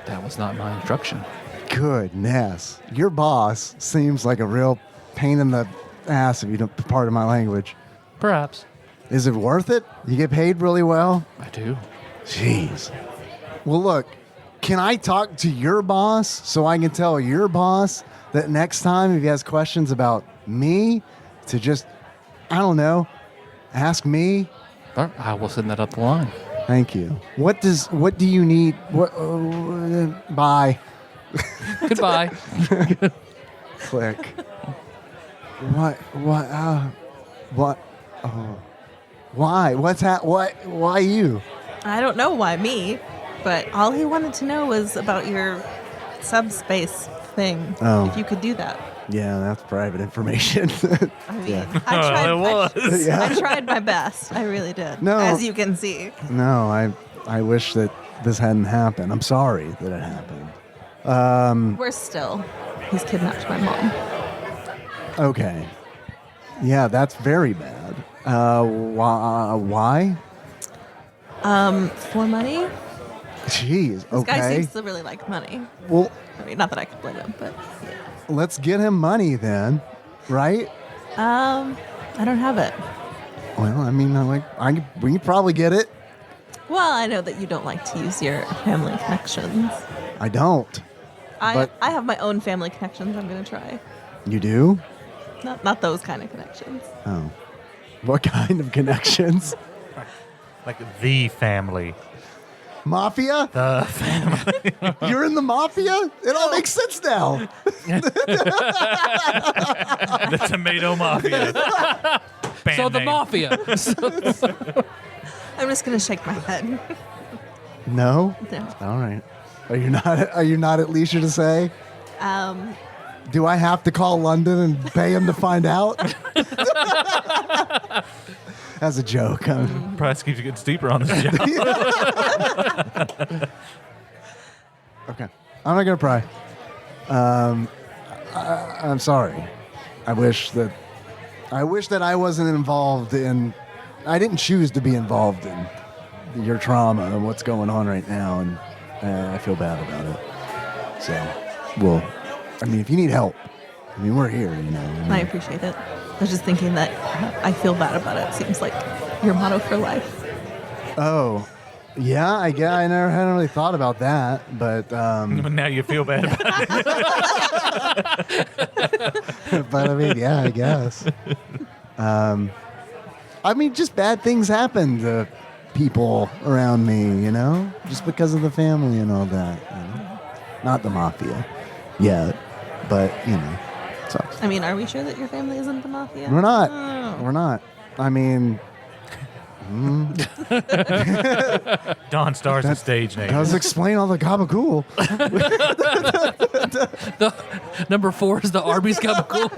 That was not my instruction. Goodness. Your boss seems like a real pain in the ass, if you don't pardon my language. Perhaps. Is it worth it? You get paid really well? I do. Jeez. Well, look, can I talk to your boss so I can tell your boss that next time if he has questions about me to just, I don't know, ask me? All right, I will send that up the line. Thank you. What do you need? Bye. Goodbye. Click. What, oh. Why? Why you? I don't know why me, but all he wanted to know was about your subspace thing. Oh. If you could do that. Yeah, that's private information. I mean, Yeah. I tried my best. I really did. No. As you can see. No, I wish that this hadn't happened. I'm sorry that it happened. We're still. He's kidnapped my mom. Okay. Yeah, that's very bad. Why? For money? Jeez. This guy Okay. seems to really like money. Well, I mean, not that I could blame him, but let's get him money then, right? I don't have it. Well, I mean, we can probably get it. Well, I know that you don't like to use your family connections. I don't. I But- have my own family connections. I'm gonna try. You do? Not those kind of connections. Oh. What kind of connections? Like the family. Mafia? The family. You're in the mafia? It all makes sense now. The tomato mafia. Band So the name. mafia. I'm just gonna shake my head. No? No. All right. Are you not at leisure to say? Do I have to call London and pay him to find out? As a joke. Price keeps getting steeper on this job. Okay. I'm not going to pry. I'm sorry. I wish that I wasn't involved in... I didn't choose to be involved in your trauma and what's going on right now, and I feel bad about it. So, well, I mean, if you need help, I mean, we're here, you know. I appreciate it. I was just thinking that I feel bad about it. Seems like your motto for life. Oh, yeah, I hadn't really thought about that, but Now you feel bad about it. but I mean, yeah, I guess. I mean, just bad things happen to people around me, you know, just because of the family and all that. You know? Not the mafia yet, but you know, it sucks. I mean, are we sure that your family isn't the mafia? We're not. Oh. We're not. I mean, Don Star's the stage name. does explain all the gabagool. The number 4 is the Arby's Gabagool.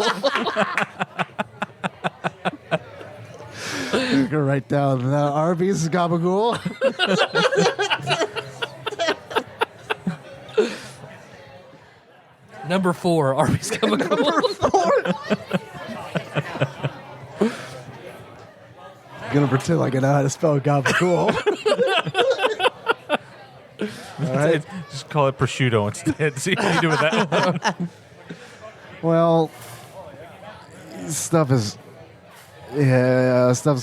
You can write down the Arby's gabagool. Number 4, Arby's Gabagool. I'm gonna pretend like I know how to spell gabagool. All right. Just call it prosciutto instead. See what you do with that one. Well, stuff's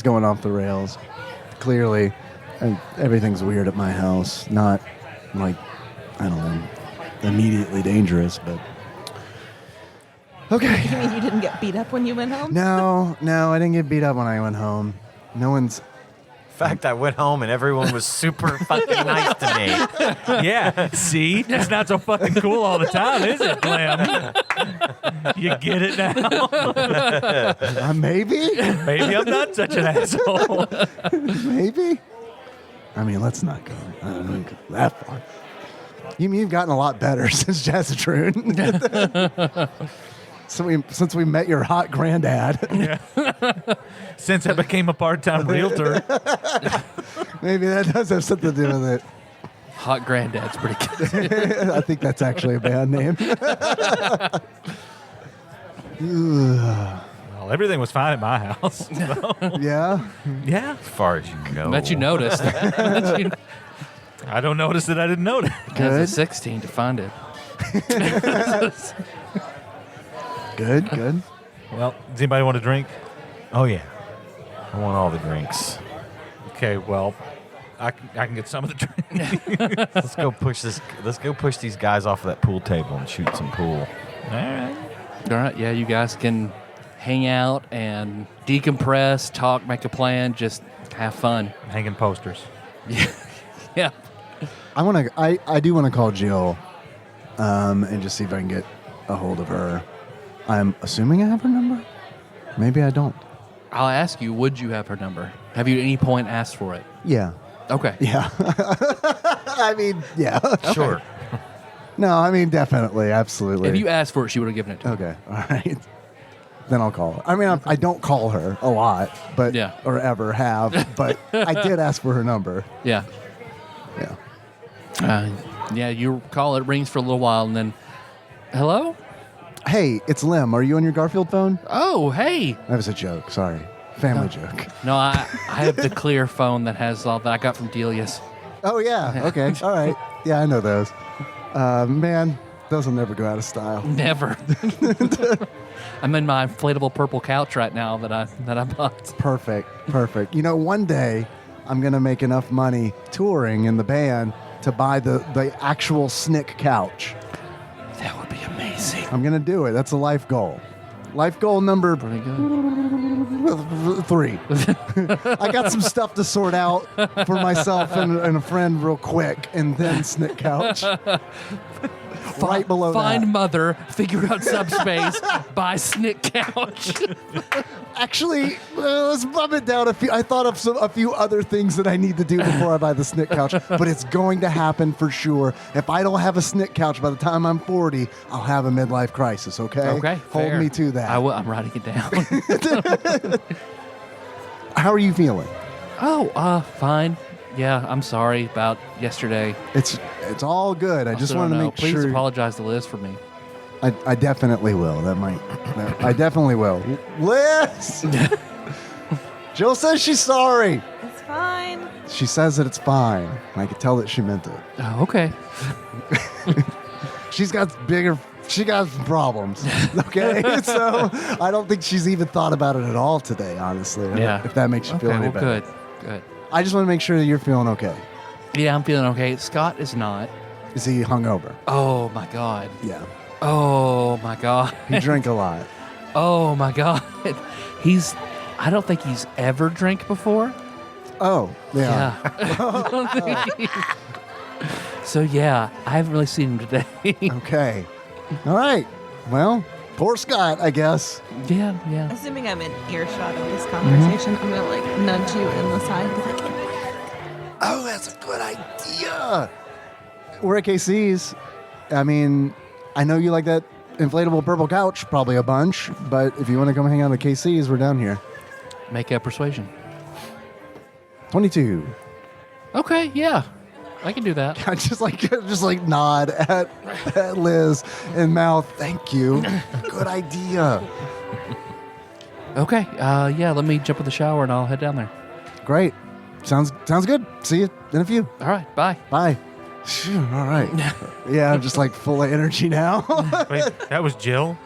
going off the rails. Clearly, and everything's weird at my house. Not like, I don't know, immediately dangerous, but okay. You mean you didn't get beat up when you went home? No, I didn't get beat up when I went home. No one's. In fact, I went home and everyone was super fucking nice to me. Yeah, see? It's not so fucking cool all the time, is it, Clem? You get it now? Maybe, Maybe I'm not such an asshole. maybe. I mean, let's not go that far. You mean you've gotten a lot better since Jazzatroon? Since we met your hot granddad. Yeah. Since I became a part-time realtor. Maybe that does have something to do with it. Hot Granddad's pretty good. I think that's actually a band name. Well, everything was fine at my house. Yeah. Yeah. As far as you know. Bet you noticed. I don't notice that I didn't notice. Has a 16 to find it. Good. Well, does anybody want a drink? Oh, yeah. I want all the drinks. Okay, well, I can get some of the drink. Let's go push these guys off of that pool table and shoot some pool. All right. All right, yeah, you guys can hang out and decompress, talk, make a plan, just have fun. Hanging posters. Yeah. I do want to call Jill, and just see if I can get a hold of her. I'm assuming I have her number. Maybe I don't. I'll ask you, would you have her number? Have you at any point asked for it? Yeah. Okay. Yeah. I mean, yeah. Sure. No, I mean, definitely, absolutely. If you asked for it, she would have given it to you. Okay, all right. Then I'll call her. I mean, I don't call her a lot, but Yeah. or ever have, but I did ask for her number. Yeah. Yeah. Yeah, you call, it rings for a little while, and then, hello? Hey, it's Lim. Are you on your Garfield phone? Oh, hey. That was a joke. Sorry. Family joke. No, I have the clear phone that has all that I got from Delia's. Oh, yeah. Okay. All right. Yeah, I know those. Man, those will never go out of style. Never. I'm in my inflatable purple couch right now that I bought. Perfect. You know, one day I'm going to make enough money touring in the band to buy the actual Snick couch. That would be amazing. I'm going to do it. That's a life goal. Life goal number Pretty good. 3. I got some stuff to sort out for myself and a friend real quick, and then Snick couch. right below Find that. mother, figure out subspace, buy Snick couch. Actually, let's bump it down a few. I thought of a few other things that I need to do before I buy the Snick couch, but it's going to happen for sure. If I don't have a Snick couch by the time I'm 40, I'll have a midlife crisis, okay? Okay, Hold fair. me to that. I will. I'm writing it down. How are you feeling? Fine. Yeah, I'm sorry about yesterday. It's all good. I just Also wanted to don't know. make Please sure. apologize to Liz for me. I definitely will. I definitely will. Liz! Jill says she's sorry. It's fine. She says that it's fine. I could tell that she meant it. Oh, okay. She got some problems. Okay? So I don't think she's even thought about it at all today, honestly. Yeah. If that makes you feel Okay, any well, better. good. I just want to make sure that you're feeling okay. Yeah, I'm feeling okay. Scott is not. Is he hungover? Oh, my God. Yeah. Oh, my God. He drank a lot. Oh, my God. I don't think he's ever drank before. Oh, yeah. Yeah. So, yeah, I haven't really seen him today. Okay. All right. Well, poor Scott, I guess. Yeah. Assuming I'm in earshot of this conversation, I'm gonna like nudge you in the side and be like, Oh, that's a good idea. We're at KC's. I mean, I know you like that inflatable purple couch probably a bunch, but if you want to come hang out at KC's, we're down here. Make a persuasion. 22. Okay, yeah. I can do that. I just like nod at Liz and mouth, thank you. Good idea. Okay, yeah, let me jump in the shower and I'll head down there. Great. Sounds good. See you in a few. All right, bye. Bye. Phew, all right. Yeah, I'm just like full of energy now. Wait, that was Jill?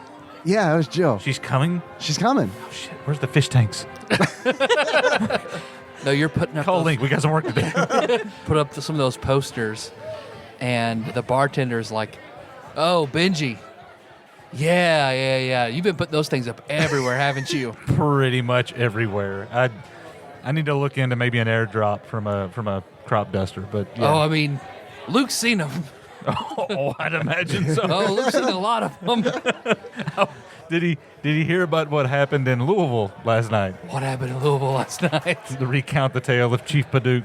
Yeah, it was Jill. She's coming? She's coming. Oh, shit. Where's the fish tanks? No, you're putting up Call those, Link. We got some work to do. put up some of those posters, and the bartender's like, "Oh, Benji, yeah. You've been putting those things up everywhere, haven't you?" Pretty much everywhere. I need to look into maybe an airdrop from a crop duster, but yeah. Oh, I mean, Luke's seen them. Oh, I'd imagine so. Oh, Luke's seen a lot of them. Did he hear about what happened in Louisville last night? What happened in Louisville last night? To recount the tale of Chief Paduke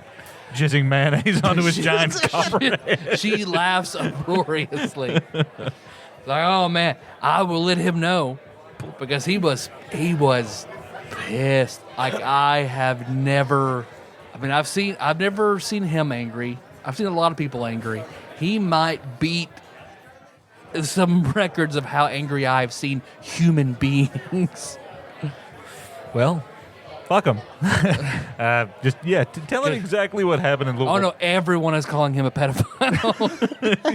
jizzing mayonnaise onto his giant copperhead. She laughs uproariously. Like, oh man, I will let him know, because he was pissed. Like, I've never seen him angry. I've seen a lot of people angry. He might beat some records of how angry I've seen human beings. Well, fuck him. Tell him exactly what happened in Louisville. Oh no, everyone is calling him a pedophile.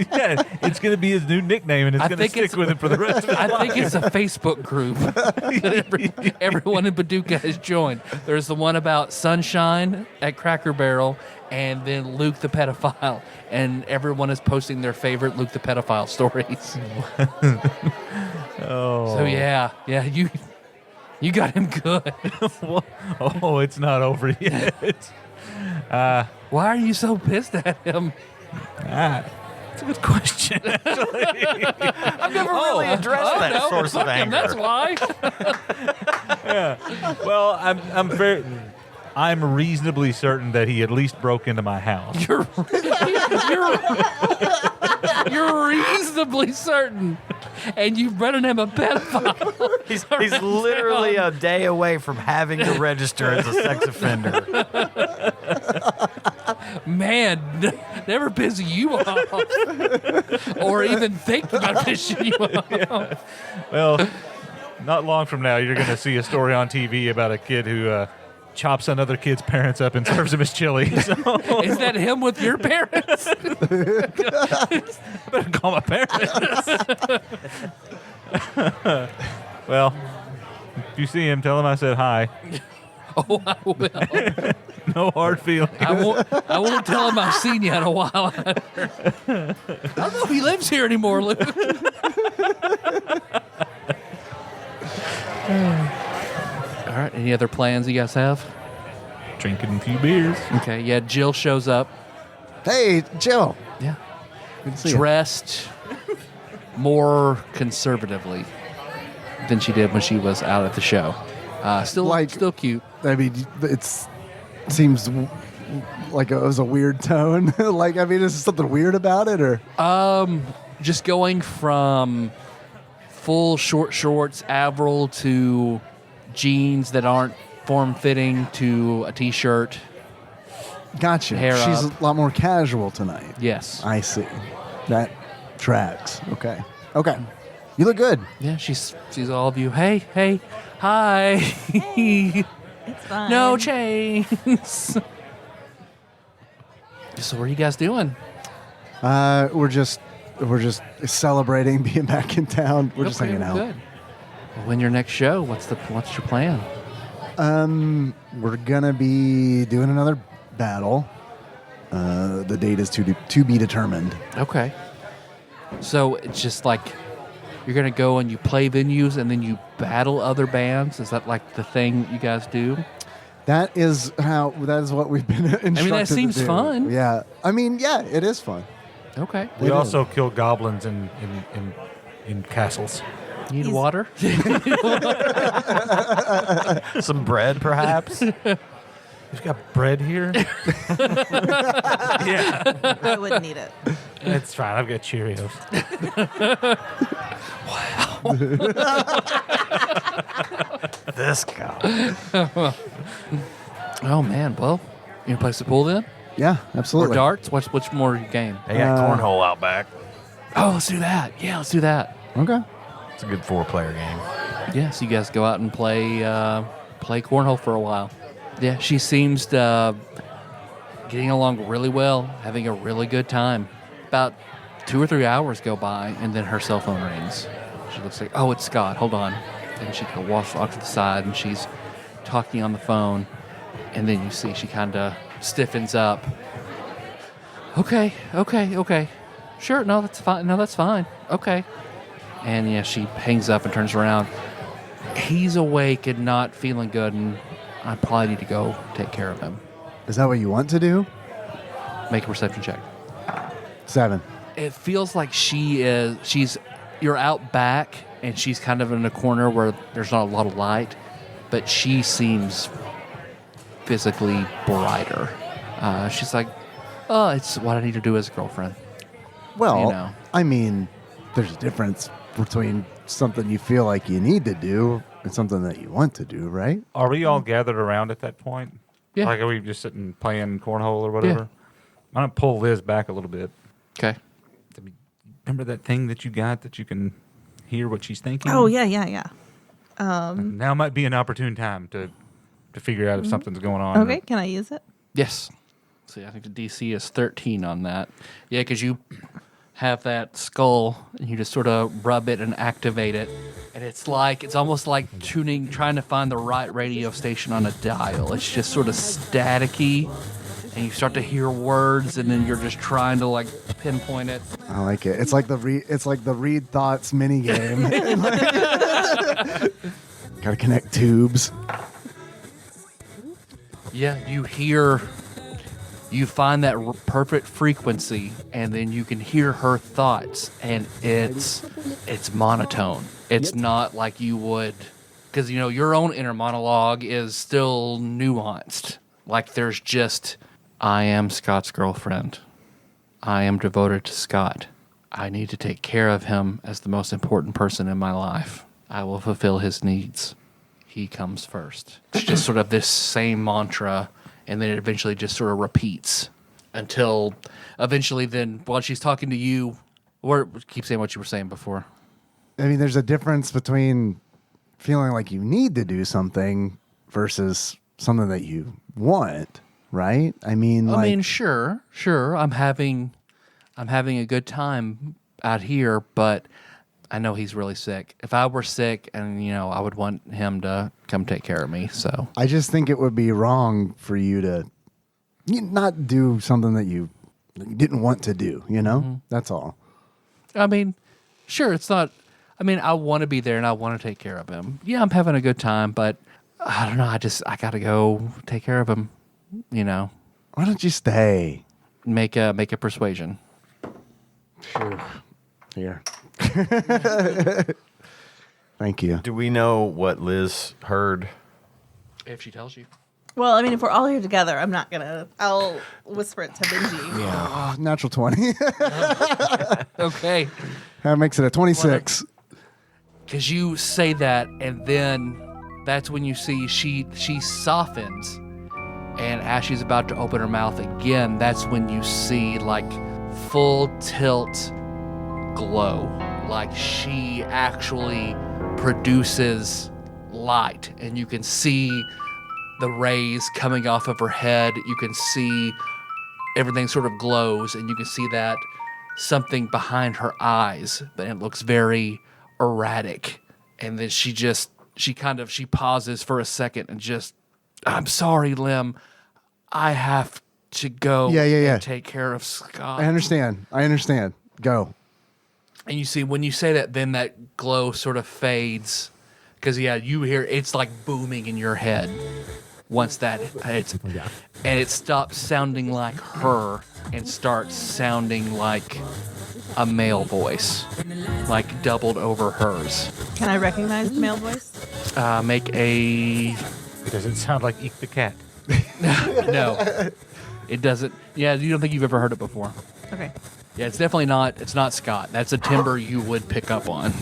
Yeah, it's going to be his new nickname, and it's going to stick with him for the rest of his life. I think it's a Facebook group that everyone in Paducah has joined. There's the one about Sunshine at Cracker Barrel, and then Luke the pedophile, and everyone is posting their favorite Luke the pedophile stories. Oh. So yeah, you got him good. Oh, it's not over yet. Why are you so pissed at him? That's a good question. I've never really addressed that no, source of fuck him, anger. that's why. Well, I'm reasonably certain that he at least broke into my house. You're reasonably certain, and you've running him a pedophile. He's literally a day away from having to register as a sex offender. Man, never pissing you off, or even think about pissing you off. Well, not long from now, you're going to see a story on TV about a kid who chops another kid's parents up and serves him as chili. So Is that him with your parents? better call my parents. Well, if you see him, tell him I said hi. Oh, I will. No hard feelings. I won't tell him I've seen you in a while. I don't know if he lives here anymore, Luke. All right. Any other plans you guys have? Drinking a few beers. Okay. Yeah. Jill shows up. Hey, Jill. Yeah. Good to see you. Dressed more conservatively than she did when she was out at the show. Still cute. I mean, seems like it was a weird tone. Like, I mean, is there something weird about it, or? Just going from full short shorts, Avril, to jeans that aren't form-fitting, to a t-shirt. Gotcha. Hair She's up. a lot more casual tonight. Yes. I see. That tracks. Okay. You look good. Yeah, she's all of you. Hey, hi. It's fine. No chains. So what are you guys doing? We're just celebrating being back in town. We're just Okay, hanging out. Good. Well, when your next show? What's your plan? We're gonna be doing another battle. The date is to be determined. Okay. So it's just like you're gonna go and you play venues and then you battle other bands. Is that like the thing you guys do? That is what we've been instructed that seems to do. fun. Yeah. I mean, yeah, it is fun. Okay. We It also kill goblins in castles. Need He's- water? Some bread, perhaps. You've got bread here? Yeah. I wouldn't need it. It's fine. I've got Cheerios. This guy. Oh man. Well, you gonna play some pool then? Yeah, Or absolutely. darts? Which more your game? They got cornhole out back. Oh, let's do that. Yeah, let's do that. Okay. It's a good 4-player game. Yeah, so you guys go out and play cornhole for a while. Yeah, she seems getting along really well, having a really good time. About 2 or 3 hours go by, and then her cell phone rings. She looks like, oh, it's Scott. Hold on. And she walks off to the side, and she's talking on the phone. And then you see she kind of stiffens up. Okay. Sure, no, that's fine. Okay. And yeah, she hangs up and turns around. He's awake and not feeling good, and I probably need to go take care of him. Is that what you want to do? Make a perception check. 7. It feels like you're out back, and she's kind of in a corner where there's not a lot of light, but she seems physically brighter. She's like, oh, it's what I need to do as a girlfriend. Well, You know. I mean, there's a difference between something you feel like you need to do and something that you want to do, right? Are we all gathered around at that point? Yeah. Like, are we just sitting playing cornhole or whatever? I'm going to pull Liz back a little bit. Okay. Remember that thing that you got that you can hear what she's thinking? Oh, yeah. Now might be an opportune time to figure out if something's going on. Okay, can I use it? Yes. See, I think the DC is 13 on that. Yeah, because you have that skull and you just sort of rub it and activate it, and it's almost like trying to find the right radio station on a dial. It's just sort of staticky, and you start to hear words, and then you're just trying to like pinpoint it. I like it. It's like the read thoughts mini game. Got to connect tubes. Yeah, you find that perfect frequency, and then you can hear her thoughts, and it's monotone. It's not like you would, because your own inner monologue is still nuanced. Like there's just, I am Scott's girlfriend. I am devoted to Scott. I need to take care of him as the most important person in my life. I will fulfill his needs. He comes first. It's just sort of this same mantra, and then it eventually just sort of repeats until eventually then while she's talking to you, or keep saying what you were saying before. I mean, there's a difference between feeling like you need to do something versus something that you want, right? I mean, Sure. I'm having a good time out here, but I know he's really sick. If I were sick, and I would want him to come take care of me. So I just think it would be wrong for you to not do something that you didn't want to do, That's all. I mean, sure, it's not. I mean, I want to be there and I want to take care of him. Yeah, I'm having a good time, but I don't know. I got to go take care of him. Why don't you stay? Make a persuasion. Sure. Here. Thank you. Do we know what Liz heard? If she tells you. Well, I mean, if we're all here together, I'm not gonna. I'll whisper it to Benji. Oh, natural 20. Okay. That makes it a 26. Because you say that, and then that's when you see she softens, and as she's about to open her mouth again, that's when you see like full tilt glow, like she actually produces light, and you can see the rays coming off of her head. You can see everything sort of glows, and you can see that something behind her eyes, but it looks very erratic. And then she pauses for a second and just, I'm sorry, Lim, I have to go and take care of Scott. I understand. Go. And you see, when you say that, then that glow sort of fades. Because, you hear it's like booming in your head once that hits. And it stops sounding like her and starts sounding like a male voice, like doubled over hers. Can I recognize the male voice? Make a... It doesn't sound like Eek the Cat. No. It doesn't. Yeah, you don't think you've ever heard it before. Okay. Yeah, it's definitely not. It's not Scott. That's a timbre you would pick up on.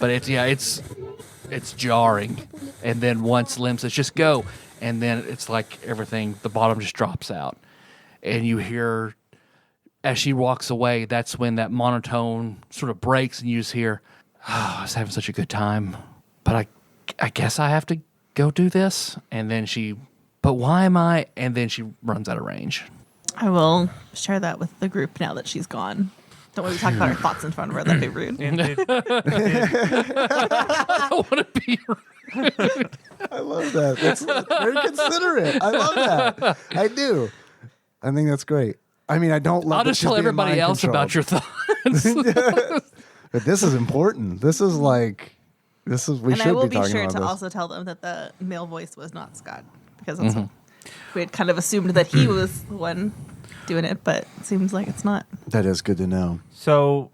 But it's jarring. And then once Lim says, just go. And then it's like everything, the bottom just drops out. And you hear, as she walks away, that's when that monotone sort of breaks, and you just hear, I was having such a good time, but I guess I have to go do this. And then but why am I? And then she runs out of range. I will share that with the group now that she's gone. Don't want to talk about her thoughts in front of her. That'd be rude. I don't want to be I love that. That's very considerate. I love that. I do. I think that's great. I mean, I don't love I'll just tell everybody else about your thoughts. But this is important. We And should I will be be talking sure about to this. also tell them that the male voice was not Scott, because that's what we had kind of assumed that he was the one doing it, but it seems like it's not. That is good to know. So,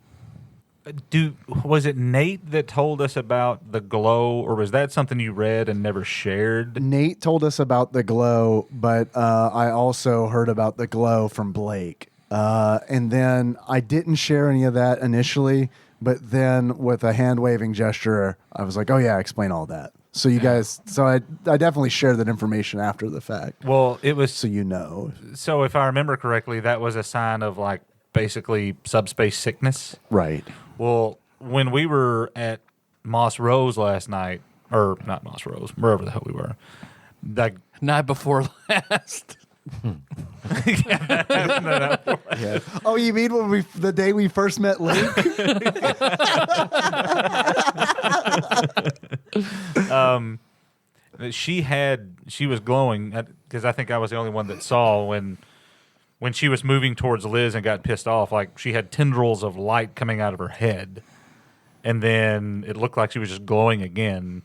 was it Nate that told us about the glow, or was that something you read and never shared? Nate told us about the glow, but I also heard about the glow from Blake. And then I didn't share any of that initially, but then with a hand waving gesture, I was like, oh yeah, explain all that. So you guys, I definitely shared that information after the fact. Well, it was So you know. so if I remember correctly, that was a sign of like basically subspace sickness. Right. Well, when we were at Moss Rose last night, or not Moss Rose, wherever the hell we were, like Night before last. Yeah. Oh, you mean when the day we first met Link? she was glowing because I think I was the only one that saw when she was moving towards Liz and got pissed off. Like she had tendrils of light coming out of her head, and then it looked like she was just glowing again.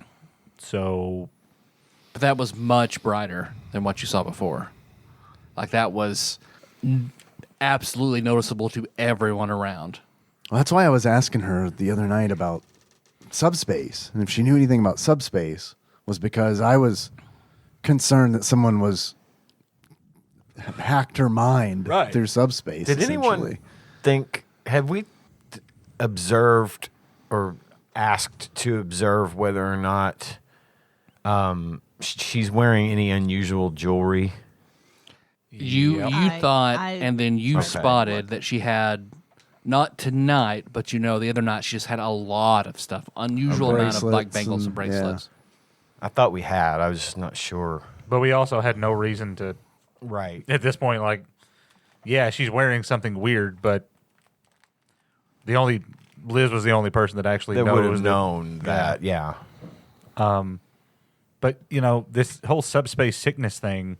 So, But that was much brighter than what you saw before. Like that was absolutely noticeable to everyone around. Well, that's why I was asking her the other night about subspace, and if she knew anything about subspace, was because I was concerned that someone was hacked her mind Right. through subspace. Did anyone essentially. think, have we observed or asked to observe whether or not she's wearing any unusual jewelry? You I- thought, I- and then you Okay. spotted that she had, not tonight, but the other night she just had a lot of stuff, unusual amount of like bracelets bangles and and- bracelets. I thought we had. I was just not sure. but we also had no reason to Right. at this point. Like, yeah, she's wearing something weird, but Liz was the only person that actually They would knows have known that. Yeah. But this whole subspace sickness thing,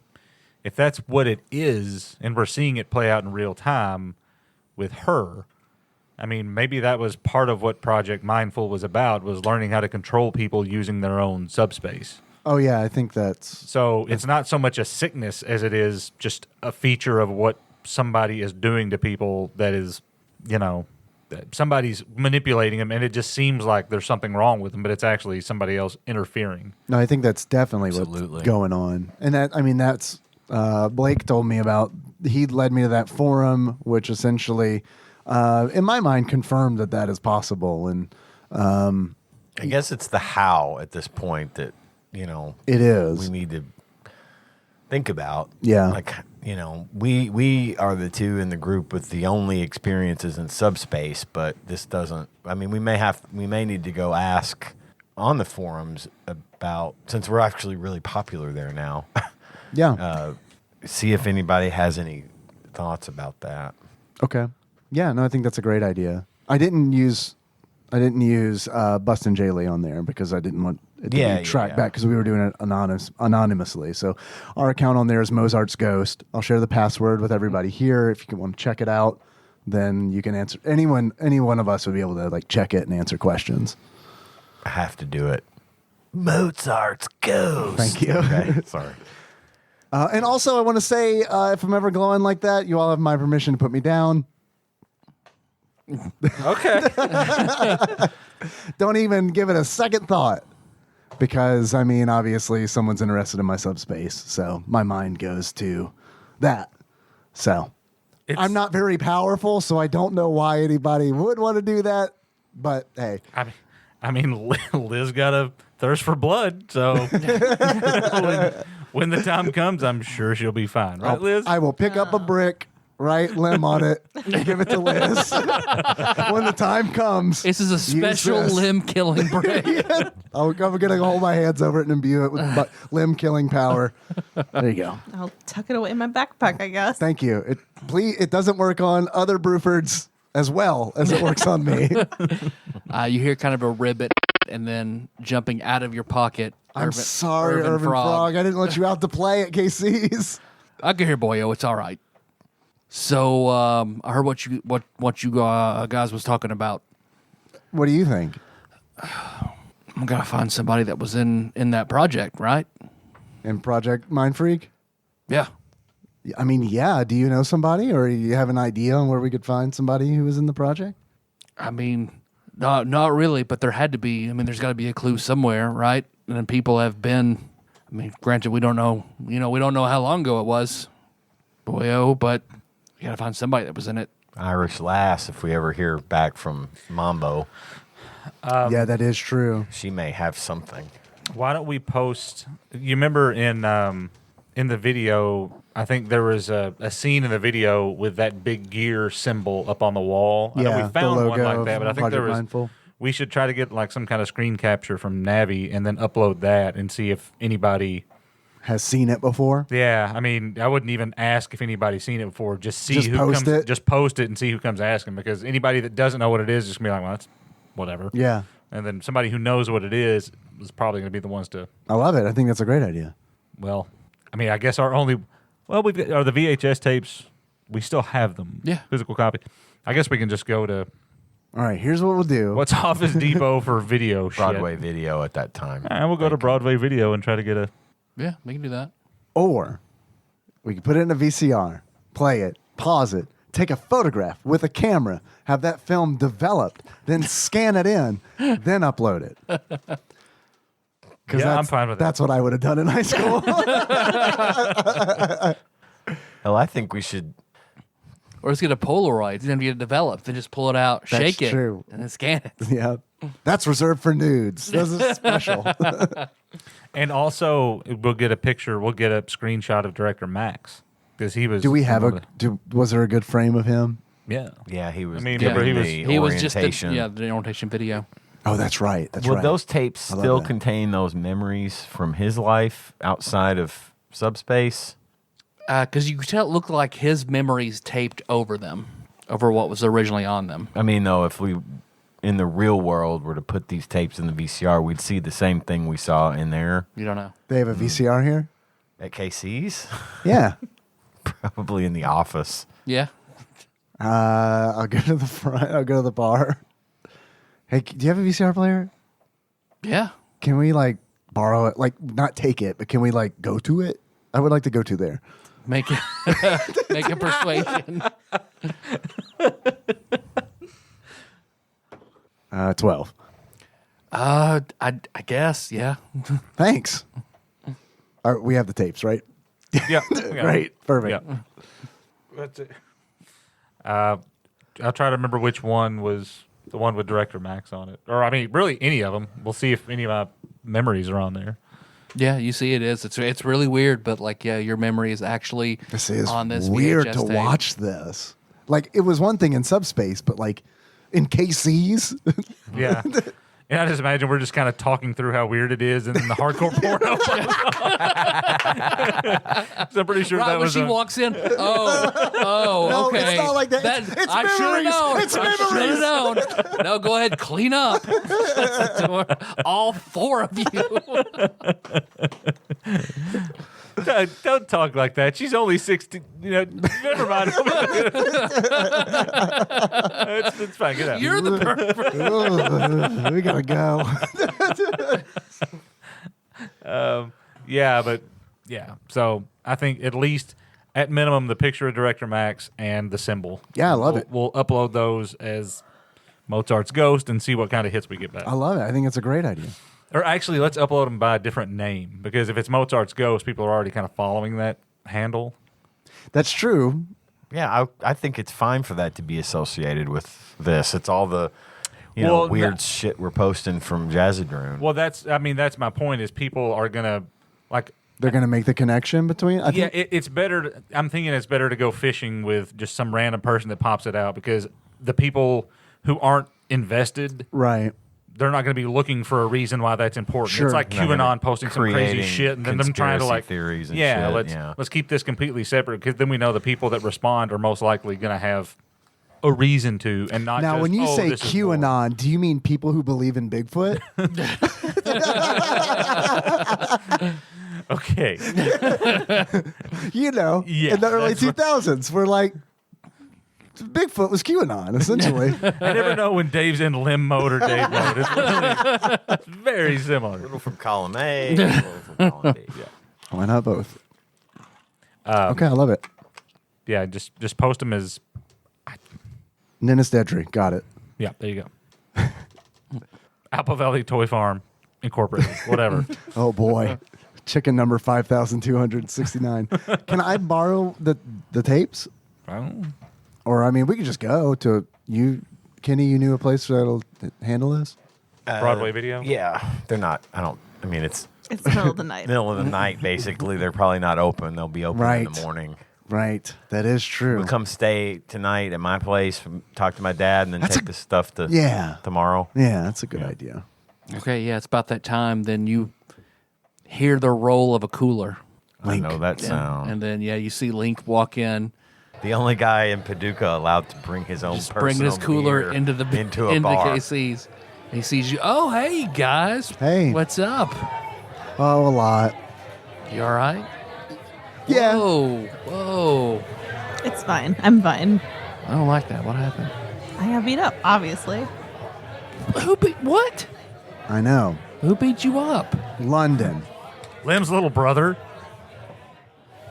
if that's what it is, and we're seeing it play out in real time with her, I mean, maybe that was part of what Project Mindful was about, was learning how to control people using their own subspace. Oh yeah, I think that's So it's not so much a sickness as it is just a feature of what somebody is doing to people that is, somebody's manipulating them, and it just seems like there's something wrong with them, but it's actually somebody else interfering. No, I think that's definitely Absolutely. what's going on. And that's Blake told me about. He led me to that forum, which essentially, in my mind, confirmed that is possible. And I guess it's the how at this point that, it is. we need to think about. Yeah. Like, we are the two in the group with the only experiences in subspace, but this doesn't, we may need to go ask on the forums about, since we're actually really popular there now, Yeah. see if anybody has any thoughts about that. Okay. Yeah. No, I think that's a great idea. I didn't use Bustin' Jaylee on there because I didn't want it to be tracked back because we were doing it anonymously. So our account on there is Mozart's Ghost. I'll share the password with everybody here. If you want to check it out, then you can answer. Any one of us would be able to check it and answer questions. I have to do it. Mozart's Ghost. Thank you. Okay, sorry. And also, I want to say, if I'm ever glowing like that, you all have my permission to put me down. Okay. Don't even give it a second thought. Because, obviously, someone's interested in my subspace. So my mind goes to that. So I'm not very powerful, so I don't know why anybody would want to do that. But, hey. Liz got a thirst for blood, so when the time comes, I'm sure she'll be fine. Right, Liz? I will pick up a brick, write limb on it, and give it to Liz. When the time comes. This is a special this. limb killing brick. I'm going to hold my hands over it and imbue it with limb killing power. There you go. I'll tuck it away in my backpack, I guess. Thank you. It doesn't work on other Brufords as well as it works on me. You hear kind of a ribbit and then jumping out of your pocket. I'm sorry, Irvin Frog. I didn't let you out to play at KC's. I can hear boyo. It's all right. So I heard what you guys was talking about. What do you think? I'm gonna find somebody that was in that project, right? In Project Mind Freak? Yeah. Yeah. Do you know somebody, or you have an idea on where we could find somebody who was in the project? Not really, but there had to be. There's got to be a clue somewhere, right? And then people have been. Granted, we don't know. We don't know how long ago it was, boyo. But you gotta find somebody that was in it. Irish Lass, if we ever hear back from Mambo, Yeah, that is true. she may have something. Why don't we post? You remember in the video, I think there was a scene in the video with that big gear symbol up on the wall. I know Yeah, we the found one logo like that, but I of think there Project was. Mindful. We should try to get some kind of screen capture from Navi and then upload that and see if anybody Has seen it before. Yeah, I wouldn't even ask if anybody's seen it before. Just see Just who post comes. it. Just post it and see who comes asking. Because anybody that doesn't know what it is gonna be like, well, that's whatever. Yeah. And then somebody who knows what it is probably gonna be the ones to. I love it. I think that's a great idea. Well, I guess our only. Well, we've got, are the VHS tapes. We still have them. Yeah. Physical copy. I guess we can just go to All right, here's what we'll do. what's Office Depot for video. Broadway shit. video at that time. And we'll go to Broadway Video and try to get a. Yeah, we can do that. Or we can put it in a VCR, play it, pause it, take a photograph with a camera, have that film developed, then scan it in, then upload it. Yeah, I'm fine with that. That's what I would have done in high school. Hell, I think we should. Or just get a Polaroid. Then get it developed. Then just pull it out, That's shake it, true. and then scan it. Yeah. That's reserved for nudes. This is special. And also, we'll get a picture. We'll get a screenshot of Director Max because he was. Do we have one of was there a good frame of him? the- Yeah. Yeah, he was. mean, doing remember He was just orientation. the orientation video. Oh, that's right. That's Will right. those tapes I love still that. contain those memories from his life outside of subspace? Because you could tell it looked like his memories taped over them, over what was originally on them. Though, if we in the real world were to put these tapes in the VCR, we'd see the same thing we saw in there You don't know. They have a VCR here? at KC's. Yeah. Probably in the office. Yeah. I'll go to the front. I'll go to the bar. Hey, do you have a VCR player? Yeah. Can we borrow it? Not take it, but can we go to it? I would like to go to there. Make it. Make a persuasion. 12. I guess, yeah. Thanks. All right, we have the tapes, right? Yeah. Great. Perfect. Yeah. That's it. I'll try to remember which one was the one with Director Max on it. Or, I mean, really any of them. We'll see if any of my memories are on there. Yeah, you see it is. It's really weird, but like, yeah, your memory is actually This is on this weird VHS to tape. watch this. Like, it was one thing in subspace, but like in KCs. Yeah. And I just imagine we're just kind of talking through how weird it is, and then the hardcore porno. So I'm pretty sure Right that when was she walks in, No, okay. it's not like that. It's I should have memories. known. It's I should have known. No, go ahead, clean up. All four of you. Don't talk like that. She's only 16. Never mind. It's fine. Get out. You're the perfect. Ugh, we gotta go. Yeah, but yeah. So I think at least, at minimum, the picture of Director Max and the symbol. Yeah, I love it. We'll upload those as Mozart's Ghost and see what kind of hits we get back. I love it. I think it's a great idea. Or actually, let's upload them by a different name, because if it's Mozart's Ghost, people are already kind of following that handle. That's true. Yeah, I think it's fine for that to be associated with this. It's all the Well, weird shit we're posting from Jazzy Drone. Well, that's my point is people are going to, like, They're gonna make the connection between. I yeah, think, it's better. I'm thinking it's better to go fishing with just some random person that pops it out, because the people who aren't invested, right. they're not going to be looking for a reason why that's important. Sure. It's like Not gonna QAnon posting some crazy creating shit, and then them trying to conspiracy like theories and yeah, shit, let's keep this completely separate, because then we know the people that respond are most likely going to have a reason to, and not Now, just, when you say this is boring. QAnon, do you mean people who believe in Bigfoot? Okay, You know, Yeah, in the early that's what- 2000s, we're like, Bigfoot was QAnon, essentially. I never know when Dave's in limb mode or Dave mode. It's very a similar. little from column A, a little from column B. Yeah. Why not both? Okay, I love it. Yeah, just post them as Ninnis Dedry, got it. yeah. There you go. Apple Valley Toy Farm Incorporated, whatever. Oh boy, chicken number 5,269. Can I borrow the tapes? Or I mean, we could just go to you, Kenny. You knew a place that'll handle this. Broadway video. Yeah, they're not. I mean, it's It's the middle of the night. middle of the night, basically. They're probably not open. They'll be open in Right. the morning. Right, that is true. We'll come stay tonight at my place, talk to my dad, and then That's take the stuff to Yeah, tomorrow. yeah, that's a good idea. Okay, yeah, it's about that time. Then you hear the roll of a cooler. I know that Yeah. sound. And then, yeah, you see Link walk in, The only guy in Paducah allowed to bring his own just bringing his personal cooler beer into the into a into bar. KC's. He sees you. Oh, hey, guys. Hey. What's up? Oh, a lot. You all right? Yeah. Whoa. It's fine. I'm fine. I don't like that. What happened? I got beat up, obviously. Who beat what? I know. Who beat you up? London. Lim's little brother.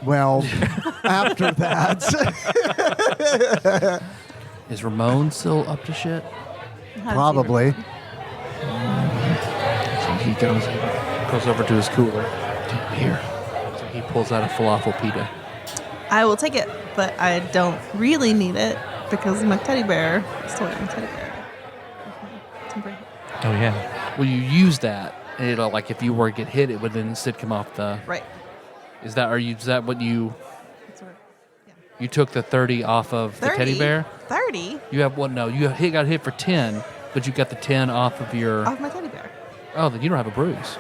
Well, after that, Is Ramon still up to shit? probably. So he goes over to his cooler. Here. So he pulls out a falafel pita. I will take it, but I don't really need it because my teddy bear is still my teddy bear. Okay. Oh yeah. Well, you use that, and it'll, like, if you were to get hit, it would then instead come off the. Right. Is that what you That's where, yeah. you took the 30 off of the 30? teddy bear? 30 You have what? No, you got hit for 10, but you got the 10 off of your. off my teddy bear. Oh, then you don't have a bruise.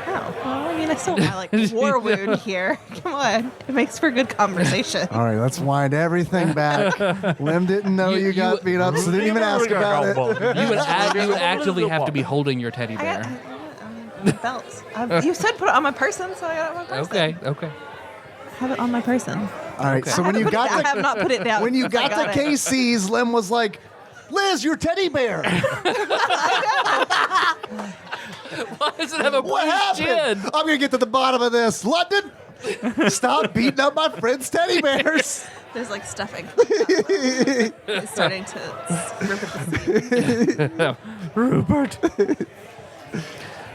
Oh, well, I mean, I still got like war wound here. Come on, it makes for good conversation. All right, let's wind everything back. Lim didn't know you got beat up, so didn't even ask about it. You would actively have to be holding your teddy I got bear. my belt. You said put it on my person, so I got it on my person. Okay. I have it on my person. All right, so I when you haven't put it got down- I have not put it down. when you since I got to it. KC's, Lim was like, "Liz, your teddy bear. Why does it have a What bruised happened? chin? I'm gonna get to the bottom of this. London, stop beating up my friend's teddy bears." There's like stuffing. It's starting to rip at the seams. Rupert.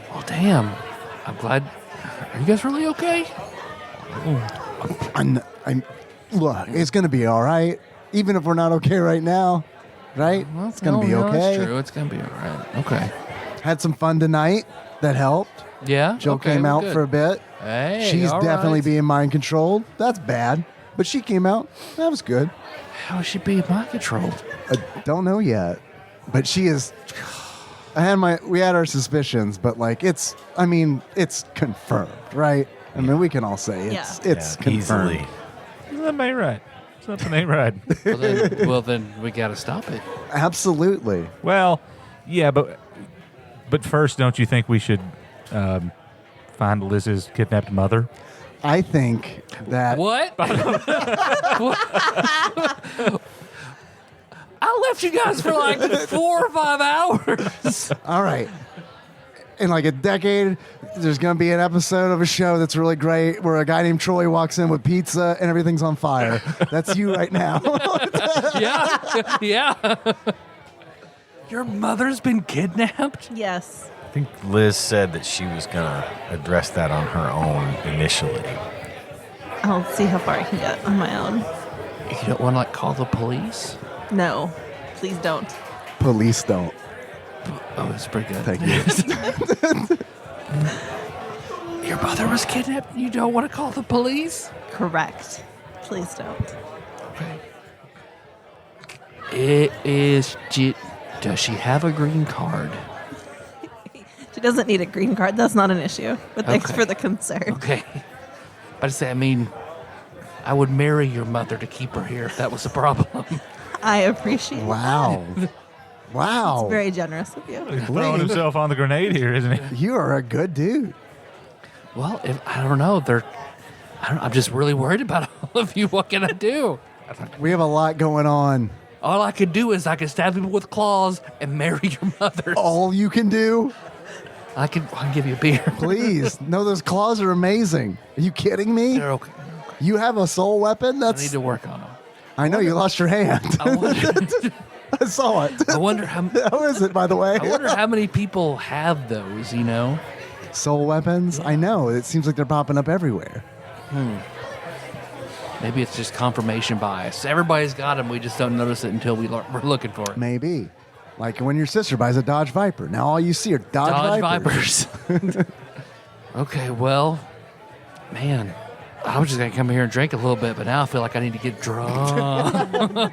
Well, damn. I'm glad. Are you guys really okay? I'm look, it's gonna be all right. Even if we're not okay right now, right? Well, It's gonna be okay. That's true. It's gonna be all right. Okay. Had some fun tonight. That helped. Yeah. Jill okay, came well, out good. for a bit. Hey, She's all definitely right. being mind controlled. That's bad. But she came out. That was good. How is she being mind controlled? I don't know yet. But she is. We had our suspicions, but like it's confirmed, right? I mean, we can all say it's confirmed. Easily. Something ain't right. Something ain't right. Well, then we got to stop it. Absolutely. Well, yeah, but first, don't you think we should find Liz's kidnapped mother? I think that What? What? I left you guys for like 4 or 5 hours. all right. In like a decade, there's going to be an episode of a show that's really great where a guy named Troy walks in with pizza and everything's on fire. That's you right now. Yeah. Yeah. Your mother's been kidnapped? Yes. I think Liz said that she was going to address that on her own initially. I'll see how far I can get on my own. You don't want to like call the police? No, please don't. Police don't. Oh, it's pretty good. Thank you. Your mother was kidnapped and you don't want to call the police? Correct. Please don't. Okay. It is. Does she have a green card? She doesn't need a green card. That's not an issue. But thanks Okay. for the concern. Okay. But I mean, I would marry your mother to keep her here if that was a problem. I appreciate Wow. Wow. It's very generous of you. He's throwing himself on the grenade here, isn't he? You are a good dude. Well, I don't know. I'm just really worried about all of you. What can I do? We have a lot going on. All I could do is I could stab people with claws and marry your mother. All you can do? I can give you a beer. Please. No, those claws are amazing. Are you kidding me? They're okay. You have a soul weapon? I need to work on them. I know you lost your hand. I wonder, I saw it. I wonder how. How is it, by the way? I wonder how many people have those. You know. Soul weapons? I know. It seems like they're popping up everywhere. Maybe it's just confirmation bias. Everybody's got them. We just don't notice it until we're looking for it. Maybe. Like when your sister buys a Dodge Viper. Now all you see are Dodge Vipers. Vipers. Okay, well, man, I was just going to come here and drink a little bit, but now I feel like I need to get drunk.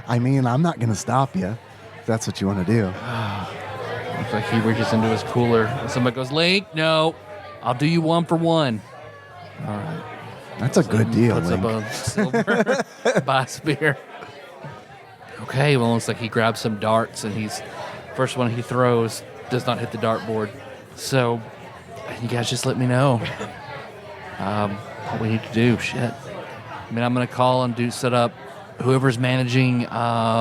I mean, I'm not going to stop you if that's what you want to do. Looks like he reaches into his cooler. And somebody goes, Link, no, I'll do you 1 for 1. All right. That's a good deal, Puts Link. up a silver, buys beer. Okay, well, looks like he grabs some darts, and first one he throws does not hit the dartboard. So, you guys just let me know what we need to do. Shit. I mean, I'm going to call and set up whoever's managing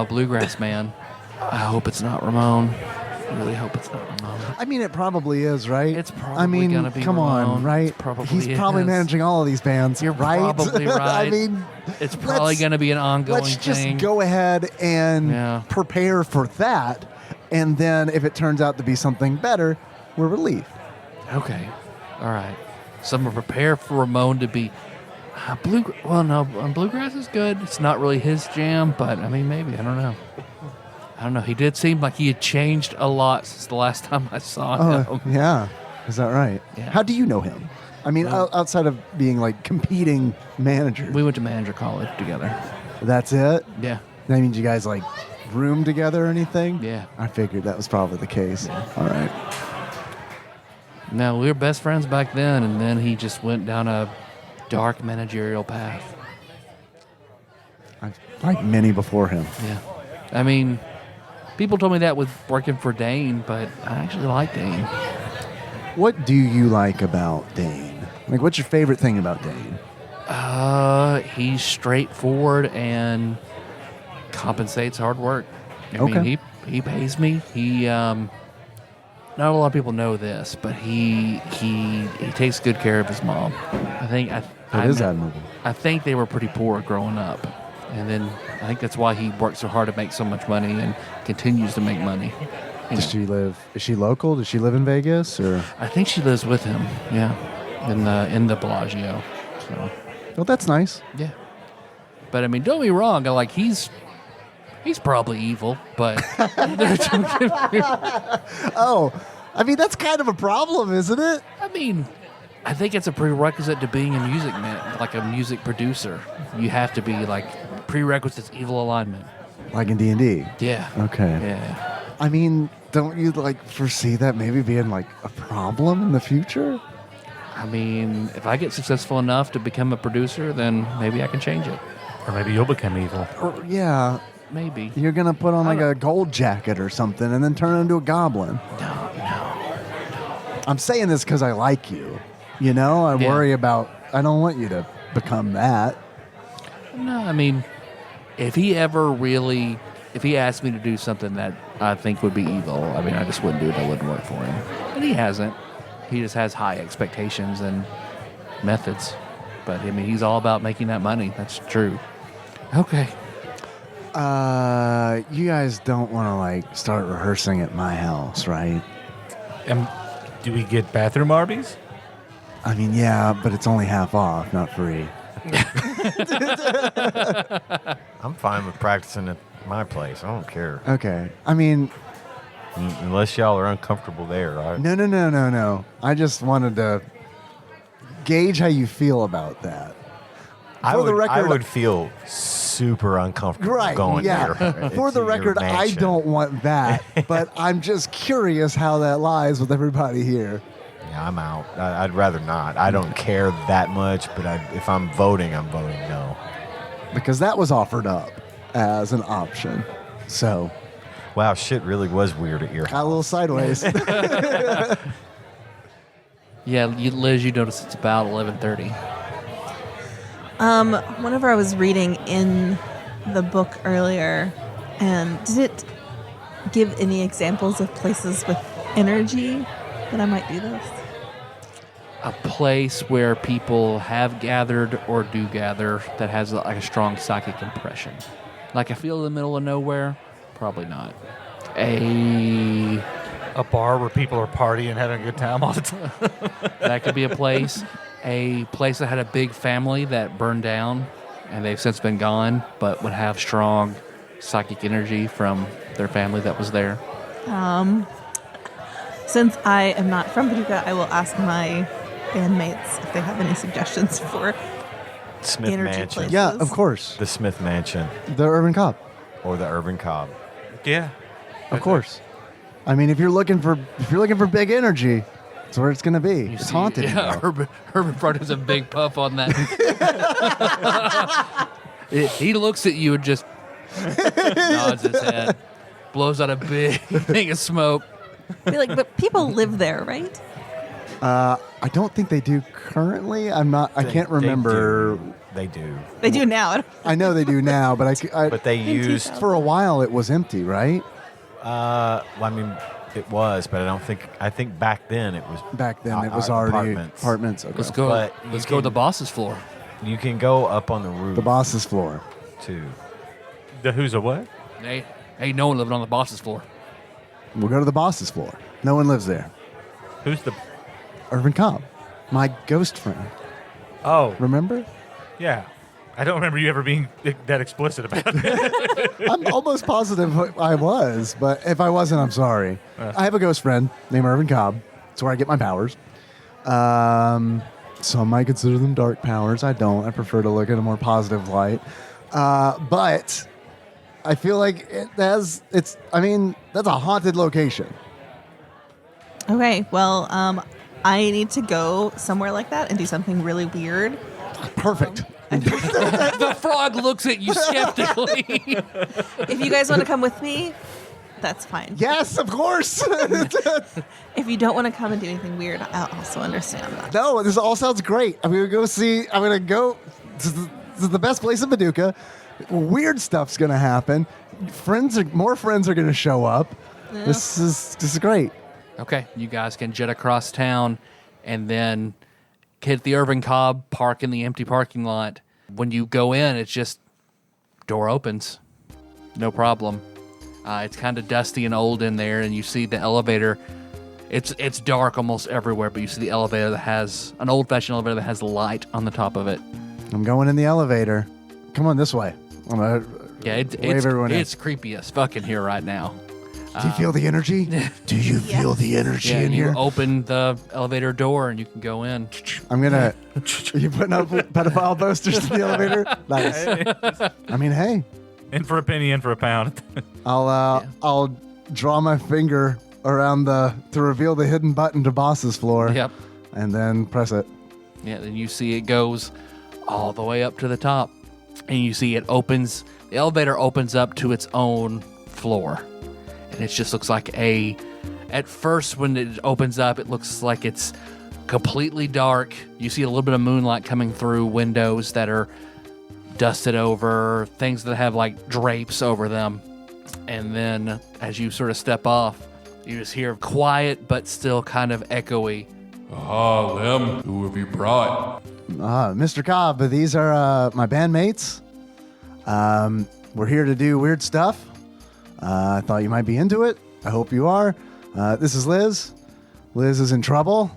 Bluegrass Man. I hope it's not Ramon. I really hope it's not Ramon. I mean, it probably is, right? It's probably I mean, gonna be come on, Ramon. right? It probably He's probably is. managing all of these bands, You're right? probably right. I mean, It's probably going to be an ongoing let's just thing. go ahead and Yeah. prepare for that. And then if it turns out to be something better, we're relieved. Okay. All right. So I'm going to prepare for Ramon to be Bluegrass is good. It's not really his jam, but I mean, maybe. I don't know. He did seem like he had changed a lot since the last time I saw him. Yeah. Is that right? Yeah. How do you know him? I mean, outside of being like competing managers. We went to manager college together. That's it? Yeah. That means you guys like room together or anything? Yeah. I figured that was probably the case. All right. No, we were best friends back then, and then he just went down a dark managerial path. I've liked many before him. Yeah. I mean, people told me that with working for Dane, but I actually like Dane. What do you like about Dane? Like, what's your favorite thing about Dane? He's straightforward and compensates hard work. I mean, he pays me. Not a lot of people know this, but he takes good care of his mom. I think That is admirable. I think they were pretty poor growing up. And then I think that's why he works so hard to make so much money and continues to make money. You Does know. she live? Is she local? Does she live in Vegas or? I think she lives with him. Yeah, in the Bellagio. So Well, that's nice. yeah, but I mean, don't be wrong. Like he's probably evil, but Oh, I mean that's kind of a problem, isn't it? I mean, I think it's a prerequisite to being a music man, like a music producer. You have to be like prerequisites evil alignment. Like in D&D. Yeah. Okay. Yeah. I mean, don't you like foresee that maybe being like a problem in the future? I mean, if I get successful enough to become a producer, then maybe I can change it. Or maybe you'll become evil. Or yeah, Maybe. you're gonna put on like a gold jacket or something and then turn into a goblin. No. I'm saying this because I like you. You know, I Yeah. worry about. I don't want you to become that. No, I mean, if he asked me to do something that I think would be evil, I mean, I just wouldn't do it. I wouldn't work for him. And he hasn't. He just has high expectations and methods. But I mean, he's all about making that money. That's true. Okay. You guys don't want to like start rehearsing at my house, right? Do we get bathroom Arby's? I mean, yeah, but it's only half off, not free. I'm fine with practicing at my place. I don't care. Okay. I mean, Unless y'all are uncomfortable there. no. I just wanted to gauge how you feel about that. I For the would, I record- would feel super uncomfortable Right. going yeah. there. For It's the your record, I mansion. don't want that, but I'm just curious how that lies with everybody here. Yeah, I'm out. I'd rather not. I don't care that much, but if I'm voting no. Because that was offered up as an option. So, Wow, shit really was weird at your got a house. little sideways. Yeah, Liz, you notice it's about 11:30. Whenever I was reading in the book earlier, and did it give any examples of places with energy that I might do this? A place where people have gathered or do gather that has like a strong psychic impression. Like a field in the middle of nowhere? Probably not. A bar where people are partying and having a good time all the time. That could be a place. A place that had a big family that burned down and they've since been gone, but would have strong psychic energy from their family that was there. Since I am not from Paducah, I will ask my bandmates if they have any suggestions for Smith energy Mansion. places. Yeah, of course. The Smith Mansion The Urban Cop. or the Irvin Cobb. Yeah. Of course. I mean, if you're looking for big energy, that's where it's going to be. It's haunted. you Yeah, know. Urban Front is a big puff on that. He looks at you and just nods his head, blows out a big thing of smoke. Be like, but people live there, right? I don't think they do currently. I can't remember. They do. They do now. I know they do now, but But they used. for a while it was empty, right? Well, I mean, it was, but I think back then it was. Back then it was already apartments. Okay. Let's go. But you Let's go to the can- boss's floor. You can go up on the roof. The boss's floor. too. The who's a what? Hey, no one living on the boss's floor. We'll go to the boss's floor. No one lives there. Who's the? Irvin Cobb, my ghost friend. Oh, Remember? yeah. I don't remember you ever being that explicit about it. I'm almost positive I was, but if I wasn't, I'm sorry. I have a ghost friend named Irvin Cobb. It's where I get my powers. Some might consider them dark powers. I don't. I prefer to look at a more positive light. But I feel like that's a haunted location. Okay, well, I need to go somewhere like that and do something really weird. Perfect. The frog looks at you skeptically. If you guys want to come with me, that's fine. Yes, of course. If you don't want to come and do anything weird, I'll also understand that. No, this all sounds great. I'm gonna go see. I'm gonna go. This is the best place in Paducah. Weird stuff's gonna happen. More friends are gonna show up. Yeah. This is great. Okay, you guys can jet across town and then hit the Irvin Cobb, park in the empty parking lot. When you go in, it's just Door opens. No problem. It's kind of dusty and old in there, and you see the elevator. It's dark almost everywhere, but you see the elevator that has an old-fashioned elevator that has light on the top of it. I'm going in the elevator. Come on this way. I'm gonna wave everyone in. It's creepy as fuck in here right now. Do you feel the energy? Do you feel the energy in and here? you open the elevator door and you can go in. I'm gonna. Are you putting up pedophile posters in the elevator? Nice. I mean, hey, In for a penny, in for a pound. I'll draw my finger around to reveal the hidden button to boss's floor. Yep. And then press it. Yeah, then you see it goes all the way up to the top. And you see it opens, the elevator opens up to its own floor. And it just looks like at first when it opens up, it looks like it's completely dark. You see a little bit of moonlight coming through windows that are dusted over, things that have like drapes over them. And then as you sort of step off, you just hear quiet but still kind of echoey. Ah, them. Who have you brought? Mr. Cobb, these are my bandmates. We're here to do weird stuff. I thought you might be into it. I hope you are. This is Liz. Liz is in trouble,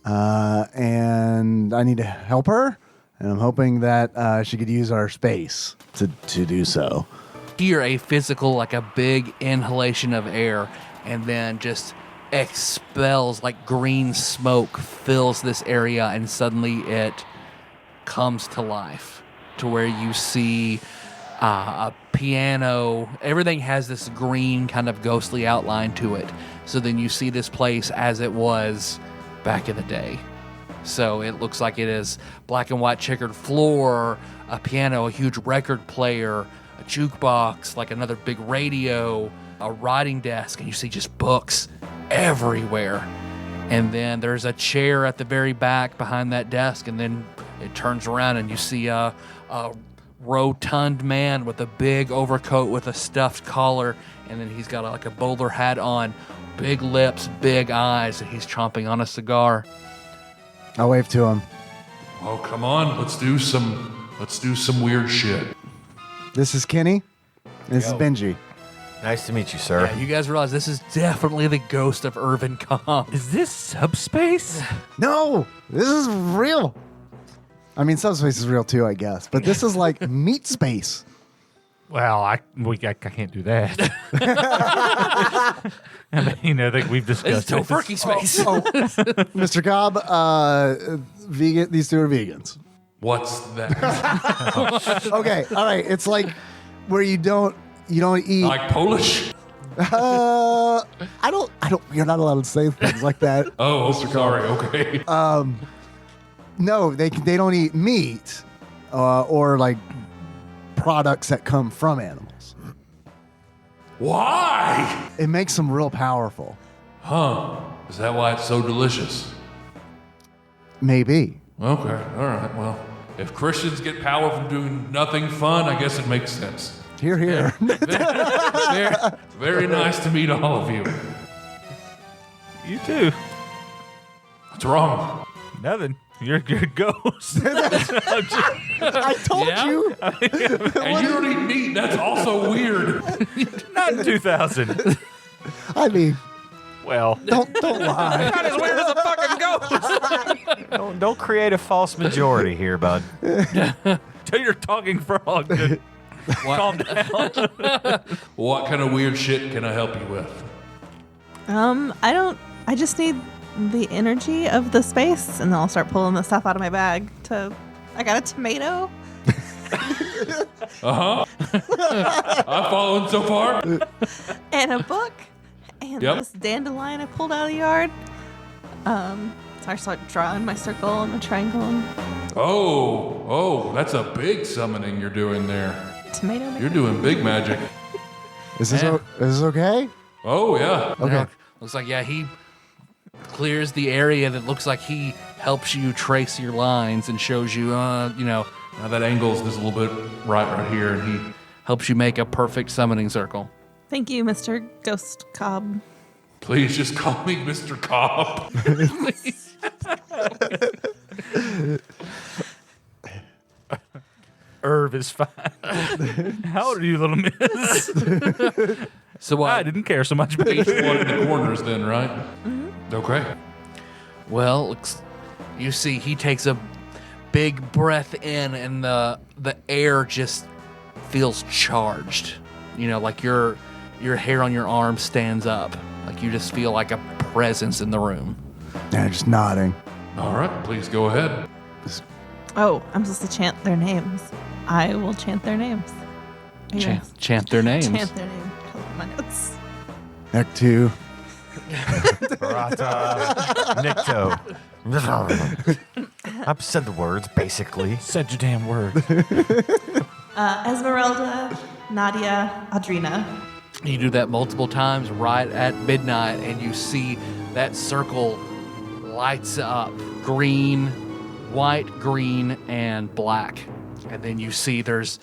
and I need to help her. And I'm hoping that she could use our space to do so. Hear a physical, like a big inhalation of air, and then just expels like green smoke fills this area, and suddenly it comes to life to where you see a piano. Everything has this green kind of ghostly outline to it. So then you see this place as it was back in the day. So it looks like it is black and white checkered floor, a piano, a huge record player, a jukebox, like another big radio, a writing desk, and you see just books everywhere. And then there's a chair at the very back behind that desk, and then it turns around and you see a rotund man with a big overcoat with a stuffed collar, and then he's got like a bowler hat on, big lips, big eyes, and he's chomping on a cigar. I'll wave to him. Oh, come on. Let's do some weird shit. This is Kenny. This is Benji. Nice to meet you, sir. Yeah, you guys realize this is definitely the ghost of Irvin Cobb. Is this subspace? No, this is real. I mean, subspace is real too, I guess. But this is like meat space. Well, I can't do that. I mean, I think we've It's discussed this. Tofurkey space. Mr. Cobb, vegan. These two are vegans. What's that? Okay, all right. It's like where you don't eat. Like Polish? I don't. You're not allowed to say things like that. Oh, sorry. Okay. No, they don't eat meat or like products that come from animals. Why? It makes them real powerful. Huh. Is that why it's so delicious? Maybe. Okay. All right. Well, if Christians get power from doing nothing fun, I guess it makes sense. Here, here. Very nice to meet all of you. You too. What's wrong? Nothing. You're a ghost. I told Yeah? you. And you don't eat meat. That's also weird. Not in 2000. I mean, Well, don't lie. not as weird as a fucking ghost. Don't create a false majority here, bud. Tell your talking frog to calm down. What kind of weird shit can I help you with? I just need the energy of the space, and then I'll start pulling the stuff out of my bag. I got a tomato I'm following so far. and a book and Yep. this dandelion I pulled out of the yard. So I start drawing my circle and my triangle and Oh, that's a big summoning you're doing there. tomato. You're doing big magic. Is this Yeah. is this okay? Oh, yeah. Okay. Yeah, looks like, he clears the area that looks like he helps you trace your lines and shows you, Now that angle's just a little bit right here, and he helps you make a perfect summoning circle. Thank you, Mr. Ghost Cobb. Please just call me Mr. Cobb. Irv is fine. How old are you, little miss? So what? I didn't care so much. But Each one in the corners, then, right? Okay. Well, you see, he takes a big breath in, and the air just feels charged. You know, like your hair on your arm stands up. Like you just feel like a presence in the room. Yeah, just nodding. All right, please go ahead. Oh, I'm supposed to chant their names. I will chant their names. Yes. Chant their names. Chant their names. Look at my notes. Act 2. Barata, Nikto. I've said the words, basically. said your damn word. Esmeralda, Nadia, Audrina. You do that multiple times right at midnight, and you see that circle lights up green, white, green, and black. And then you see there's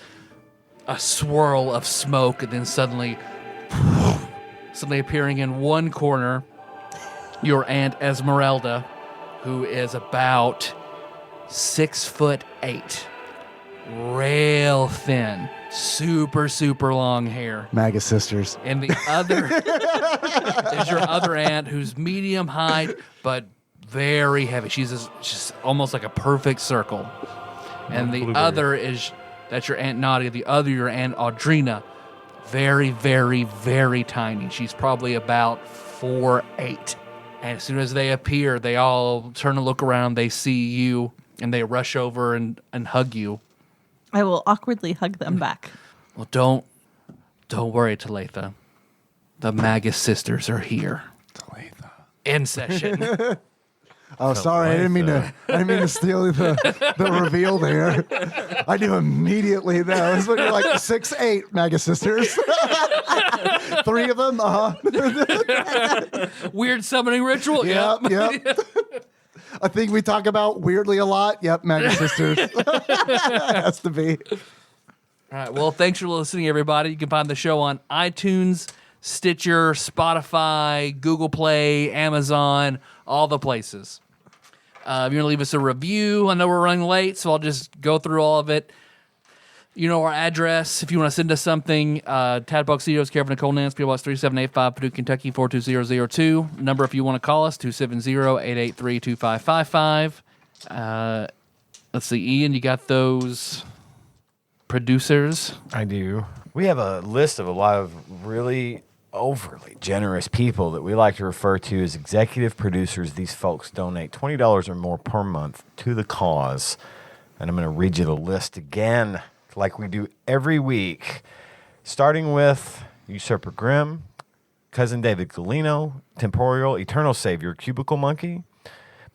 a swirl of smoke, and then suddenly appearing in one corner, your Aunt Esmeralda, who is about 6'8", real thin, super long hair. MAGA sisters. And the other is your other aunt, who's medium height but very heavy. She's just almost like a perfect circle. And the other that's your Aunt Nadia. The other, your Aunt Audrina, very tiny. She's probably about 4'8". And as soon as they appear, they all turn and look around. They see you, and they rush over and hug you. I will awkwardly hug them back. Well, don't worry, Talitha. The Magus sisters are here. Talitha. In session. Oh, sorry. I didn't mean to steal the reveal there. I knew immediately that. I was looking like 6'8" MAGA sisters. 3 of them. Weird summoning ritual. Yep. I think we talk about weirdly a lot. Yep, MAGA sisters. Has to be. All right. Well, thanks for listening, everybody. You can find the show on iTunes, Stitcher, Spotify, Google Play, Amazon, all the places. If you want to leave us a review, I know we're running late, so I'll just go through all of it. You know our address. If you want to send us something, TADPOG Studios, care of Nicole Nance, PO Box 3785, Paducah, Kentucky 42002. Number if you want to call us, 270-883-2555. Let's see, Ian, you got those producers? I do. We have a list of a lot of really overly generous people that we like to refer to as executive producers. These folks donate $20 or more per month to the cause. And I'm going to read you the list again, like we do every week. Starting with Usurper Grimm, Cousin David Galino, Temporal Eternal Savior Cubicle Monkey,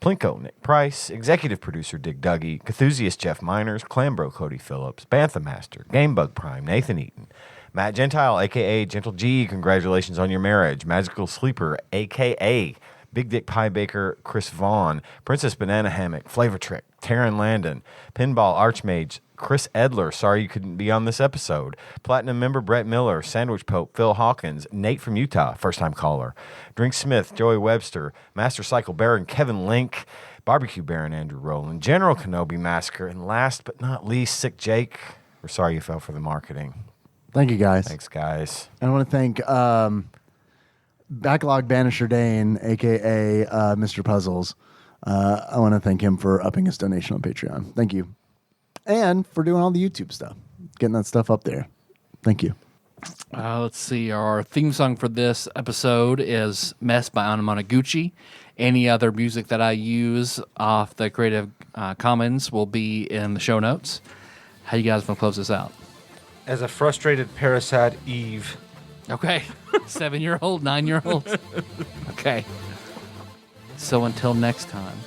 Plinko Nick Price, Executive Producer Dig Dougie, Cthusiast Jeff Miners, Clambro Cody Phillips, Bantha Master, Gamebug Prime Nathan Eaton, Matt Gentile, a.k.a. Gentle G, congratulations on your marriage, Magical Sleeper, a.k.a. Big Dick Pie Baker Chris Vaughn, Princess Banana Hammock, Flavor Trick, Taryn Landon, Pinball Archmage, Chris Edler, sorry you couldn't be on this episode, Platinum member Brett Miller, Sandwich Pope, Phil Hawkins, Nate from Utah, first-time caller, Drink Smith, Joey Webster, Master Cycle Baron, Kevin Link, Barbecue Baron Andrew Rowland, General Kenobi Massacre, and last but not least, Sick Jake. We're sorry you fell for the marketing. Thank you, guys. Thanks, guys. And I want to thank Backlog Banisher Dane, a.k.a. Mr. Puzzles. I want to thank him for upping his donation on Patreon. Thank you. And for doing all the YouTube stuff, getting that stuff up there. Thank you. Let's see. Our theme song for this episode is Mess by Anamanaguchi. Any other music that I use off the Creative Commons will be in the show notes. How you guys want to close this out? As a frustrated parasite, Eve. Okay. 7-year-old, 9-year-old. Okay. So until next time.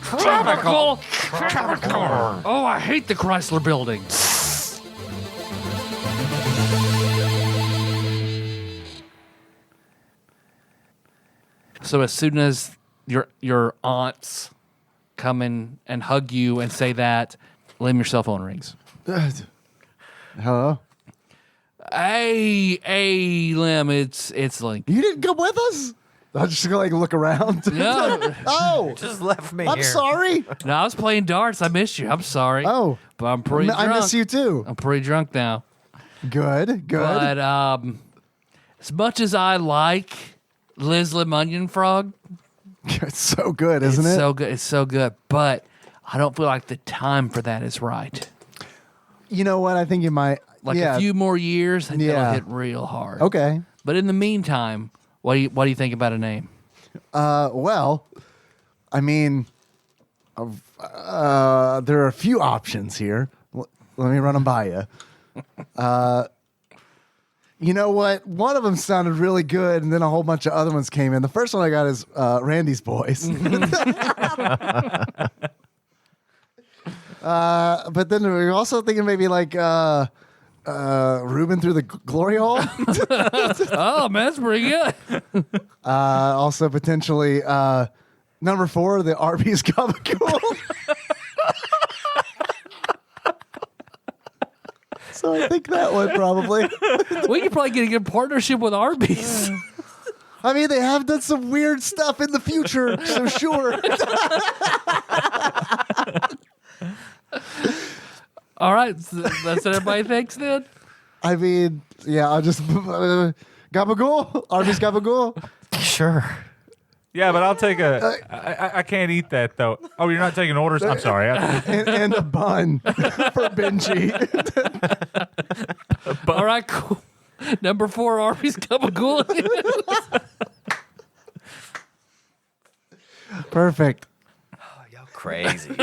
Tropical! Oh, I hate the Chrysler Building. So as soon as your aunts come in and hug you and say that, Lim, your cell phone rings. Hello? Hey, Lim, it's Link. You didn't come with us? I'll just go like look around. No, Oh, Just left me I'm here. sorry. no, I was playing darts. I missed you. I'm sorry. Oh, but I'm pretty drunk. I miss you too. I'm pretty drunk now. Good. But as much as I like Liz Onion Frog, It's so good, isn't it's it? so good. It's so good. But I don't feel like the time for that is right. You know what? I think you might. Like yeah. a few more years, I think Yeah. that'll hit real hard. Okay. But in the meantime, what do you think about a name? Well, I mean, there are a few options here. Let me run them by you. You know what? One of them sounded really good, and then a whole bunch of other ones came in. The first one I got is Randy's Boys. But then we were also thinking maybe like Ruben through the glory hole. Oh, man, that's pretty good. Also potentially number 4, the Arby's Gabagool. So I think that one probably. We could probably get a good partnership with Arby's. I mean, they have done some weird stuff in the future, so sure. All right, so that's what everybody thinks then? I mean, yeah, I'll just Gabagool, Arby's Gabagool. Sure. Yeah, but I'll take I can't eat that though. Oh, you're not taking orders? I'm sorry. And a bun for Benji. All right, cool. Number 4, Arby's Gabagool. Perfect. Y'all crazy.